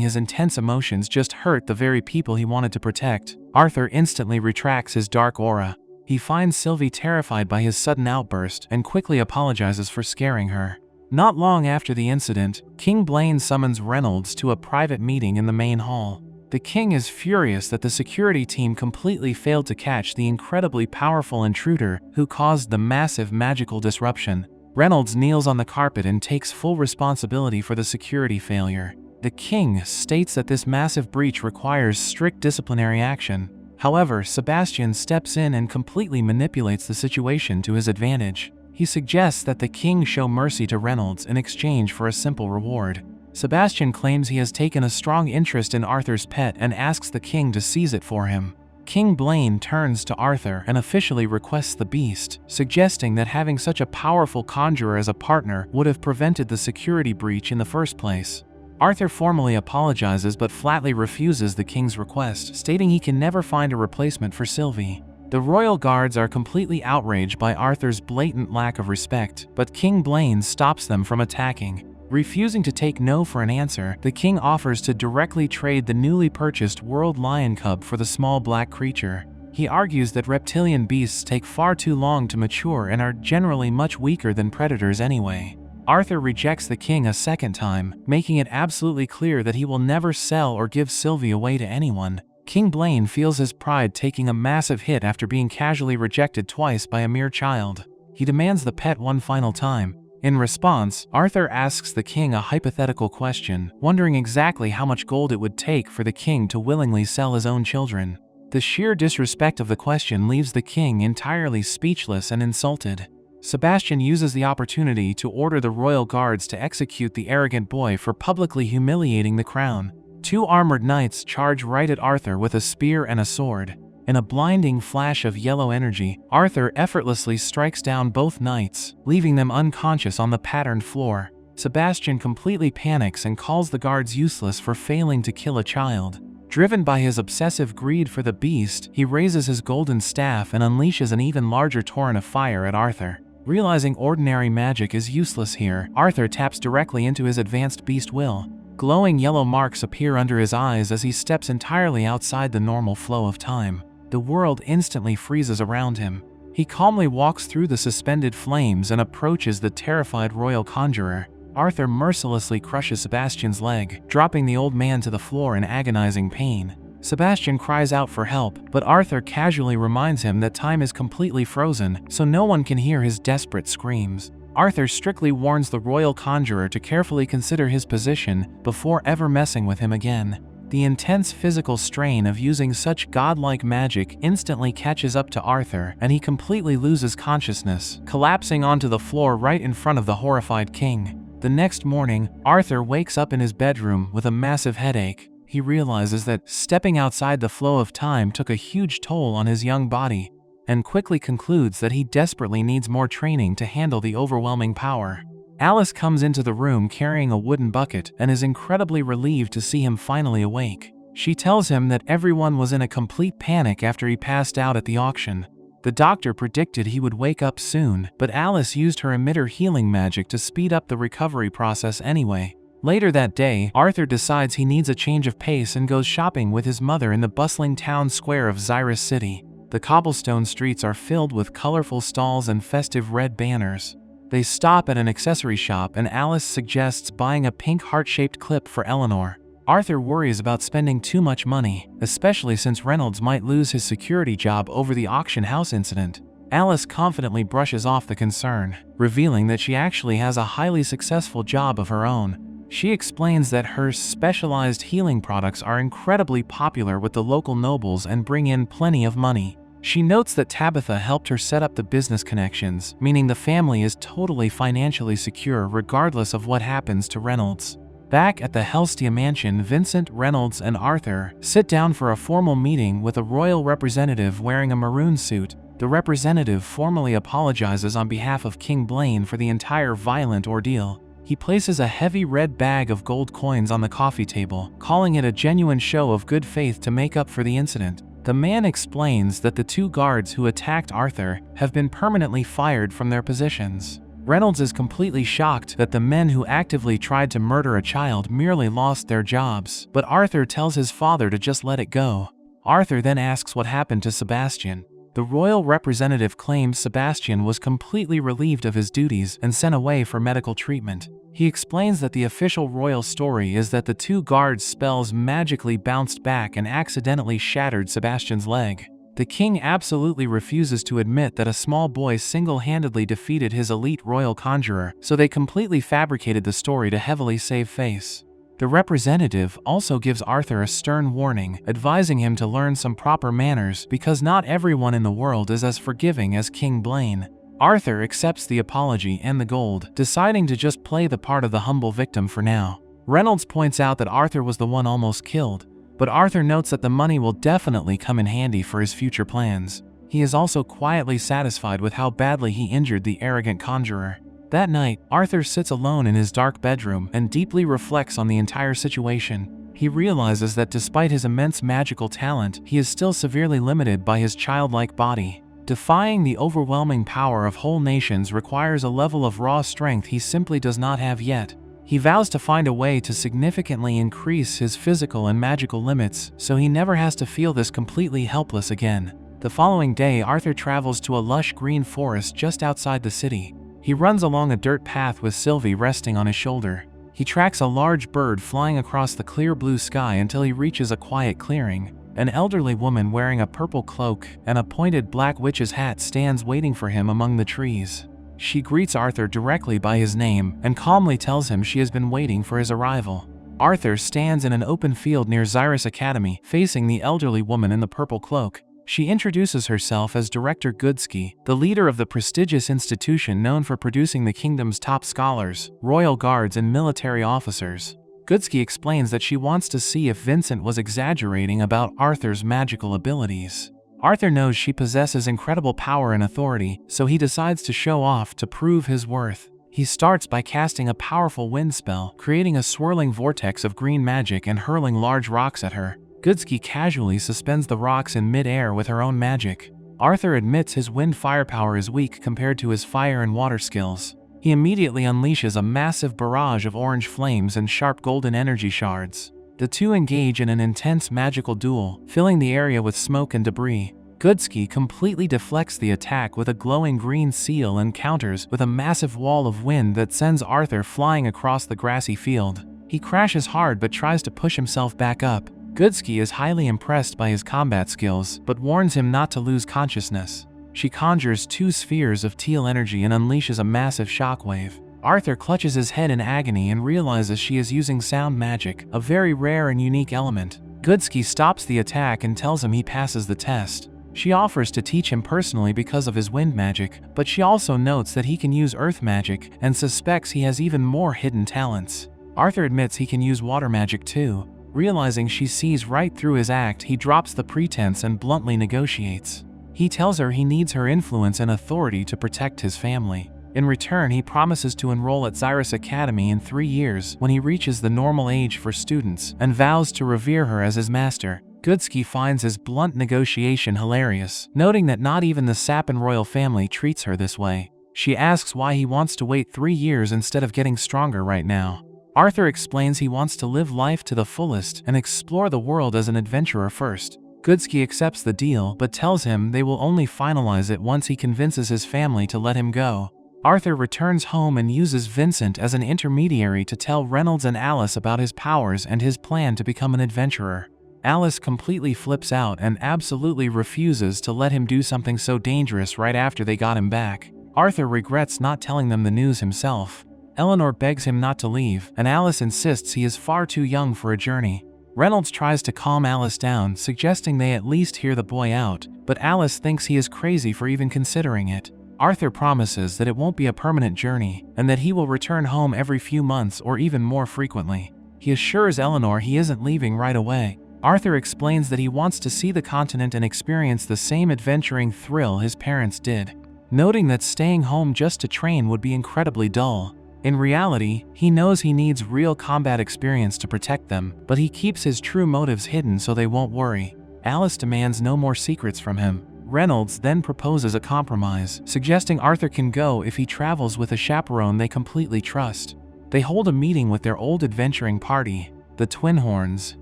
[SPEAKER 1] his intense emotions just hurt the very people he wanted to protect, Arthur instantly retracts his dark aura. He finds Sylvie terrified by his sudden outburst and quickly apologizes for scaring her. Not long after the incident, King Blaine summons Reynolds to a private meeting in the main hall. The king is furious that the security team completely failed to catch the incredibly powerful intruder who caused the massive magical disruption. Reynolds kneels on the carpet and takes full responsibility for the security failure. The king states that this massive breach requires strict disciplinary action. However, Sebastian steps in and completely manipulates the situation to his advantage. He suggests that the king show mercy to Reynolds in exchange for a simple reward. Sebastian claims he has taken a strong interest in Arthur's pet and asks the king to seize it for him. King Blaine turns to Arthur and officially requests the beast, suggesting that having such a powerful conjurer as a partner would have prevented the security breach in the first place. Arthur formally apologizes but flatly refuses the king's request, stating he can never find a replacement for Sylvie. The royal guards are completely outraged by Arthur's blatant lack of respect, but King Blaine stops them from attacking. Refusing to take no for an answer, the king offers to directly trade the newly purchased world lion cub for the small black creature. He argues that reptilian beasts take far too long to mature and are generally much weaker than predators anyway. Arthur rejects the king a second time, making it absolutely clear that he will never sell or give Sylvie away to anyone. King Blaine feels his pride taking a massive hit after being casually rejected twice by a mere child. He demands the pet one final time. In response, Arthur asks the king a hypothetical question, wondering exactly how much gold it would take for the king to willingly sell his own children. The sheer disrespect of the question leaves the king entirely speechless and insulted. Sebastian uses the opportunity to order the royal guards to execute the arrogant boy for publicly humiliating the crown. Two armored knights charge right at Arthur with a spear and a sword. In a blinding flash of yellow energy, Arthur effortlessly strikes down both knights, leaving them unconscious on the patterned floor. Sebastian completely panics and calls the guards useless for failing to kill a child. Driven by his obsessive greed for the beast, he raises his golden staff and unleashes an even larger torrent of fire at Arthur. Realizing ordinary magic is useless here, Arthur taps directly into his advanced beast will. Glowing yellow marks appear under his eyes as he steps entirely outside the normal flow of time. The world instantly freezes around him. He calmly walks through the suspended flames and approaches the terrified royal conjurer. Arthur mercilessly crushes Sebastian's leg, dropping the old man to the floor in agonizing pain. Sebastian cries out for help, but Arthur casually reminds him that time is completely frozen, so no one can hear his desperate screams. Arthur strictly warns the royal conjurer to carefully consider his position before ever messing with him again. The intense physical strain of using such godlike magic instantly catches up to Arthur, and he completely loses consciousness, collapsing onto the floor right in front of the horrified king. The next morning, Arthur wakes up in his bedroom with a massive headache. He realizes that stepping outside the flow of time took a huge toll on his young body, and quickly concludes that he desperately needs more training to handle the overwhelming power. Alice comes into the room carrying a wooden bucket and is incredibly relieved to see him finally awake. She tells him that everyone was in a complete panic after he passed out at the auction. The doctor predicted he would wake up soon, but Alice used her emitter healing magic to speed up the recovery process anyway. Later that day, Arthur decides he needs a change of pace and goes shopping with his mother in the bustling town square of Xyrus City. The cobblestone streets are filled with colorful stalls and festive red banners. They stop at an accessory shop and Alice suggests buying a pink heart-shaped clip for Eleanor. Arthur worries about spending too much money, especially since Reynolds might lose his security job over the auction house incident. Alice confidently brushes off the concern, revealing that she actually has a highly successful job of her own. She explains that her specialized healing products are incredibly popular with the local nobles and bring in plenty of money. She notes that Tabitha helped her set up the business connections, meaning the family is totally financially secure regardless of what happens to Reynolds. Back at the Helstia mansion, Vincent, Reynolds, and Arthur sit down for a formal meeting with a royal representative wearing a maroon suit. The representative formally apologizes on behalf of King Blaine for the entire violent ordeal. He places a heavy red bag of gold coins on the coffee table, calling it a genuine show of good faith to make up for the incident. The man explains that the 2 guards who attacked Arthur have been permanently fired from their positions. Reynolds is completely shocked that the men who actively tried to murder a child merely lost their jobs, but Arthur tells his father to just let it go. Arthur then asks what happened to Sebastian. The royal representative claims Sebastian was completely relieved of his duties and sent away for medical treatment. He explains that the official royal story is that the 2 guards' spells magically bounced back and accidentally shattered Sebastian's leg. The king absolutely refuses to admit that a small boy single-handedly defeated his elite royal conjurer, so they completely fabricated the story to heavily save face. The representative also gives Arthur a stern warning, advising him to learn some proper manners because not everyone in the world is as forgiving as King Blaine. Arthur accepts the apology and the gold, deciding to just play the part of the humble victim for now. Reynolds points out that Arthur was the one almost killed, but Arthur notes that the money will definitely come in handy for his future plans. He is also quietly satisfied with how badly he injured the arrogant conjurer. That night, Arthur sits alone in his dark bedroom and deeply reflects on the entire situation. He realizes that despite his immense magical talent, he is still severely limited by his childlike body. Defying the overwhelming power of whole nations requires a level of raw strength he simply does not have yet. He vows to find a way to significantly increase his physical and magical limits, so he never has to feel this completely helpless again. The following day, Arthur travels to a lush green forest just outside the city. He runs along a dirt path with Sylvie resting on his shoulder. He tracks a large bird flying across the clear blue sky until he reaches a quiet clearing. An elderly woman wearing a purple cloak and a pointed black witch's hat stands waiting for him among the trees. She greets Arthur directly by his name and calmly tells him she has been waiting for his arrival. Arthur stands in an open field near Xyrus Academy, facing the elderly woman in the purple cloak. She introduces herself as Director Goodsky, the leader of the prestigious institution known for producing the kingdom's top scholars, royal guards, and military officers. Goodsky explains that she wants to see if Vincent was exaggerating about Arthur's magical abilities. Arthur knows she possesses incredible power and authority, so he decides to show off to prove his worth. He starts by casting a powerful wind spell, creating a swirling vortex of green magic and hurling large rocks at her. Goodsky casually suspends the rocks in mid-air with her own magic. Arthur admits his wind firepower is weak compared to his fire and water skills. He immediately unleashes a massive barrage of orange flames and sharp golden energy shards. The two engage in an intense magical duel, filling the area with smoke and debris. Goodsky completely deflects the attack with a glowing green seal and counters with a massive wall of wind that sends Arthur flying across the grassy field. He crashes hard but tries to push himself back up. Goodsky is highly impressed by his combat skills, but warns him not to lose consciousness. She conjures 2 spheres of teal energy and unleashes a massive shockwave. Arthur clutches his head in agony and realizes she is using sound magic, a very rare and unique element. Goodsky stops the attack and tells him he passes the test. She offers to teach him personally because of his wind magic, but she also notes that he can use earth magic and suspects he has even more hidden talents. Arthur admits he can use water magic too. Realizing she sees right through his act, he drops the pretense and bluntly negotiates. He tells her he needs her influence and authority to protect his family. In return, he promises to enroll at Xyrus Academy in 3 years when he reaches the normal age for students, and vows to revere her as his master. Goodsky finds his blunt negotiation hilarious, noting that not even the Sapin royal family treats her this way. She asks why he wants to wait 3 years instead of getting stronger right now. Arthur explains he wants to live life to the fullest and explore the world as an adventurer first. Goodsky accepts the deal but tells him they will only finalize it once he convinces his family to let him go. Arthur returns home and uses Vincent as an intermediary to tell Reynolds and Alice about his powers and his plan to become an adventurer. Alice completely flips out and absolutely refuses to let him do something so dangerous right after they got him back. Arthur regrets not telling them the news himself. Eleanor begs him not to leave, and Alice insists he is far too young for a journey. Reynolds tries to calm Alice down, suggesting they at least hear the boy out, but Alice thinks he is crazy for even considering it. Arthur promises that it won't be a permanent journey, and that he will return home every few months or even more frequently. He assures Eleanor he isn't leaving right away. Arthur explains that he wants to see the continent and experience the same adventuring thrill his parents did, noting that staying home just to train would be incredibly dull. In reality, he knows he needs real combat experience to protect them, but he keeps his true motives hidden so they won't worry. Alice demands no more secrets from him. Reynolds then proposes a compromise, suggesting Arthur can go if he travels with a chaperone they completely trust. They hold a meeting with their old adventuring party, the Twin Horns,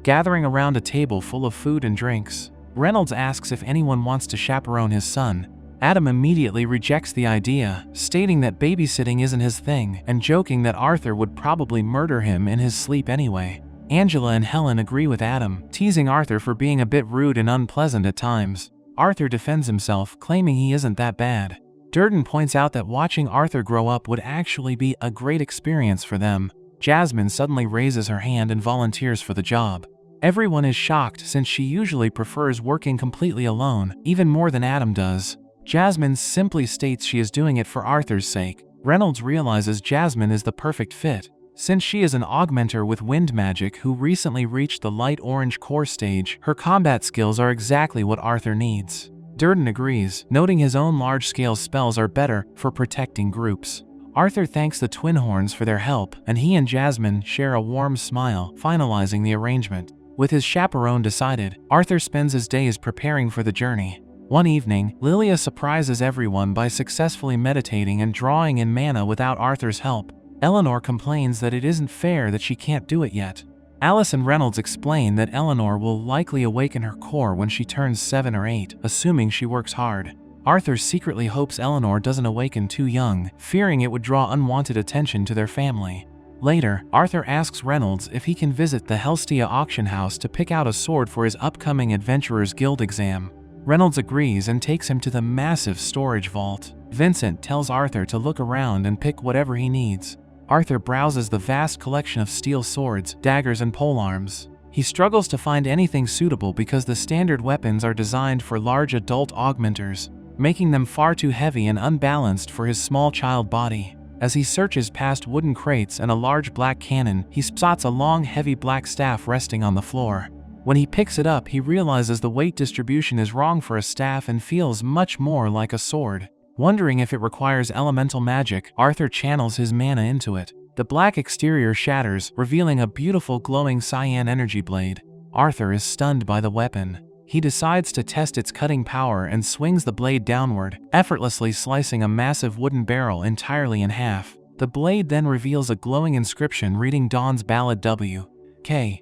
[SPEAKER 1] gathering around a table full of food and drinks. Reynolds asks if anyone wants to chaperone his son. Adam immediately rejects the idea, stating that babysitting isn't his thing, and joking that Arthur would probably murder him in his sleep anyway. Angela and Helen agree with Adam, teasing Arthur for being a bit rude and unpleasant at times. Arthur defends himself, claiming he isn't that bad. Durden points out that watching Arthur grow up would actually be a great experience for them. Jasmine suddenly raises her hand and volunteers for the job. Everyone is shocked since she usually prefers working completely alone, even more than Adam does. Jasmine simply states she is doing it for Arthur's sake. Reynolds realizes Jasmine is the perfect fit, since she is an augmenter with wind magic who recently reached the light orange core stage. Her combat skills are exactly what Arthur needs. Durden agrees, noting his own large-scale spells are better for protecting groups. Arthur thanks the Twin Horns for their help, and he and Jasmine share a warm smile, finalizing the arrangement. With his chaperone decided, Arthur spends his days preparing for the journey. One evening, Lilia surprises everyone by successfully meditating and drawing in mana without Arthur's help. Eleanor complains that it isn't fair that she can't do it yet. Alice and Reynolds explain that Eleanor will likely awaken her core when she turns 7 or 8, assuming she works hard. Arthur secretly hopes Eleanor doesn't awaken too young, fearing it would draw unwanted attention to their family. Later, Arthur asks Reynolds if he can visit the Helstia auction house to pick out a sword for his upcoming Adventurers Guild exam. Reynolds agrees and takes him to the massive storage vault. Vincent tells Arthur to look around and pick whatever he needs. Arthur browses the vast collection of steel swords, daggers, and polearms. He struggles to find anything suitable because the standard weapons are designed for large adult augmenters, making them far too heavy and unbalanced for his small child body. As he searches past wooden crates and a large black cannon, he spots a long, heavy black staff resting on the floor. When he picks it up, he realizes the weight distribution is wrong for a staff and feels much more like a sword. Wondering if it requires elemental magic, Arthur channels his mana into it. The black exterior shatters, revealing a beautiful glowing cyan energy blade. Arthur is stunned by the weapon. He decides to test its cutting power and swings the blade downward, effortlessly slicing a massive wooden barrel entirely in half. The blade then reveals a glowing inscription reading Dawn's Ballad W.K.I.V.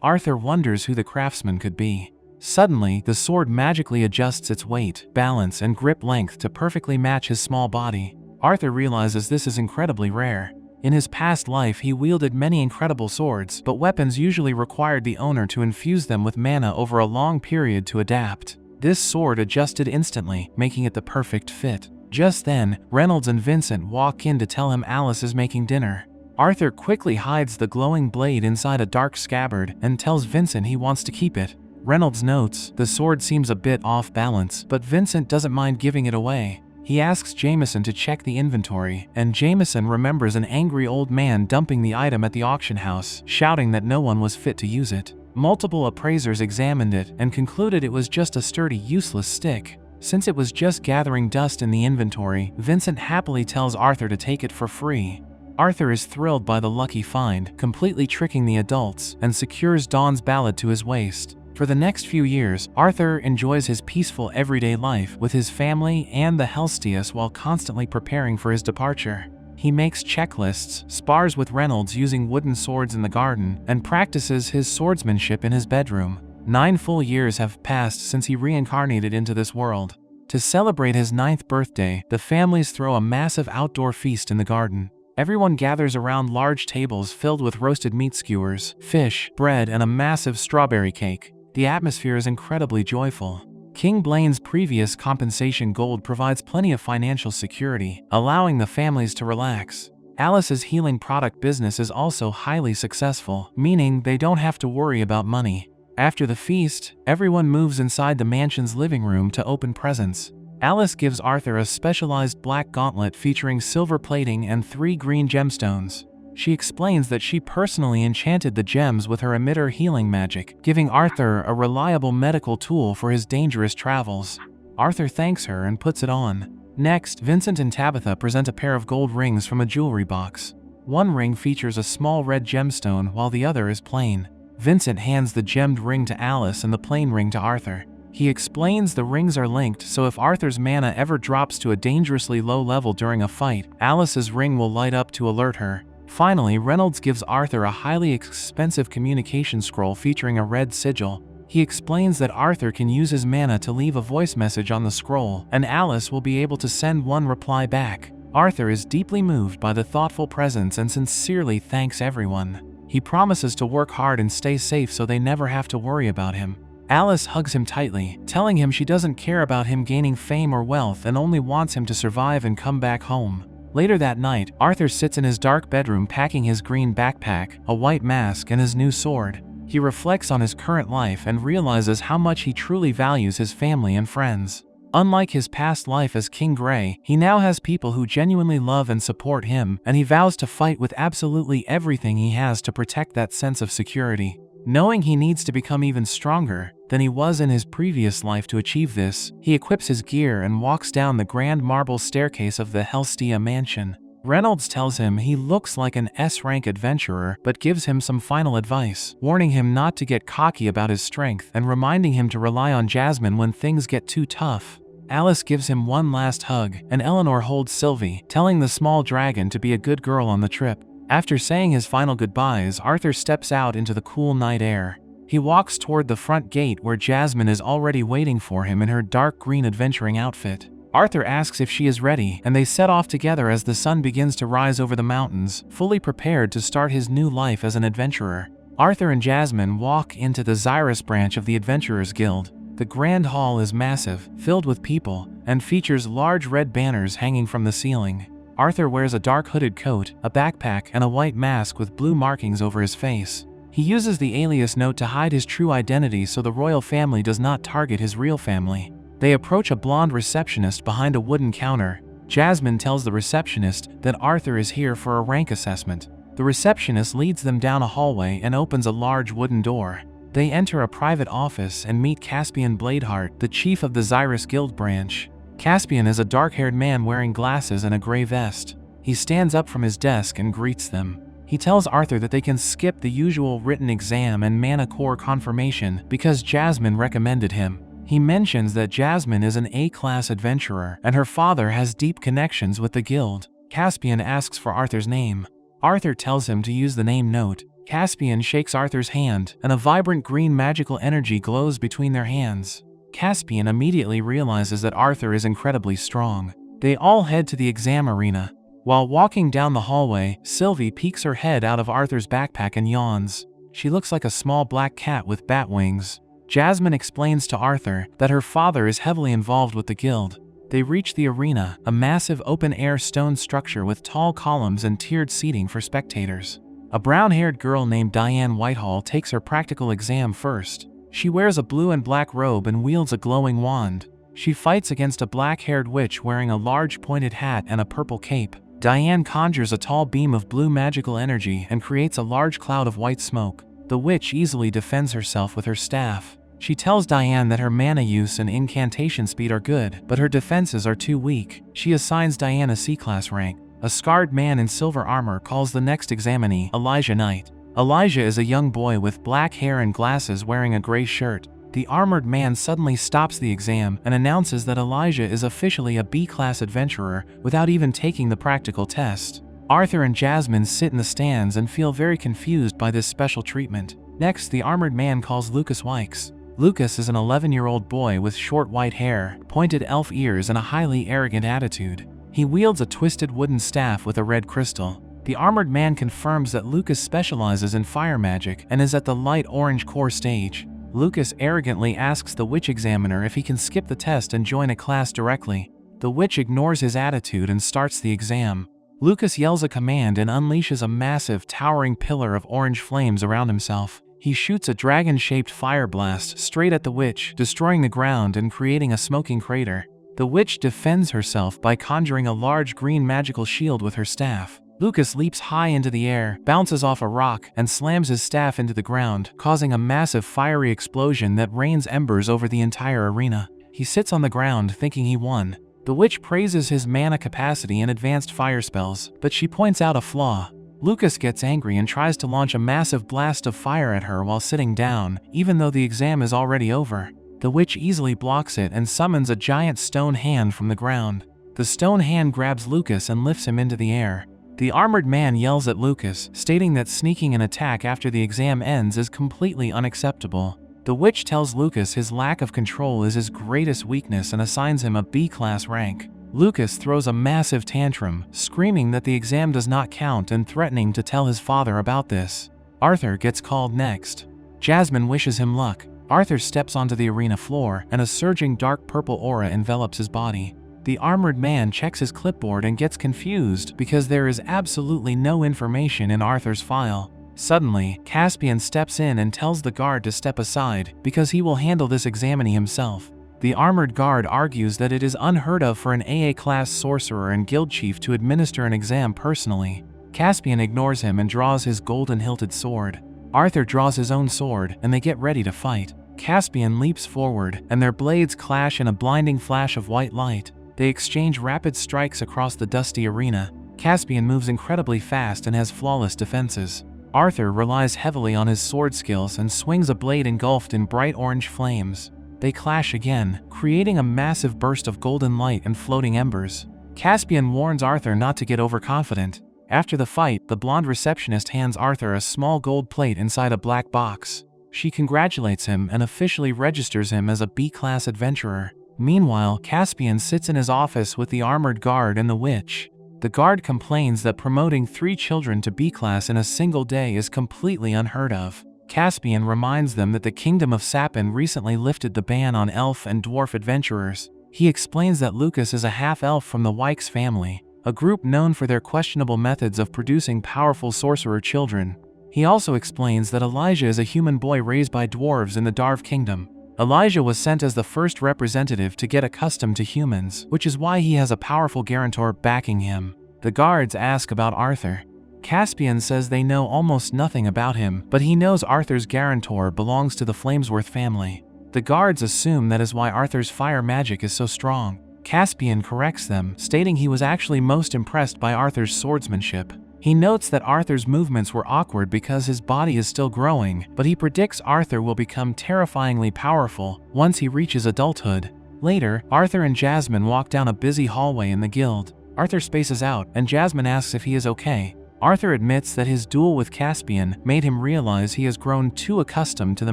[SPEAKER 1] Arthur wonders who the craftsman could be. Suddenly, the sword magically adjusts its weight, balance, and grip length to perfectly match his small body. Arthur realizes this is incredibly rare. In his past life, he wielded many incredible swords, but weapons usually required the owner to infuse them with mana over a long period to adapt. This sword adjusted instantly, making it the perfect fit. Just then, Reynolds and Vincent walk in to tell him Alice is making dinner. Arthur quickly hides the glowing blade inside a dark scabbard and tells Vincent he wants to keep it. Reynolds notes the sword seems a bit off balance, but Vincent doesn't mind giving it away. He asks Jameson to check the inventory, and Jameson remembers an angry old man dumping the item at the auction house, shouting that no one was fit to use it. Multiple appraisers examined it and concluded it was just a sturdy, useless stick. Since it was just gathering dust in the inventory, Vincent happily tells Arthur to take it for free. Arthur is thrilled by the lucky find, completely tricking the adults, and secures Dawn's Ballad to his waist. For the next few years, Arthur enjoys his peaceful everyday life with his family and the Helstius while constantly preparing for his departure. He makes checklists, spars with Reynolds using wooden swords in the garden, and practices his swordsmanship in his bedroom. 9 full years have passed since he reincarnated into this world. To celebrate his 9th birthday, the families throw a massive outdoor feast in the garden. Everyone gathers around large tables filled with roasted meat skewers, fish, bread, and a massive strawberry cake. The atmosphere is incredibly joyful. King Blaine's previous compensation gold provides plenty of financial security, allowing the families to relax. Alice's healing product business is also highly successful, meaning they don't have to worry about money. After the feast, everyone moves inside the mansion's living room to open presents. Alice gives Arthur a specialized black gauntlet featuring silver plating and 3 green gemstones. She explains that she personally enchanted the gems with her emitter healing magic, giving Arthur a reliable medical tool for his dangerous travels. Arthur thanks her and puts it on. Next, Vincent and Tabitha present a pair of gold rings from a jewelry box. One ring features a small red gemstone while the other is plain. Vincent hands the gemmed ring to Alice and the plain ring to Arthur. He explains the rings are linked, so if Arthur's mana ever drops to a dangerously low level during a fight, Alice's ring will light up to alert her. Finally, Reynolds gives Arthur a highly expensive communication scroll featuring a red sigil. He explains that Arthur can use his mana to leave a voice message on the scroll, and Alice will be able to send one reply back. Arthur is deeply moved by the thoughtful presents and sincerely thanks everyone. He promises to work hard and stay safe so they never have to worry about him. Alice hugs him tightly, telling him she doesn't care about him gaining fame or wealth and only wants him to survive and come back home. Later that night, Arthur sits in his dark bedroom packing his green backpack, a white mask, and his new sword. He reflects on his current life and realizes how much he truly values his family and friends. Unlike his past life as King Grey, he now has people who genuinely love and support him, and he vows to fight with absolutely everything he has to protect that sense of security. Knowing he needs to become even stronger than he was in his previous life to achieve this, he equips his gear and walks down the grand marble staircase of the Helstea mansion. Reynolds tells him he looks like an S-rank adventurer but gives him some final advice, warning him not to get cocky about his strength and reminding him to rely on Jasmine when things get too tough. Alice gives him one last hug, and Eleanor holds Sylvie, telling the small dragon to be a good girl on the trip. After saying his final goodbyes, Arthur steps out into the cool night air. He walks toward the front gate where Jasmine is already waiting for him in her dark green adventuring outfit. Arthur asks if she is ready, and they set off together as the sun begins to rise over the mountains, fully prepared to start his new life as an adventurer. Arthur and Jasmine walk into the Xyrus branch of the Adventurers Guild. The grand hall is massive, filled with people, and features large red banners hanging from the ceiling. Arthur wears a dark hooded coat, a backpack, and a white mask with blue markings over his face. He uses the alias note to hide his true identity so the royal family does not target his real family. They approach a blonde receptionist behind a wooden counter. Jasmine tells the receptionist that Arthur is here for a rank assessment. The receptionist leads them down a hallway and opens a large wooden door. They enter a private office and meet Caspian Bladeheart, the chief of the Xyrus Guild branch. Caspian is a dark-haired man wearing glasses and a gray vest. He stands up from his desk and greets them. He tells Arthur that they can skip the usual written exam and mana core confirmation because Jasmine recommended him. He mentions that Jasmine is an A-class adventurer and her father has deep connections with the guild. Caspian asks for Arthur's name. Arthur tells him to use the name note. Caspian shakes Arthur's hand, and a vibrant green magical energy glows between their hands. Caspian immediately realizes that Arthur is incredibly strong. They all head to the exam arena. While walking down the hallway, Sylvie peeks her head out of Arthur's backpack and yawns. She looks like a small black cat with bat wings. Jasmine explains to Arthur that her father is heavily involved with the guild. They reach the arena, a massive open-air stone structure with tall columns and tiered seating for spectators. A brown-haired girl named Diane Whitehall takes her practical exam first. She wears a blue and black robe and wields a glowing wand. She fights against a black-haired witch wearing a large pointed hat and a purple cape. Diane conjures a tall beam of blue magical energy and creates a large cloud of white smoke. The witch easily defends herself with her staff. She tells Diane that her mana use and incantation speed are good, but her defenses are too weak. She assigns Diane a C-class rank. A scarred man in silver armor calls the next examinee Elijah Knight. Elijah is a young boy with black hair and glasses wearing a gray shirt. The armored man suddenly stops the exam and announces that Elijah is officially a B-class adventurer without even taking the practical test. Arthur and Jasmine sit in the stands and feel very confused by this special treatment. Next, the armored man calls Lucas Wykes. Lucas is an 11-year-old boy with short white hair, pointed elf ears and a highly arrogant attitude. He wields a twisted wooden staff with a red crystal. The armored man confirms that Lucas specializes in fire magic and is at the light orange core stage. Lucas arrogantly asks the witch examiner if he can skip the test and join a class directly. The witch ignores his attitude and starts the exam. Lucas yells a command and unleashes a massive, towering pillar of orange flames around himself. He shoots a dragon-shaped fire blast straight at the witch, destroying the ground and creating a smoking crater. The witch defends herself by conjuring a large green magical shield with her staff. Lucas leaps high into the air, bounces off a rock, and slams his staff into the ground, causing a massive fiery explosion that rains embers over the entire arena. He sits on the ground thinking he won. The witch praises his mana capacity and advanced fire spells, but she points out a flaw. Lucas gets angry and tries to launch a massive blast of fire at her while sitting down, even though the exam is already over. The witch easily blocks it and summons a giant stone hand from the ground. The stone hand grabs Lucas and lifts him into the air. The armored man yells at Lucas, stating that sneaking an attack after the exam ends is completely unacceptable. The witch tells Lucas his lack of control is his greatest weakness and assigns him a B-class rank. Lucas throws a massive tantrum, screaming that the exam does not count and threatening to tell his father about this. Arthur gets called next. Jasmine wishes him luck. Arthur steps onto the arena floor, and a surging dark purple aura envelops his body. The armored man checks his clipboard and gets confused because there is absolutely no information in Arthur's file. Suddenly, Caspian steps in and tells the guard to step aside because he will handle this examining himself. The armored guard argues that it is unheard of for an AA-class sorcerer and guild chief to administer an exam personally. Caspian ignores him and draws his golden-hilted sword. Arthur draws his own sword, and they get ready to fight. Caspian leaps forward, and their blades clash in a blinding flash of white light. They exchange rapid strikes across the dusty arena. Caspian moves incredibly fast and has flawless defenses. Arthur relies heavily on his sword skills and swings a blade engulfed in bright orange flames. They clash again, creating a massive burst of golden light and floating embers. Caspian warns Arthur not to get overconfident. After the fight, the blonde receptionist hands Arthur a small gold plate inside a black box. She congratulates him and officially registers him as a B-class adventurer. Meanwhile, Caspian sits in his office with the armored guard and the witch. The guard complains that promoting 3 children to B-class in a single day is completely unheard of. Caspian reminds them that the Kingdom of Sapin recently lifted the ban on elf and dwarf adventurers. He explains that Lucas is a half-elf from the Wykes family, a group known for their questionable methods of producing powerful sorcerer children. He also explains that Elijah is a human boy raised by dwarves in the Darv Kingdom. Elijah was sent as the first representative to get accustomed to humans, which is why he has a powerful guarantor backing him. The guards ask about Arthur. Caspian says they know almost nothing about him, but he knows Arthur's guarantor belongs to the Flamesworth family. The guards assume that is why Arthur's fire magic is so strong. Caspian corrects them, stating he was actually most impressed by Arthur's swordsmanship. He notes that Arthur's movements were awkward because his body is still growing, but he predicts Arthur will become terrifyingly powerful once he reaches adulthood. Later, Arthur and Jasmine walk down a busy hallway in the guild. Arthur spaces out, and Jasmine asks if he is okay. Arthur admits that his duel with Caspian made him realize he has grown too accustomed to the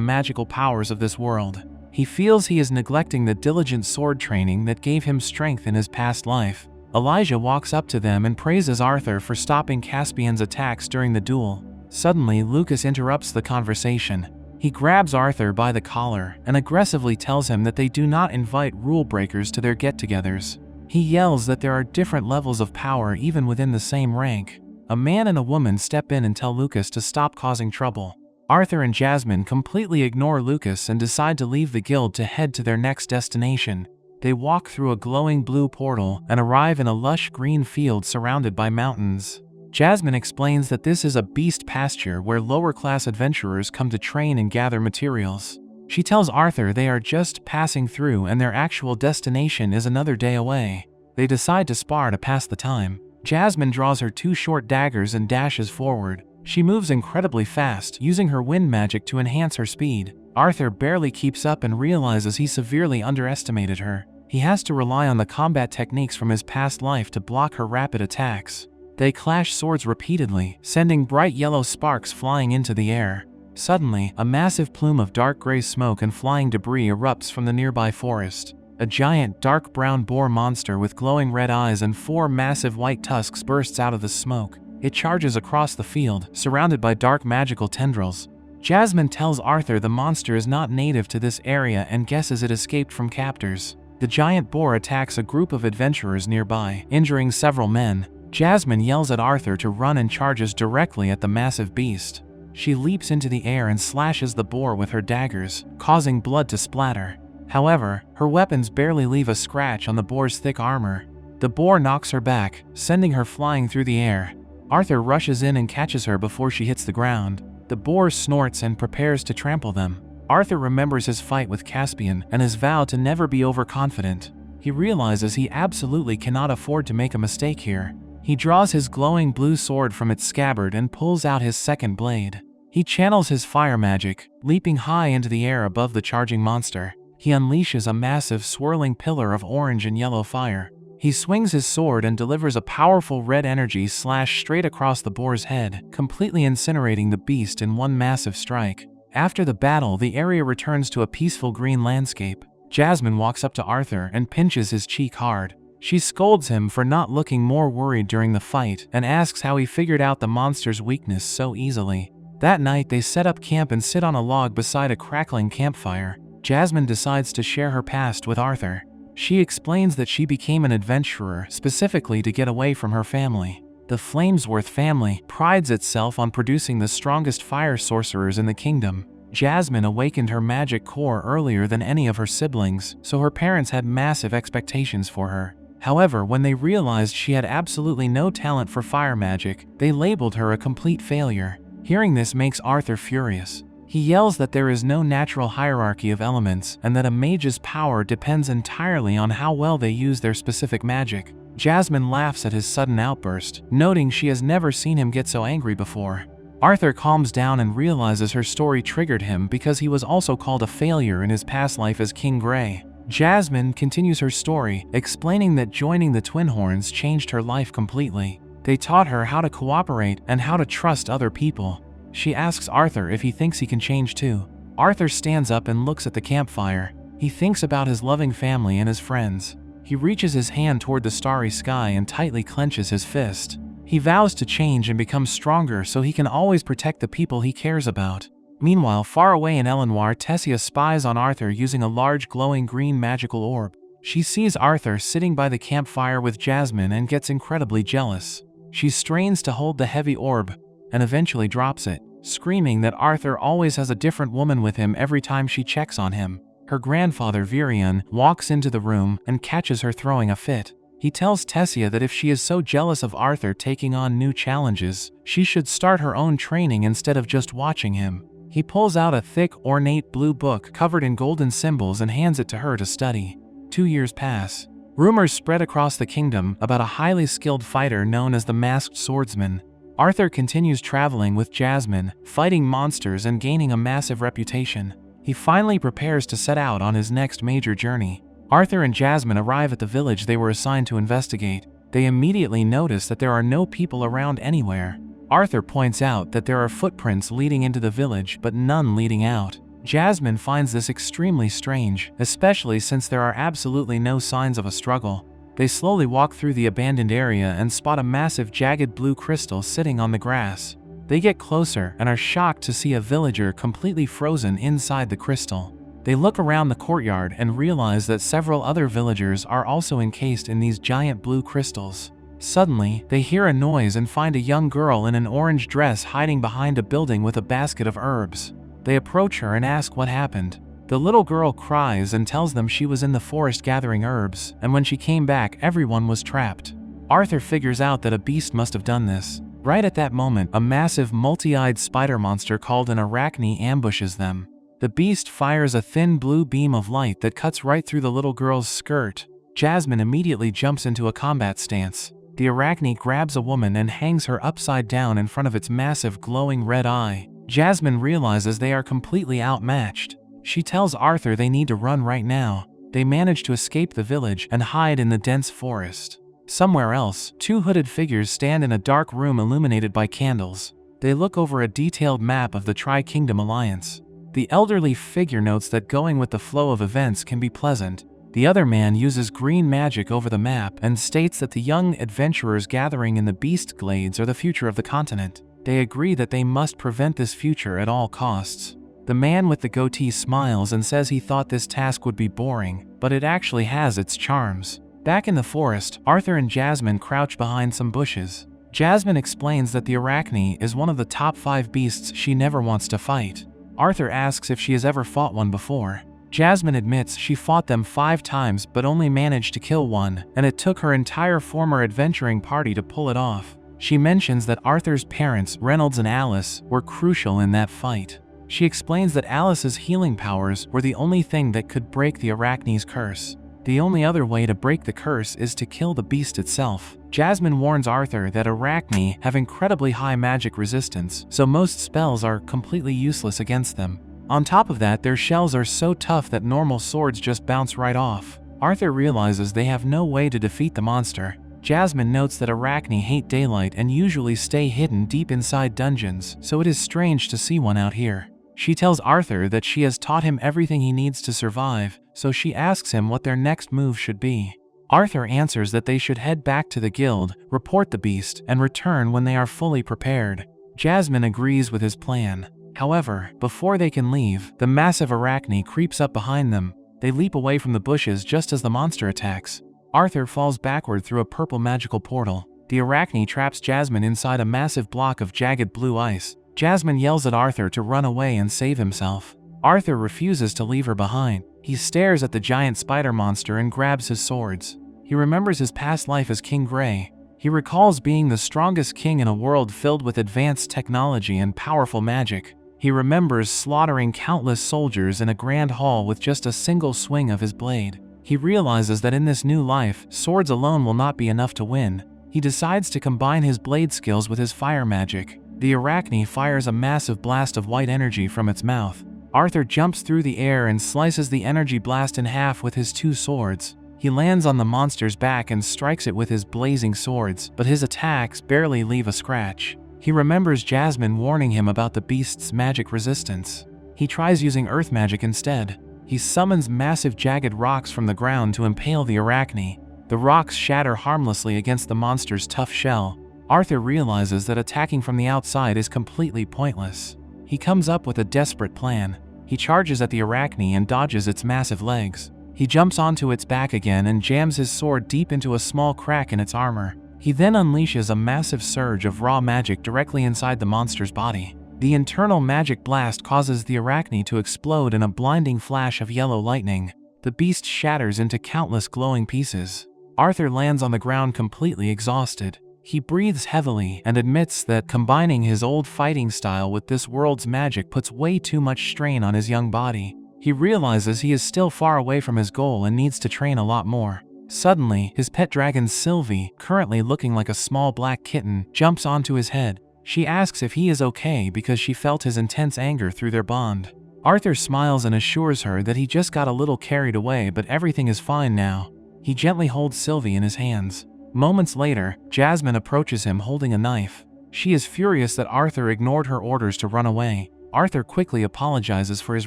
[SPEAKER 1] magical powers of this world. He feels he is neglecting the diligent sword training that gave him strength in his past life. Elijah walks up to them and praises Arthur for stopping Caspian's attacks during the duel. Suddenly, Lucas interrupts the conversation. He grabs Arthur by the collar and aggressively tells him that they do not invite rule breakers to their get-togethers. He yells that there are different levels of power even within the same rank. A man and a woman step in and tell Lucas to stop causing trouble. Arthur and Jasmine completely ignore Lucas and decide to leave the guild to head to their next destination. They walk through a glowing blue portal and arrive in a lush green field surrounded by mountains. Jasmine explains that this is a beast pasture where lower-class adventurers come to train and gather materials. She tells Arthur they are just passing through and their actual destination is another day away. They decide to spar to pass the time. Jasmine draws her 2 short daggers and dashes forward. She moves incredibly fast, using her wind magic to enhance her speed. Arthur barely keeps up and realizes he severely underestimated her. He has to rely on the combat techniques from his past life to block her rapid attacks. They clash swords repeatedly, sending bright yellow sparks flying into the air. Suddenly, a massive plume of dark gray smoke and flying debris erupts from the nearby forest. A giant, dark brown boar monster with glowing red eyes and 4 massive white tusks bursts out of the smoke. It charges across the field, surrounded by dark magical tendrils. Jasmine tells Arthur the monster is not native to this area and guesses it escaped from captors. The giant boar attacks a group of adventurers nearby, injuring several men. Jasmine yells at Arthur to run and charges directly at the massive beast. She leaps into the air and slashes the boar with her daggers, causing blood to splatter. However, her weapons barely leave a scratch on the boar's thick armor. The boar knocks her back, sending her flying through the air. Arthur rushes in and catches her before she hits the ground. The boar snorts and prepares to trample them. Arthur remembers his fight with Caspian and his vow to never be overconfident. He realizes he absolutely cannot afford to make a mistake here. He draws his glowing blue sword from its scabbard and pulls out his second blade. He channels his fire magic, leaping high into the air above the charging monster. He unleashes a massive swirling pillar of orange and yellow fire. He swings his sword and delivers a powerful red energy slash straight across the boar's head, completely incinerating the beast in one massive strike. After the battle, the area returns to a peaceful green landscape. Jasmine walks up to Arthur and pinches his cheek hard. She scolds him for not looking more worried during the fight and asks how he figured out the monster's weakness so easily. That night, they set up camp and sit on a log beside a crackling campfire. Jasmine decides to share her past with Arthur. She explains that she became an adventurer specifically to get away from her family. The Flamesworth family prides itself on producing the strongest fire sorcerers in the kingdom. Jasmine awakened her magic core earlier than any of her siblings, so her parents had massive expectations for her. However, when they realized she had absolutely no talent for fire magic, they labeled her a complete failure. Hearing this makes Arthur furious. He yells that there is no natural hierarchy of elements and that a mage's power depends entirely on how well they use their specific magic. Jasmine laughs at his sudden outburst, noting she has never seen him get so angry before. Arthur calms down and realizes her story triggered him because he was also called a failure in his past life as King Grey. Jasmine continues her story, explaining that joining the Twin Horns changed her life completely. They taught her how to cooperate and how to trust other people. She asks Arthur if he thinks he can change too. Arthur stands up and looks at the campfire. He thinks about his loving family and his friends. He reaches his hand toward the starry sky and tightly clenches his fist. He vows to change and become stronger so he can always protect the people he cares about. Meanwhile, far away in Elenoir, Tessia spies on Arthur using a large glowing green magical orb. She sees Arthur sitting by the campfire with Jasmine and gets incredibly jealous. She strains to hold the heavy orb and eventually drops it, screaming that Arthur always has a different woman with him every time she checks on him. Her grandfather Virion walks into the room and catches her throwing a fit. He tells Tessia that if she is so jealous of Arthur taking on new challenges, she should start her own training instead of just watching him. He pulls out a thick, ornate blue book covered in golden symbols and hands it to her to study. 2 years pass. Rumors spread across the kingdom about a highly skilled fighter known as the Masked Swordsman. Arthur continues traveling with Jasmine, fighting monsters and gaining a massive reputation. He finally prepares to set out on his next major journey. Arthur and Jasmine arrive at the village they were assigned to investigate. They immediately notice that there are no people around anywhere. Arthur points out that there are footprints leading into the village but none leading out. Jasmine finds this extremely strange, especially since there are absolutely no signs of a struggle. They slowly walk through the abandoned area and spot a massive jagged blue crystal sitting on the grass. They get closer and are shocked to see a villager completely frozen inside the crystal. They look around the courtyard and realize that several other villagers are also encased in these giant blue crystals. Suddenly, they hear a noise and find a young girl in an orange dress hiding behind a building with a basket of herbs. They approach her and ask what happened. The little girl cries and tells them she was in the forest gathering herbs, and when she came back, everyone was trapped. Arthur figures out that a beast must have done this. Right at that moment, a massive multi-eyed spider monster called an arachne ambushes them. The beast fires a thin blue beam of light that cuts right through the little girl's skirt. Jasmine immediately jumps into a combat stance. The arachne grabs a woman and hangs her upside down in front of its massive glowing red eye. Jasmine realizes they are completely outmatched. She tells Arthur they need to run right now. They manage to escape the village and hide in the dense forest. Somewhere else, two hooded figures stand in a dark room illuminated by candles. They look over a detailed map of the Tri-Kingdom Alliance. The elderly figure notes that going with the flow of events can be pleasant. The other man uses green magic over the map and states that the young adventurers gathering in the Beast Glades are the future of the continent. They agree that they must prevent this future at all costs. The man with the goatee smiles and says he thought this task would be boring, but it actually has its charms. Back in the forest, Arthur and Jasmine crouch behind some bushes. Jasmine explains that the Arachne is one of the top 5 beasts she never wants to fight. Arthur asks if she has ever fought one before. Jasmine admits she fought them 5 times but only managed to kill one, and it took her entire former adventuring party to pull it off. She mentions that Arthur's parents, Reynolds and Alice, were crucial in that fight. She explains that Alice's healing powers were the only thing that could break the Arachne's curse. The only other way to break the curse is to kill the beast itself. Jasmine warns Arthur that Arachne have incredibly high magic resistance, so most spells are completely useless against them. On top of that, their shells are so tough that normal swords just bounce right off. Arthur realizes they have no way to defeat the monster. Jasmine notes that Arachne hate daylight and usually stay hidden deep inside dungeons, so it is strange to see one out here. She tells Arthur that she has taught him everything he needs to survive, so she asks him what their next move should be. Arthur answers that they should head back to the guild, report the beast, and return when they are fully prepared. Jasmine agrees with his plan. However, before they can leave, the massive Arachne creeps up behind them. They leap away from the bushes just as the monster attacks. Arthur falls backward through a purple magical portal. The Arachne traps Jasmine inside a massive block of jagged blue ice. Jasmine yells at Arthur to run away and save himself. Arthur refuses to leave her behind. He stares at the giant spider monster and grabs his swords. He remembers his past life as King Grey. He recalls being the strongest king in a world filled with advanced technology and powerful magic. He remembers slaughtering countless soldiers in a grand hall with just a single swing of his blade. He realizes that in this new life, swords alone will not be enough to win. He decides to combine his blade skills with his fire magic. The Arachne fires a massive blast of white energy from its mouth. Arthur jumps through the air and slices the energy blast in half with his 2 swords. He lands on the monster's back and strikes it with his blazing swords, but his attacks barely leave a scratch. He remembers Jasmine warning him about the beast's magic resistance. He tries using earth magic instead. He summons massive jagged rocks from the ground to impale the Arachne. The rocks shatter harmlessly against the monster's tough shell. Arthur realizes that attacking from the outside is completely pointless. He comes up with a desperate plan. He charges at the Arachne and dodges its massive legs. He jumps onto its back again and jams his sword deep into a small crack in its armor. He then unleashes a massive surge of raw magic directly inside the monster's body. The internal magic blast causes the Arachne to explode in a blinding flash of yellow lightning. The beast shatters into countless glowing pieces. Arthur lands on the ground completely exhausted. He breathes heavily and admits that combining his old fighting style with this world's magic puts way too much strain on his young body. He realizes he is still far away from his goal and needs to train a lot more. Suddenly, his pet dragon Sylvie, currently looking like a small black kitten, jumps onto his head. She asks if he is okay because she felt his intense anger through their bond. Arthur smiles and assures her that he just got a little carried away, but everything is fine now. He gently holds Sylvie in his hands. Moments later, Jasmine approaches him holding a knife. She is furious that Arthur ignored her orders to run away. Arthur quickly apologizes for his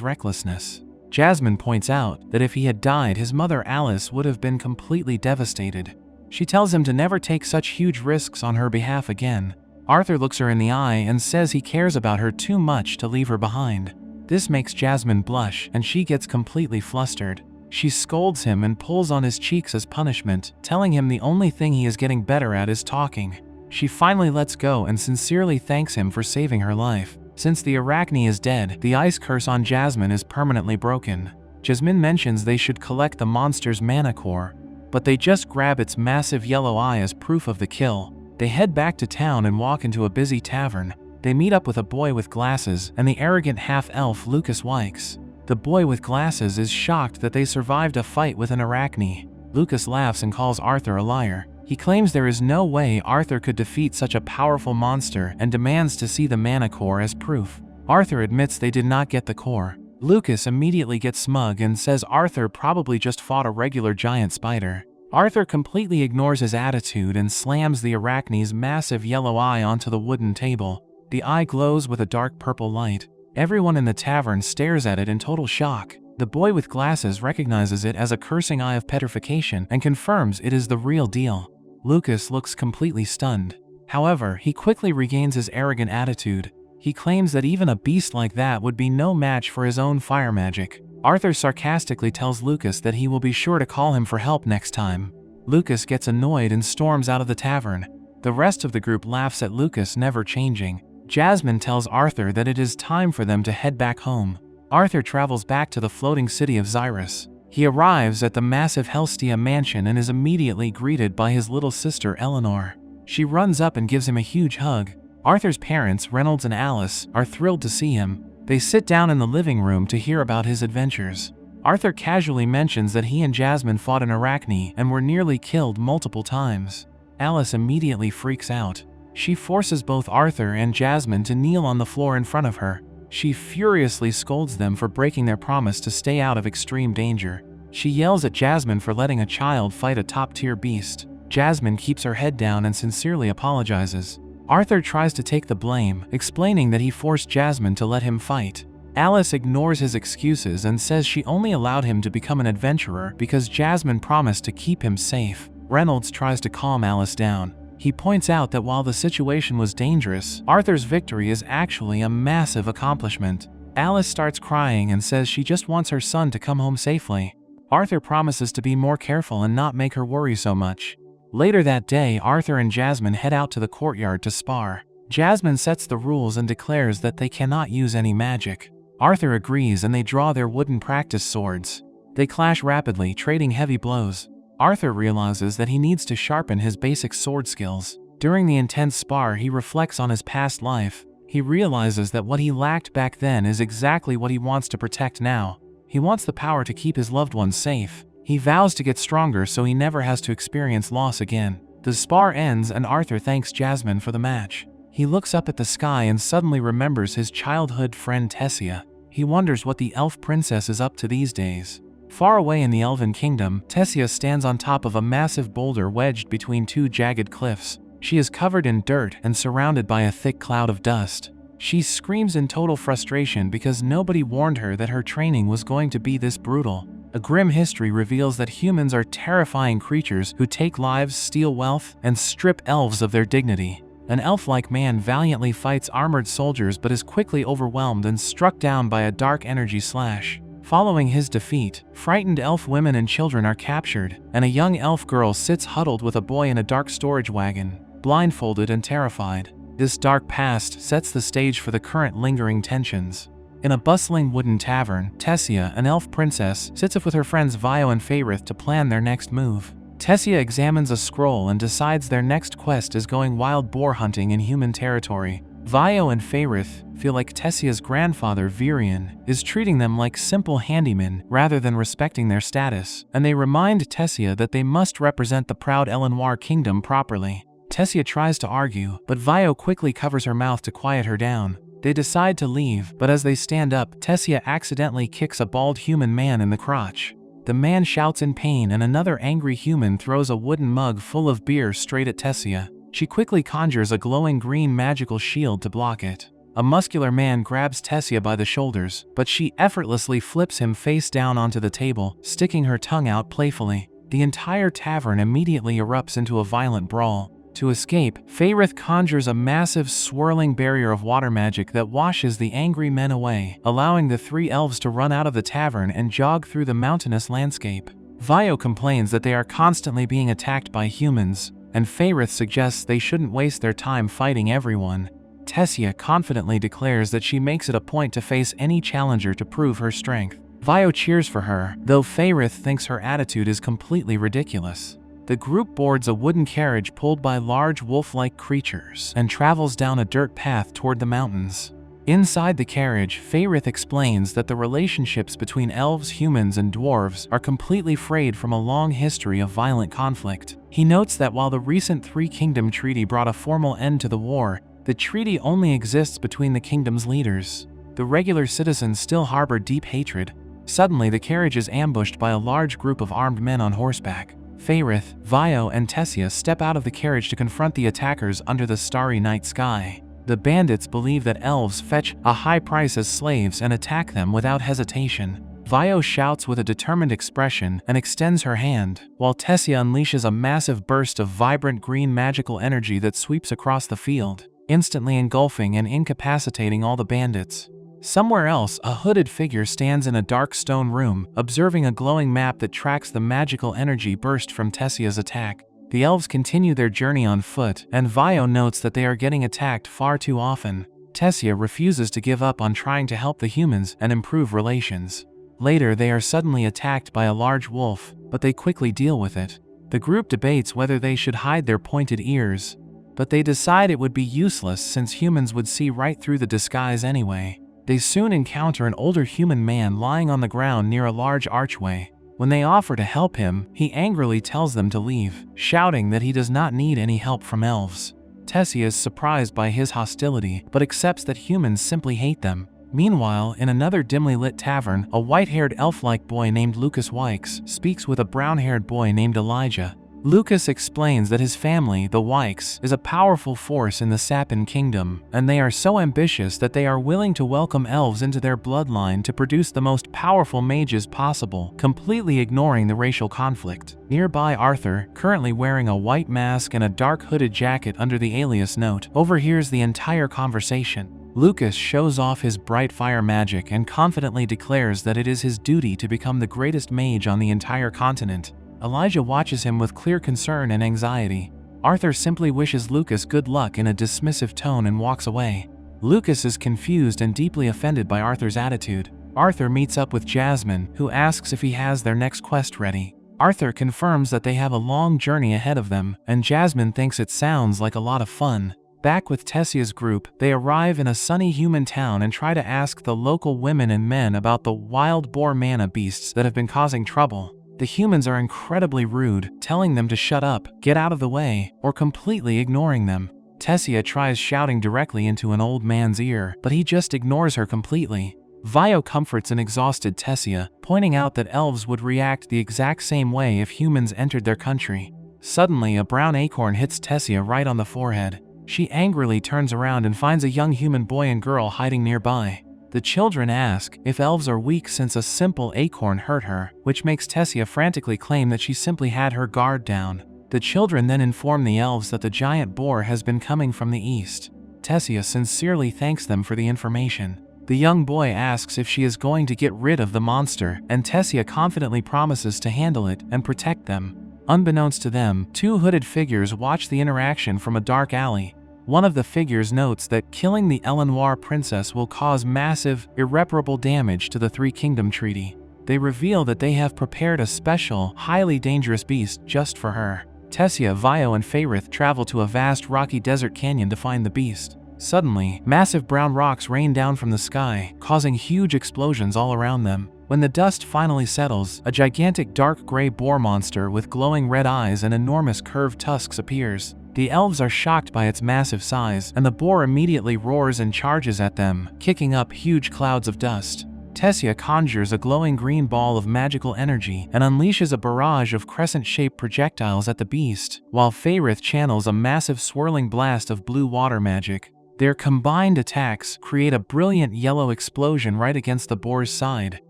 [SPEAKER 1] recklessness. Jasmine points out that if he had died, his mother Alice would have been completely devastated. She tells him to never take such huge risks on her behalf again. Arthur looks her in the eye and says he cares about her too much to leave her behind. This makes Jasmine blush, and she gets completely flustered. She scolds him and pulls on his cheeks as punishment, telling him the only thing he is getting better at is talking. She finally lets go and sincerely thanks him for saving her life. Since the Arachne is dead, the ice curse on Jasmine is permanently broken. Jasmine mentions they should collect the monster's mana core, but they just grab its massive yellow eye as proof of the kill. They head back to town and walk into a busy tavern. They meet up with a boy with glasses and the arrogant half-elf Lucas Wykes. The boy with glasses is shocked that they survived a fight with an Arachne. Lucas laughs and calls Arthur a liar. He claims there is no way Arthur could defeat such a powerful monster and demands to see the mana core as proof. Arthur admits they did not get the core. Lucas immediately gets smug and says Arthur probably just fought a regular giant spider. Arthur completely ignores his attitude and slams the arachne's massive yellow eye onto the wooden table. The eye glows with a dark purple light. Everyone in the tavern stares at it in total shock. The boy with glasses recognizes it as a cursing eye of petrification and confirms it is the real deal. Lucas looks completely stunned. However, he quickly regains his arrogant attitude. He claims that even a beast like that would be no match for his own fire magic. Arthur sarcastically tells Lucas that he will be sure to call him for help next time. Lucas gets annoyed and storms out of the tavern. The rest of the group laughs at Lucas never changing. Jasmine tells Arthur that it is time for them to head back home. Arthur travels back to the floating city of Xyrus. He arrives at the massive Helstia mansion and is immediately greeted by his little sister Eleanor. She runs up and gives him a huge hug. Arthur's parents, Reynolds and Alice, are thrilled to see him. They sit down in the living room to hear about his adventures. Arthur casually mentions that he and Jasmine fought an arachne and were nearly killed multiple times. Alice immediately freaks out. She forces both Arthur and Jasmine to kneel on the floor in front of her. She furiously scolds them for breaking their promise to stay out of extreme danger. She yells at Jasmine for letting a child fight a top-tier beast. Jasmine keeps her head down and sincerely apologizes. Arthur tries to take the blame, explaining that he forced Jasmine to let him fight. Alice ignores his excuses and says she only allowed him to become an adventurer because Jasmine promised to keep him safe. Reynolds tries to calm Alice down. He points out that while the situation was dangerous, Arthur's victory is actually a massive accomplishment. Alice starts crying and says she just wants her son to come home safely. Arthur promises to be more careful and not make her worry so much. Later that day, Arthur and Jasmine head out to the courtyard to spar. Jasmine sets the rules and declares that they cannot use any magic. Arthur agrees and they draw their wooden practice swords. They clash rapidly, trading heavy blows. Arthur realizes that he needs to sharpen his basic sword skills. During the intense spar, he reflects on his past life. He realizes that what he lacked back then is exactly what he wants to protect now. He wants the power to keep his loved ones safe. He vows to get stronger so he never has to experience loss again. The spar ends and Arthur thanks Jasmine for the match. He looks up at the sky and suddenly remembers his childhood friend Tessia. He wonders what the elf princess is up to these days. Far away in the Elven Kingdom, Tessia stands on top of a massive boulder wedged between two jagged cliffs. She is covered in dirt and surrounded by a thick cloud of dust. She screams in total frustration because nobody warned her that her training was going to be this brutal. A grim history reveals that humans are terrifying creatures who take lives, steal wealth, and strip elves of their dignity. An elf-like man valiantly fights armored soldiers but is quickly overwhelmed and struck down by a dark energy slash. Following his defeat, frightened elf women and children are captured, and a young elf girl sits huddled with a boy in a dark storage wagon, blindfolded and terrified. This dark past sets the stage for the current lingering tensions. In a bustling wooden tavern, Tessia, an elf princess, sits with her friends Vio and Faerith to plan their next move. Tessia examines a scroll and decides their next quest is going wild boar hunting in human territory. Vio and Faerith feel like Tessia's grandfather, Virion, is treating them like simple handymen rather than respecting their status, and they remind Tessia that they must represent the proud Elenoir kingdom properly. Tessia tries to argue, but Vio quickly covers her mouth to quiet her down. They decide to leave, but as they stand up, Tessia accidentally kicks a bald human man in the crotch. The man shouts in pain and another angry human throws a wooden mug full of beer straight at Tessia. She quickly conjures a glowing green magical shield to block it. A muscular man grabs Tessia by the shoulders, but she effortlessly flips him face down onto the table, sticking her tongue out playfully. The entire tavern immediately erupts into a violent brawl. To escape, Faerith conjures a massive swirling barrier of water magic that washes the angry men away, allowing the three elves to run out of the tavern and jog through the mountainous landscape. Vio complains that they are constantly being attacked by humans, and Faerith suggests they shouldn't waste their time fighting everyone. Tessia confidently declares that she makes it a point to face any challenger to prove her strength. Vio cheers for her, though Faerith thinks her attitude is completely ridiculous. The group boards a wooden carriage pulled by large wolf-like creatures and travels down a dirt path toward the mountains. Inside the carriage, Faerith explains that the relationships between elves, humans, and dwarves are completely frayed from a long history of violent conflict. He notes that while the recent Three Kingdom Treaty brought a formal end to the war, the treaty only exists between the kingdom's leaders. The regular citizens still harbor deep hatred. Suddenly, the carriage is ambushed by a large group of armed men on horseback. Faerith, Vio, and Tessia step out of the carriage to confront the attackers under the starry night sky. The bandits believe that elves fetch a high price as slaves and attack them without hesitation. Vio shouts with a determined expression and extends her hand, while Tessia unleashes a massive burst of vibrant green magical energy that sweeps across the field, instantly engulfing and incapacitating all the bandits. Somewhere else, a hooded figure stands in a dark stone room, observing a glowing map that tracks the magical energy burst from Tessia's attack. The elves continue their journey on foot, and Vio notes that they are getting attacked far too often. Tessia refuses to give up on trying to help the humans and improve relations. Later, they are suddenly attacked by a large wolf, but they quickly deal with it. The group debates whether they should hide their pointed ears, but they decide it would be useless since humans would see right through the disguise anyway. They soon encounter an older human man lying on the ground near a large archway. When they offer to help him, he angrily tells them to leave, shouting that he does not need any help from elves. Tessia is surprised by his hostility, but accepts that humans simply hate them. Meanwhile, in another dimly lit tavern, a white-haired elf-like boy named Lucas Wykes speaks with a brown-haired boy named Elijah. Lucas explains that his family, the Wykes, is a powerful force in the Sapin Kingdom, and they are so ambitious that they are willing to welcome elves into their bloodline to produce the most powerful mages possible, completely ignoring the racial conflict. Nearby, Arthur, currently wearing a white mask and a dark hooded jacket under the alias Note, overhears the entire conversation. Lucas shows off his bright fire magic and confidently declares that it is his duty to become the greatest mage on the entire continent. Elijah watches him with clear concern and anxiety. Arthur simply wishes Lucas good luck in a dismissive tone and walks away. Lucas is confused and deeply offended by Arthur's attitude. Arthur meets up with Jasmine, who asks if he has their next quest ready. Arthur confirms that they have a long journey ahead of them, and Jasmine thinks it sounds like a lot of fun. Back with Tessia's group, they arrive in a sunny human town and try to ask the local women and men about the wild boar mana beasts that have been causing trouble. The humans are incredibly rude, telling them to shut up, get out of the way, or completely ignoring them. Tessia tries shouting directly into an old man's ear, but he just ignores her completely. Vio comforts an exhausted Tessia, pointing out that elves would react the exact same way if humans entered their country. Suddenly, a brown acorn hits Tessia right on the forehead. She angrily turns around and finds a young human boy and girl hiding nearby. The children ask if elves are weak since a simple acorn hurt her, which makes Tessia frantically claim that she simply had her guard down. The children then inform the elves that the giant boar has been coming from the east. Tessia sincerely thanks them for the information. The young boy asks if she is going to get rid of the monster, and Tessia confidently promises to handle it and protect them. Unbeknownst to them, two hooded figures watch the interaction from a dark alley. One of the figures notes that killing the Elenoir princess will cause massive, irreparable damage to the Three Kingdom Treaty. They reveal that they have prepared a special, highly dangerous beast just for her. Tessia, Vio, and Faerith travel to a vast rocky desert canyon to find the beast. Suddenly, massive brown rocks rain down from the sky, causing huge explosions all around them. When the dust finally settles, a gigantic dark gray boar monster with glowing red eyes and enormous curved tusks appears. The elves are shocked by its massive size, and the boar immediately roars and charges at them, kicking up huge clouds of dust. Tessia conjures a glowing green ball of magical energy and unleashes a barrage of crescent-shaped projectiles at the beast, while Faerith channels a massive swirling blast of blue water magic. Their combined attacks create a brilliant yellow explosion right against the boar's side.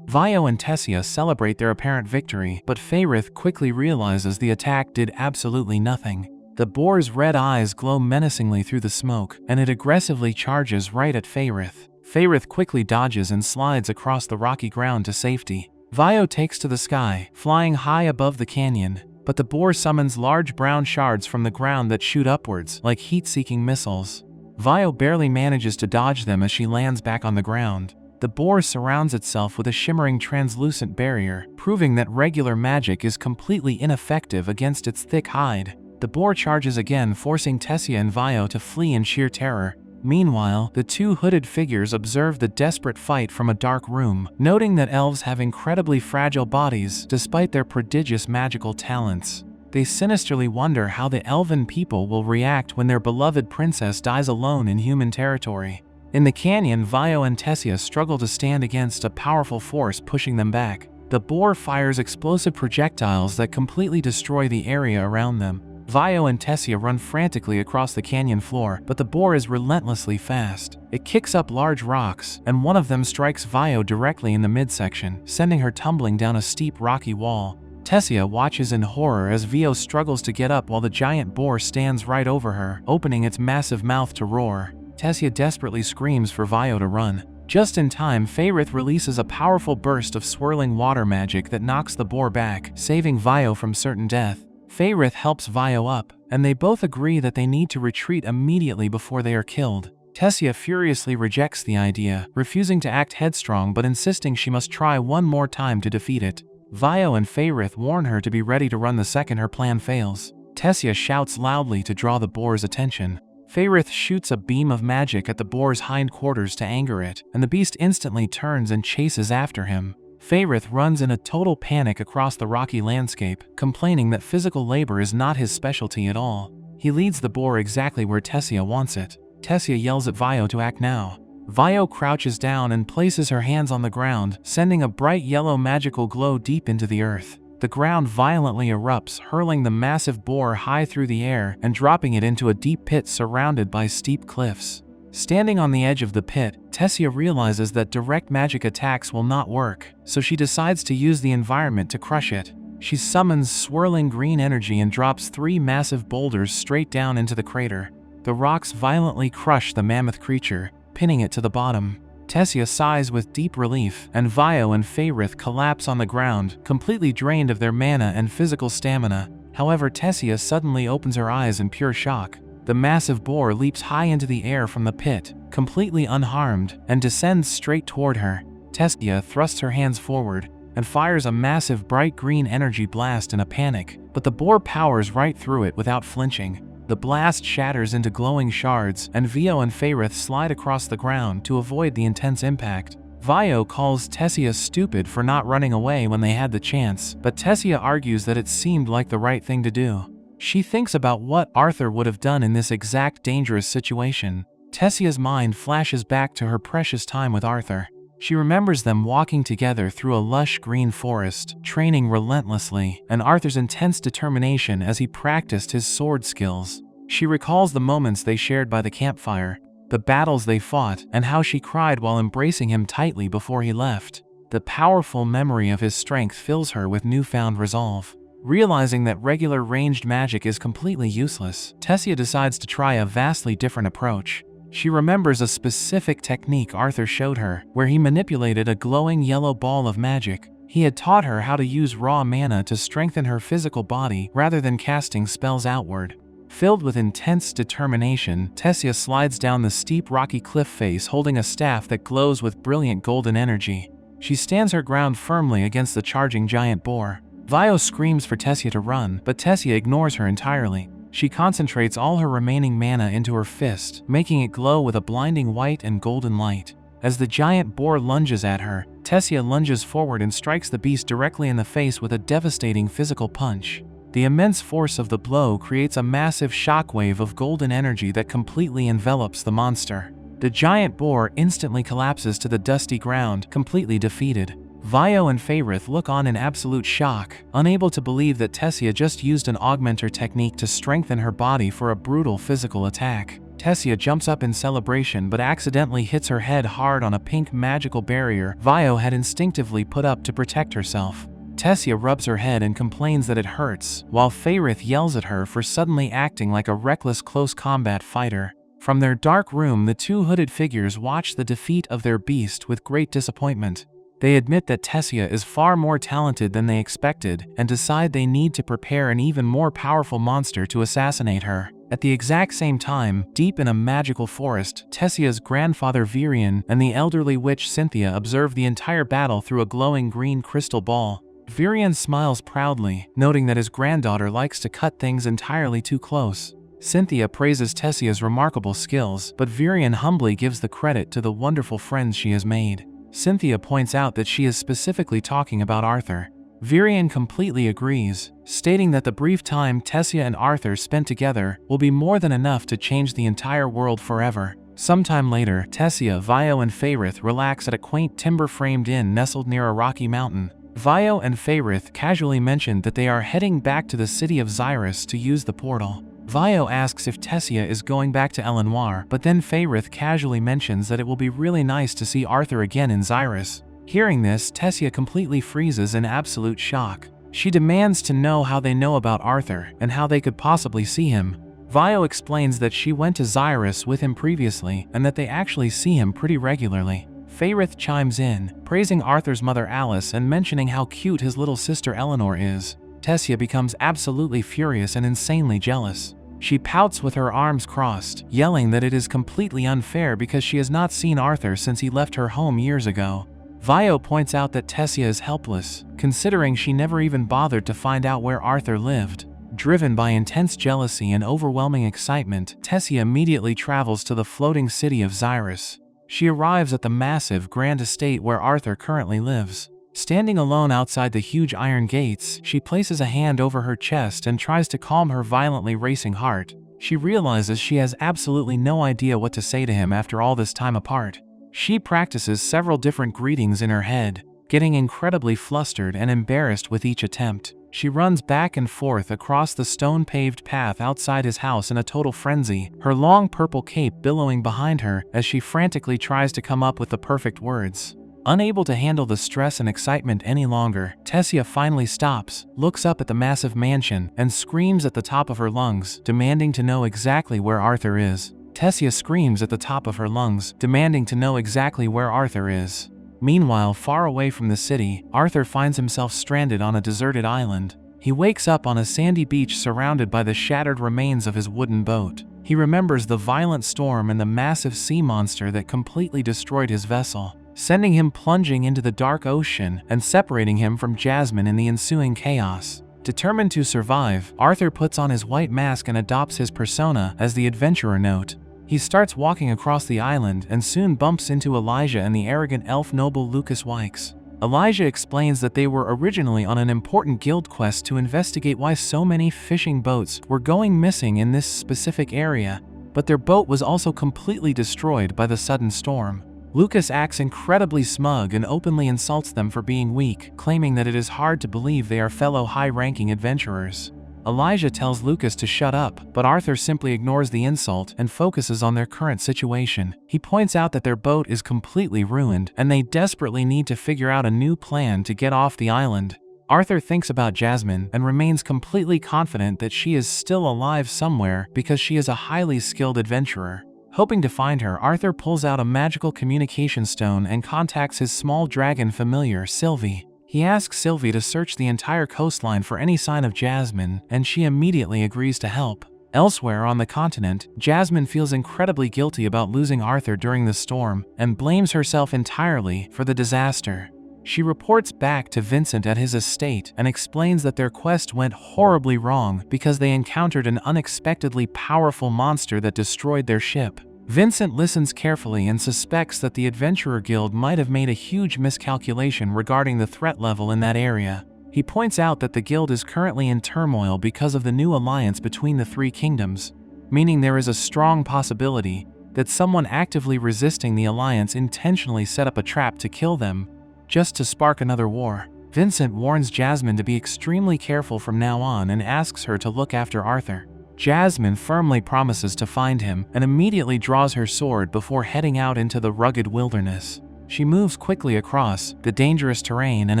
[SPEAKER 1] Vio and Tessia celebrate their apparent victory, but Faerith quickly realizes the attack did absolutely nothing. The boar's red eyes glow menacingly through the smoke, and it aggressively charges right at Faerith. Faerith quickly dodges and slides across the rocky ground to safety. Vio takes to the sky, flying high above the canyon, but the boar summons large brown shards from the ground that shoot upwards, like heat-seeking missiles. Vio barely manages to dodge them as she lands back on the ground. The boar surrounds itself with a shimmering translucent barrier, proving that regular magic is completely ineffective against its thick hide. The boar charges again, forcing Tessia and Vio to flee in sheer terror. Meanwhile, the two hooded figures observe the desperate fight from a dark room, noting that elves have incredibly fragile bodies despite their prodigious magical talents. They sinisterly wonder how the elven people will react when their beloved princess dies alone in human territory. In the canyon, Vio and Tessia struggle to stand against a powerful force pushing them back. The boar fires explosive projectiles that completely destroy the area around them. Vio and Tessia run frantically across the canyon floor, but the boar is relentlessly fast. It kicks up large rocks, and one of them strikes Vio directly in the midsection, sending her tumbling down a steep rocky wall. Tessia watches in horror as Vio struggles to get up while the giant boar stands right over her, opening its massive mouth to roar. Tessia desperately screams for Vio to run. Just in time, Feyrith releases a powerful burst of swirling water magic that knocks the boar back, saving Vio from certain death. Feyrith helps Vio up, and they both agree that they need to retreat immediately before they are killed. Tessia furiously rejects the idea, refusing to act headstrong but insisting she must try one more time to defeat it. Vio and Feyrith warn her to be ready to run the second her plan fails. Tessia shouts loudly to draw the boar's attention. Feyrith shoots a beam of magic at the boar's hindquarters to anger it, and the beast instantly turns and chases after him. Feyrith runs in a total panic across the rocky landscape, complaining that physical labor is not his specialty at all. He leads the boar exactly where Tessia wants it. Tessia yells at Vio to act now. Vio crouches down and places her hands on the ground, sending a bright yellow magical glow deep into the earth. The ground violently erupts, hurling the massive boar high through the air and dropping it into a deep pit surrounded by steep cliffs. Standing on the edge of the pit, Tessia realizes that direct magic attacks will not work, so she decides to use the environment to crush it. She summons swirling green energy and drops 3 massive boulders straight down into the crater. The rocks violently crush the mammoth creature, pinning it to the bottom. Tessia sighs with deep relief, and Vio and Feyrith collapse on the ground, completely drained of their mana and physical stamina. However, Tessia suddenly opens her eyes in pure shock. The massive boar leaps high into the air from the pit, completely unharmed, and descends straight toward her. Tessia thrusts her hands forward and fires a massive bright green energy blast in a panic, but the boar powers right through it without flinching. The blast shatters into glowing shards, and Vio and Feyrith slide across the ground to avoid the intense impact. Vio calls Tessia stupid for not running away when they had the chance, but Tessia argues that it seemed like the right thing to do. She thinks about what Arthur would have done in this exact dangerous situation. Tessia's mind flashes back to her precious time with Arthur. She remembers them walking together through a lush green forest, training relentlessly, and Arthur's intense determination as he practiced his sword skills. She recalls the moments they shared by the campfire, the battles they fought, and how she cried while embracing him tightly before he left. The powerful memory of his strength fills her with newfound resolve. Realizing that regular ranged magic is completely useless, Tessia decides to try a vastly different approach. She remembers a specific technique Arthur showed her, where he manipulated a glowing yellow ball of magic. He had taught her how to use raw mana to strengthen her physical body rather than casting spells outward. Filled with intense determination, Tessia slides down the steep rocky cliff face holding a staff that glows with brilliant golden energy. She stands her ground firmly against the charging giant boar. Vio screams for Tessia to run, but Tessia ignores her entirely. She concentrates all her remaining mana into her fist, making it glow with a blinding white and golden light. As the giant boar lunges at her, Tessia lunges forward and strikes the beast directly in the face with a devastating physical punch. The immense force of the blow creates a massive shockwave of golden energy that completely envelops the monster. The giant boar instantly collapses to the dusty ground, completely defeated. Vio and Feyrith look on in absolute shock, unable to believe that Tessia just used an augmenter technique to strengthen her body for a brutal physical attack. Tessia jumps up in celebration but accidentally hits her head hard on a pink magical barrier Vio had instinctively put up to protect herself. Tessia rubs her head and complains that it hurts, while Feyrith yells at her for suddenly acting like a reckless close combat fighter. From their dark room, the 2 hooded figures watch the defeat of their beast with great disappointment. They admit that Tessia is far more talented than they expected and decide they need to prepare an even more powerful monster to assassinate her. At the exact same time, deep in a magical forest, Tessia's grandfather Virion and the elderly witch Cynthia observe the entire battle through a glowing green crystal ball. Virion smiles proudly, noting that his granddaughter likes to cut things entirely too close. Cynthia praises Tessia's remarkable skills, but Virion humbly gives the credit to the wonderful friends she has made. Cynthia points out that she is specifically talking about Arthur. Virion completely agrees, stating that the brief time Tessia and Arthur spent together will be more than enough to change the entire world forever. Sometime later, Tessia, Vio, and Feyrith relax at a quaint timber-framed inn nestled near a rocky mountain. Vio and Faerith casually mentioned that they are heading back to the city of Xyrus to use the portal. Vio asks if Tessia is going back to Elenoir, but then Faerith casually mentions that it will be really nice to see Arthur again in Xyrus. Hearing this, Tessia completely freezes in absolute shock. She demands to know how they know about Arthur and how they could possibly see him. Vio explains that she went to Xyrus with him previously and that they actually see him pretty regularly. Faerith chimes in, praising Arthur's mother Alice and mentioning how cute his little sister Eleanor is. Tessia becomes absolutely furious and insanely jealous. She pouts with her arms crossed, yelling that it is completely unfair because she has not seen Arthur since he left her home years ago. Vio points out that Tessia is helpless, considering she never even bothered to find out where Arthur lived. Driven by intense jealousy and overwhelming excitement, Tessia immediately travels to the floating city of Xyrus. She arrives at the massive grand estate where Arthur currently lives. Standing alone outside the huge iron gates, she places a hand over her chest and tries to calm her violently racing heart. She realizes she has absolutely no idea what to say to him after all this time apart. She practices several different greetings in her head, getting incredibly flustered and embarrassed with each attempt. She runs back and forth across the stone-paved path outside his house in a total frenzy, her long purple cape billowing behind her as she frantically tries to come up with the perfect words. Unable to handle the stress and excitement any longer, Tessia finally stops, looks up at the massive mansion, and screams at the top of her lungs, demanding to know exactly where Arthur is. Tessia screams at the top of her lungs, demanding to know exactly where Arthur is. Meanwhile, far away from the city, Arthur finds himself stranded on a deserted island. He wakes up on a sandy beach surrounded by the shattered remains of his wooden boat. He remembers the violent storm and the massive sea monster that completely destroyed his vessel, sending him plunging into the dark ocean and separating him from Jasmine in the ensuing chaos. Determined to survive, Arthur puts on his white mask and adopts his persona as the adventurer note. He starts walking across the island and soon bumps into Elijah and the arrogant elf noble Lucas Wykes. Elijah explains that they were originally on an important guild quest to investigate why so many fishing boats were going missing in this specific area, but their boat was also completely destroyed by the sudden storm. Lucas acts incredibly smug and openly insults them for being weak, claiming that it is hard to believe they are fellow high-ranking adventurers. Elijah tells Lucas to shut up, but Arthur simply ignores the insult and focuses on their current situation. He points out that their boat is completely ruined, and they desperately need to figure out a new plan to get off the island. Arthur thinks about Jasmine and remains completely confident that she is still alive somewhere because she is a highly skilled adventurer. Hoping to find her, Arthur pulls out a magical communication stone and contacts his small dragon familiar, Sylvie. He asks Sylvie to search the entire coastline for any sign of Jasmine, and she immediately agrees to help. Elsewhere on the continent, Jasmine feels incredibly guilty about losing Arthur during the storm and blames herself entirely for the disaster. She reports back to Vincent at his estate and explains that their quest went horribly wrong because they encountered an unexpectedly powerful monster that destroyed their ship. Vincent listens carefully and suspects that the Adventurer Guild might have made a huge miscalculation regarding the threat level in that area. He points out that the guild is currently in turmoil because of the new alliance between the three kingdoms, meaning there is a strong possibility that someone actively resisting the alliance intentionally set up a trap to kill them, just to spark another war. Vincent warns Jasmine to be extremely careful from now on and asks her to look after Arthur. Jasmine firmly promises to find him and immediately draws her sword before heading out into the rugged wilderness. She moves quickly across the dangerous terrain and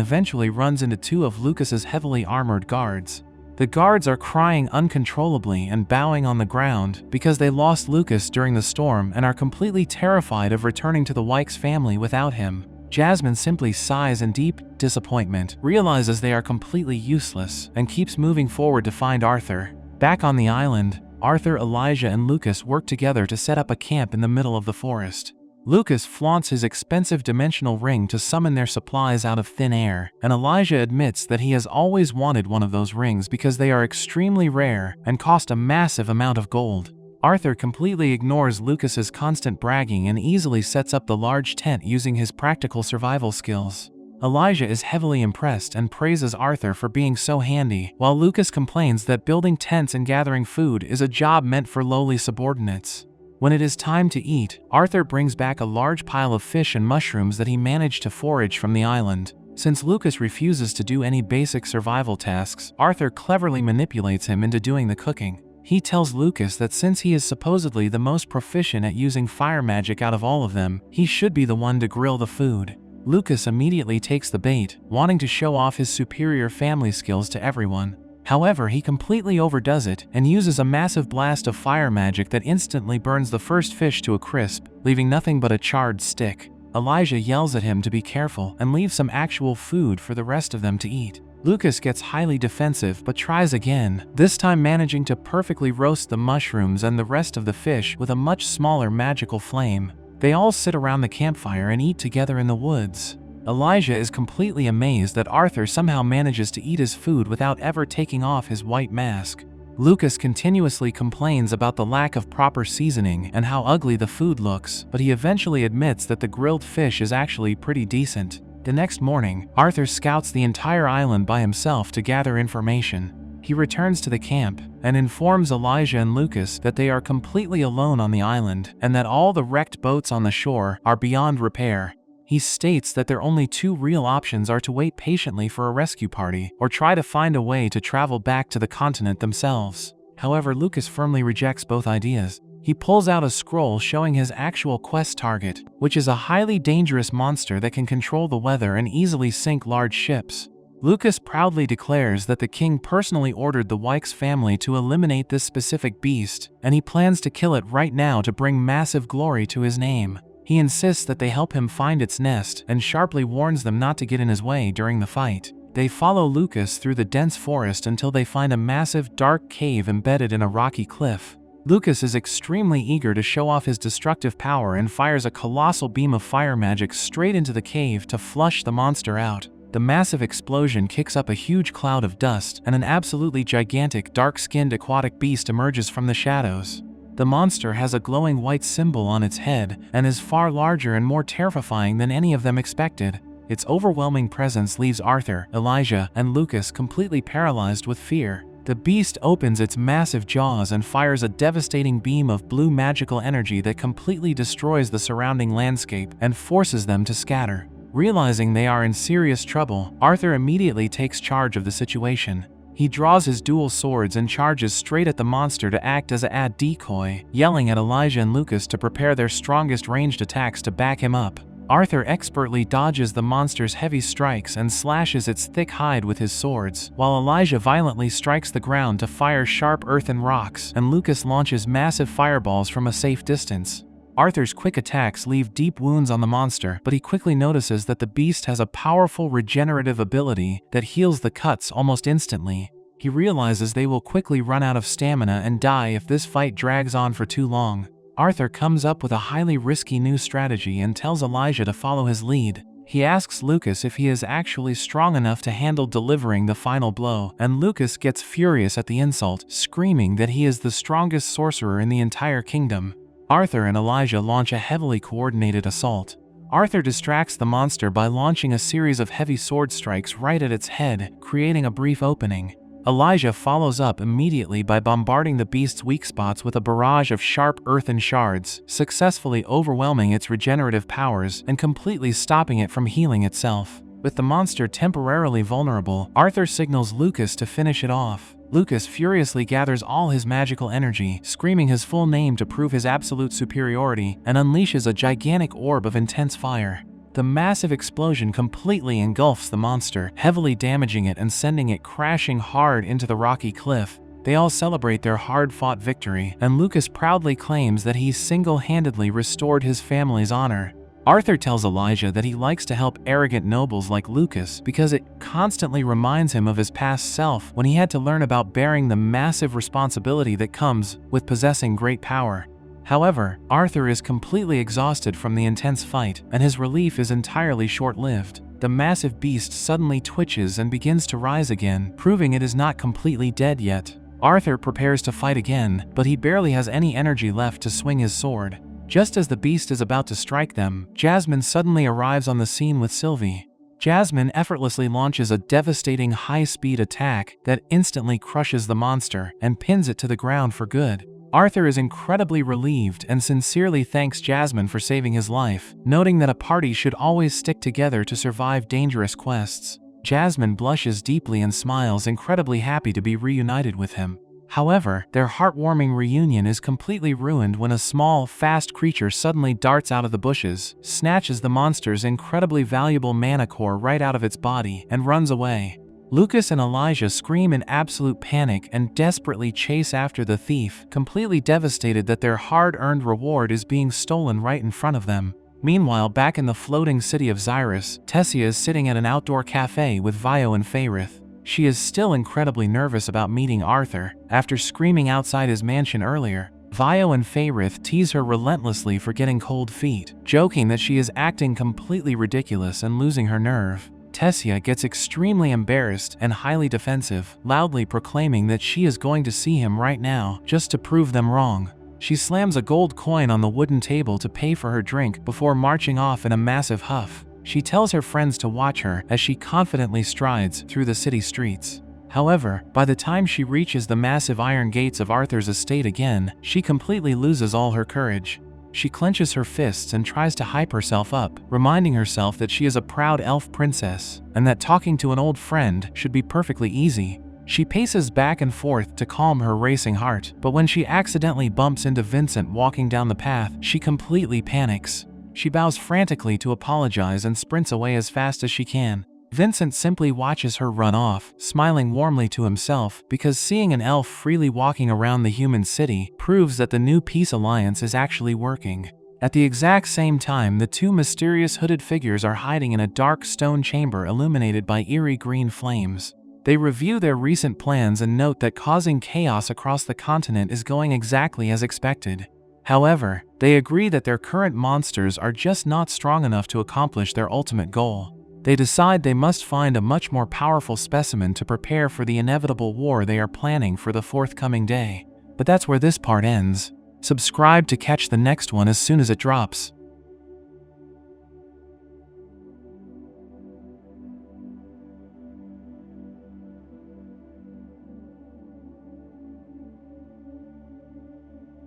[SPEAKER 1] eventually runs into two of Lucas's heavily armored guards. The guards are crying uncontrollably and bowing on the ground because they lost Lucas during the storm and are completely terrified of returning to the Wykes family without him. Jasmine simply sighs in deep disappointment, realizes they are completely useless, and keeps moving forward to find Arthur. Back on the island, Arthur, Elijah, and Lucas work together to set up a camp in the middle of the forest. Lucas flaunts his expensive dimensional ring to summon their supplies out of thin air, and Elijah admits that he has always wanted one of those rings because they are extremely rare and cost a massive amount of gold. Arthur completely ignores Lucas's constant bragging and easily sets up the large tent using his practical survival skills. Elijah is heavily impressed and praises Arthur for being so handy, while Lucas complains that building tents and gathering food is a job meant for lowly subordinates. When it is time to eat, Arthur brings back a large pile of fish and mushrooms that he managed to forage from the island. Since Lucas refuses to do any basic survival tasks, Arthur cleverly manipulates him into doing the cooking. He tells Lucas that since he is supposedly the most proficient at using fire magic out of all of them, he should be the one to grill the food. Lucas immediately takes the bait, wanting to show off his superior family skills to everyone. However, he completely overdoes it and uses a massive blast of fire magic that instantly burns the first fish to a crisp, leaving nothing but a charred stick. Elijah yells at him to be careful and leaves some actual food for the rest of them to eat. Lucas gets highly defensive but tries again, this time managing to perfectly roast the mushrooms and the rest of the fish with a much smaller magical flame. They all sit around the campfire and eat together in the woods. Elijah is completely amazed that Arthur somehow manages to eat his food without ever taking off his white mask. Lucas continuously complains about the lack of proper seasoning and how ugly the food looks, but he eventually admits that the grilled fish is actually pretty decent. The next morning, Arthur scouts the entire island by himself to gather information. He returns to the camp and informs Elijah and Lucas that they are completely alone on the island and that all the wrecked boats on the shore are beyond repair. He states that their only two real options are to wait patiently for a rescue party or try to find a way to travel back to the continent themselves. However, Lucas firmly rejects both ideas. He pulls out a scroll showing his actual quest target, which is a highly dangerous monster that can control the weather and easily sink large ships. Lucas proudly declares that the king personally ordered the Wykes family to eliminate this specific beast, and he plans to kill it right now to bring massive glory to his name. He insists that they help him find its nest and sharply warns them not to get in his way during the fight. They follow Lucas through the dense forest until they find a massive, dark cave embedded in a rocky cliff. Lucas is extremely eager to show off his destructive power and fires a colossal beam of fire magic straight into the cave to flush the monster out. The massive explosion kicks up a huge cloud of dust, and an absolutely gigantic, dark-skinned aquatic beast emerges from the shadows. The monster has a glowing white symbol on its head and is far larger and more terrifying than any of them expected. Its overwhelming presence leaves Arthur, Elijah, and Lucas completely paralyzed with fear. The beast opens its massive jaws and fires a devastating beam of blue magical energy that completely destroys the surrounding landscape and forces them to scatter. Realizing they are in serious trouble, Arthur immediately takes charge of the situation. He draws his dual swords and charges straight at the monster to act as a decoy, yelling at Elijah and Lucas to prepare their strongest ranged attacks to back him up. Arthur expertly dodges the monster's heavy strikes and slashes its thick hide with his swords, while Elijah violently strikes the ground to fire sharp earthen rocks, and Lucas launches massive fireballs from a safe distance. Arthur's quick attacks leave deep wounds on the monster, but he quickly notices that the beast has a powerful regenerative ability that heals the cuts almost instantly. He realizes they will quickly run out of stamina and die if this fight drags on for too long. Arthur comes up with a highly risky new strategy and tells Elijah to follow his lead. He asks Lucas if he is actually strong enough to handle delivering the final blow, and Lucas gets furious at the insult, screaming that he is the strongest sorcerer in the entire kingdom. Arthur and Elijah launch a heavily coordinated assault. Arthur distracts the monster by launching a series of heavy sword strikes right at its head, creating a brief opening. Elijah follows up immediately by bombarding the beast's weak spots with a barrage of sharp earthen shards, successfully overwhelming its regenerative powers and completely stopping it from healing itself. With the monster temporarily vulnerable, Arthur signals Lucas to finish it off. Lucas furiously gathers all his magical energy, screaming his full name to prove his absolute superiority, and unleashes a gigantic orb of intense fire. The massive explosion completely engulfs the monster, heavily damaging it and sending it crashing hard into the rocky cliff. They all celebrate their hard-fought victory, and Lucas proudly claims that he single-handedly restored his family's honor. Arthur tells Elijah that he likes to help arrogant nobles like Lucas because it constantly reminds him of his past self when he had to learn about bearing the massive responsibility that comes with possessing great power. However, Arthur is completely exhausted from the intense fight, and his relief is entirely short-lived. The massive beast suddenly twitches and begins to rise again, proving it is not completely dead yet. Arthur prepares to fight again, but he barely has any energy left to swing his sword. Just as the beast is about to strike them, Jasmine suddenly arrives on the scene with Sylvie. Jasmine effortlessly launches a devastating high-speed attack that instantly crushes the monster and pins it to the ground for good. Arthur is incredibly relieved and sincerely thanks Jasmine for saving his life, noting that a party should always stick together to survive dangerous quests. Jasmine blushes deeply and smiles, incredibly happy to be reunited with him. However, their heartwarming reunion is completely ruined when a small, fast creature suddenly darts out of the bushes, snatches the monster's incredibly valuable mana core right out of its body, and runs away. Lucas and Elijah scream in absolute panic and desperately chase after the thief, completely devastated that their hard-earned reward is being stolen right in front of them. Meanwhile, back in the floating city of Xyrus, Tessia is sitting at an outdoor cafe with Vio and Faerith. She is still incredibly nervous about meeting Arthur, after screaming outside his mansion earlier. Vio and Faerith tease her relentlessly for getting cold feet, joking that she is acting completely ridiculous and losing her nerve. Tessia gets extremely embarrassed and highly defensive, loudly proclaiming that she is going to see him right now, just to prove them wrong. She slams a gold coin on the wooden table to pay for her drink before marching off in a massive huff. She tells her friends to watch her as she confidently strides through the city streets. However, by the time she reaches the massive iron gates of Arthur's estate again, she completely loses all her courage. She clenches her fists and tries to hype herself up, reminding herself that she is a proud elf princess, and that talking to an old friend should be perfectly easy. She paces back and forth to calm her racing heart, but when she accidentally bumps into Vincent walking down the path, she completely panics. She bows frantically to apologize and sprints away as fast as she can. Vincent simply watches her run off, smiling warmly to himself because seeing an elf freely walking around the human city proves that the new peace alliance is actually working. At the exact same time, the two mysterious hooded figures are hiding in a dark stone chamber illuminated by eerie green flames. They review their recent plans and note that causing chaos across the continent is going exactly as expected. However, they agree that their current monsters are just not strong enough to accomplish their ultimate goal. They decide they must find a much more powerful specimen to prepare for the inevitable war they are planning for the forthcoming day. But that's where this part ends. Subscribe to catch the next one as soon as it drops.